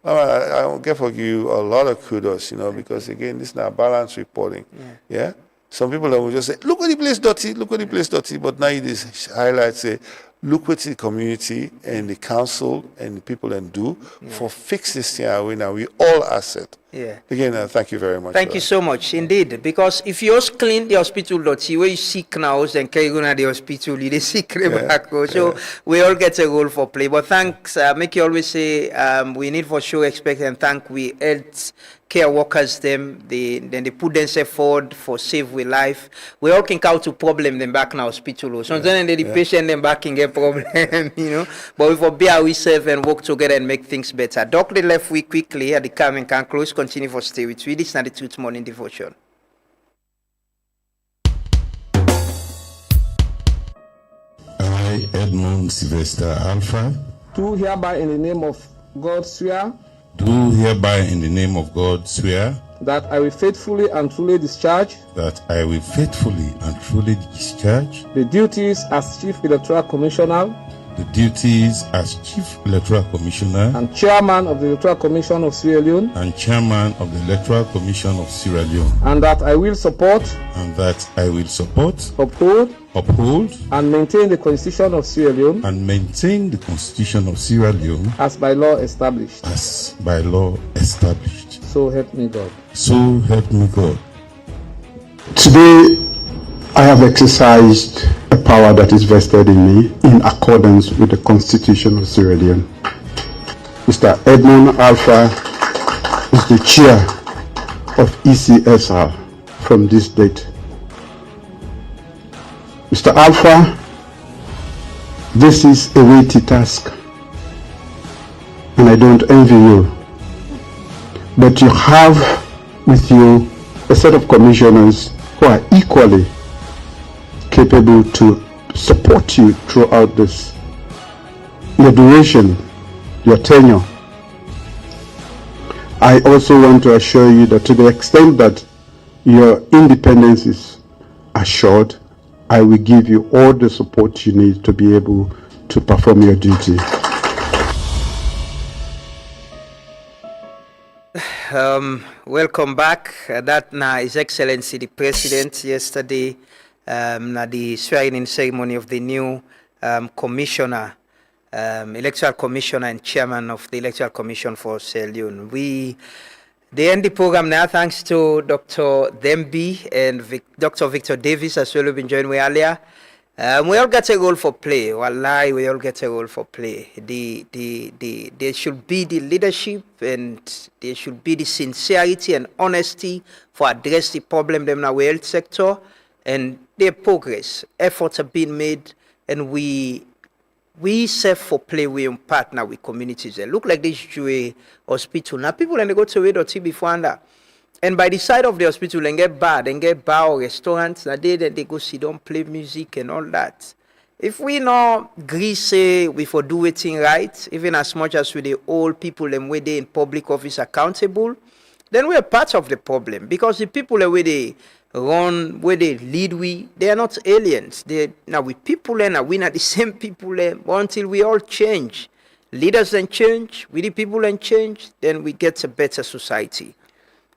Speaker 24: I get for you a lot of kudos, because again, this is not balanced reporting. Yeah. Some people will just say, look at the place dirty, look at the place dirty. But now it is highlight, say, look what the community and the council and the people can do for fix this thing away now. We all asset.
Speaker 6: Yeah.
Speaker 24: Again, thank you very much.
Speaker 6: Thank you so much, indeed. Because if you just clean the hospital dirty, where you sick now, then carry go to the hospital, you sick back. So we all get a role for play. But thanks, make you always say, we need for sure expect and thank we health care workers then they put themselves forward for save with life. We all can count to problem them back in the hospital. Sometimes the patient them back can get problem, But we for be ourselves and work together and make things better. Doctor left we quickly at the coming can close. Continue for stay with you. This is not the Truth Morning Devotion.
Speaker 14: Edmund Sylvester Alpha,
Speaker 13: do hereby in the name of God swear
Speaker 14: do hereby in the name of God swear
Speaker 13: that I will faithfully and truly discharge
Speaker 14: that I will faithfully and truly discharge
Speaker 13: the duties as Chief Electoral Commissioner
Speaker 14: the duties as Chief Electoral Commissioner
Speaker 13: and Chairman of the Electoral Commission of Sierra Leone,
Speaker 14: and Chairman of the Electoral Commission of Sierra Leone,
Speaker 13: and that I will support, uphold, and maintain the Constitution of Sierra Leone as by law established. So help me God.
Speaker 14: So help me God.
Speaker 15: Today, I have exercised a power that is vested in me in accordance with the Constitution of Sierra Leone. Mr. Edmund Alpha is the chair of ECSR from this date. Mr. Alpha, this is a weighty task, and I don't envy you. But you have with you a set of commissioners who are equally capable to support you throughout this, your duration, your tenure. I also want to assure you that to the extent that your independence is assured, I will give you all the support you need to be able to perform your duty.
Speaker 6: Welcome back. That now His Excellency the President yesterday at the swearing-in ceremony of the new commissioner, electoral commissioner and chairman of the Electoral Commission for Sierra Leone. They end the program now thanks to Dr. Dembi and Dr. Victor Davis as well, who've been joined me earlier. We all get a role for play. Wallahi, we all get a role for play. There should be the leadership and there should be the sincerity and honesty for address the problem in our health sector, and their progress. Efforts have been made, and we serve for play. We partner with communities. They look like this Jewish hospital. Now people and they go to Wedoti before and that. And by the side of the hospital, and get bar or restaurants, now they go sit down, play music and all that. If we not agree, say we for do it right, even as much as we the old people and where they in public office accountable, then we are part of the problem. Because the people where they run, where they lead, they are not aliens. Now we people and we not the same people until we all change. Leaders then change, we the people and change, then we get a better society.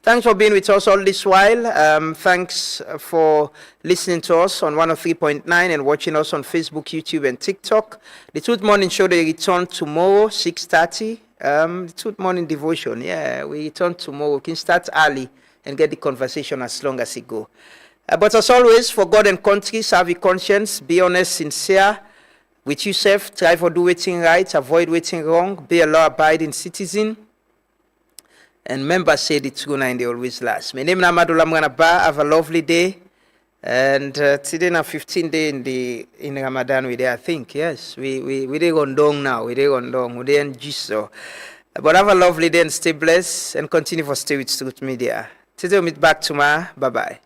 Speaker 6: Thanks for being with us all this while. Thanks for listening to us on 103.9 and watching us on Facebook, YouTube, and TikTok. The Truth Morning Show, they return tomorrow, 6:30. The Truth Morning Devotion, we return tomorrow. We can start early and get the conversation as long as it go. But as always, for God and country, serve your conscience, be honest, sincere with yourself, try for do waiting right, avoid waiting wrong, be a law-abiding citizen. And members say the true and they always last. My name is Amadou Lamranaba. Have a lovely day. And today na 15 day in Ramadan we there, I think. Yes, we dey gondong now. We dey gondong. We dey in so. But have a lovely day and stay blessed and continue for stay with Truth Media. Today we meet back tomorrow. Bye bye.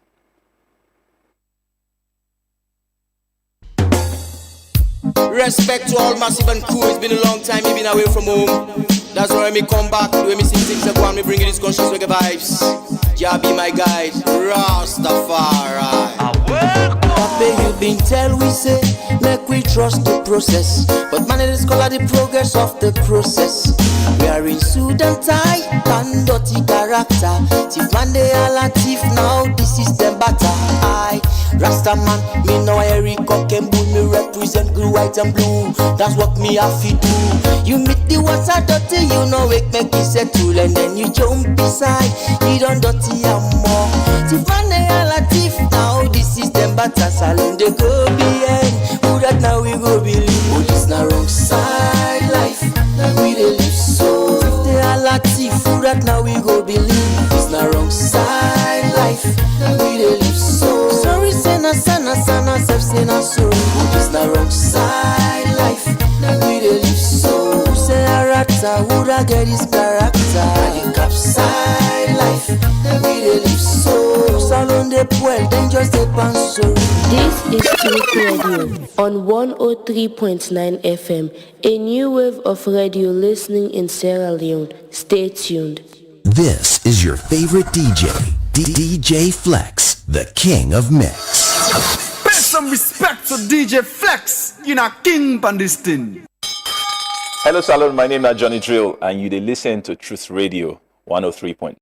Speaker 12: Respect to all massive and cool. It's been a long time you've been away from home. That's why me come back. When me sing things and me bring you this conscious reggae vibes. Jah be my guide, Rastafari. Papa, you been tell we say, make we trust the process. But man, it is called the progress of the process. We are in suit and tie, and dirty character. Thief man, they all a thief now. This is them batter. I, Rasta man, me know Eric Cock and Bull. Me represent blue, white and blue. That's what me have to do. You meet the water dirty, you know it make it settle. And then you jump beside, you don't dirty and more. Thief man, they all a thief now. This is them batter. Salon they go behind. Who that now we go believe? Oh, this na wrong side life. Now we dey live so. If they all a thief, who that now we go believe? This na wrong side life. Now we dey live so. Sorry, say na sana sana, self say na sorry. This na wrong side life. Now we dey live so. Who say a rata? Who that get his character? The cap side life. Now we dey live so. Salon they well, then just dey pan sorry.
Speaker 2: This
Speaker 4: is Truth Radio on 103.9 FM, a new wave of radio listening in Sierra Leone. Stay tuned.
Speaker 5: This is your favorite DJ, DJ Flex, the king of mix.
Speaker 7: Pay some respect to DJ Flex, you know, king on this thing.
Speaker 8: Hello, Salon. My name is Johnny Drill, and you dey listen to Truth Radio 103.9.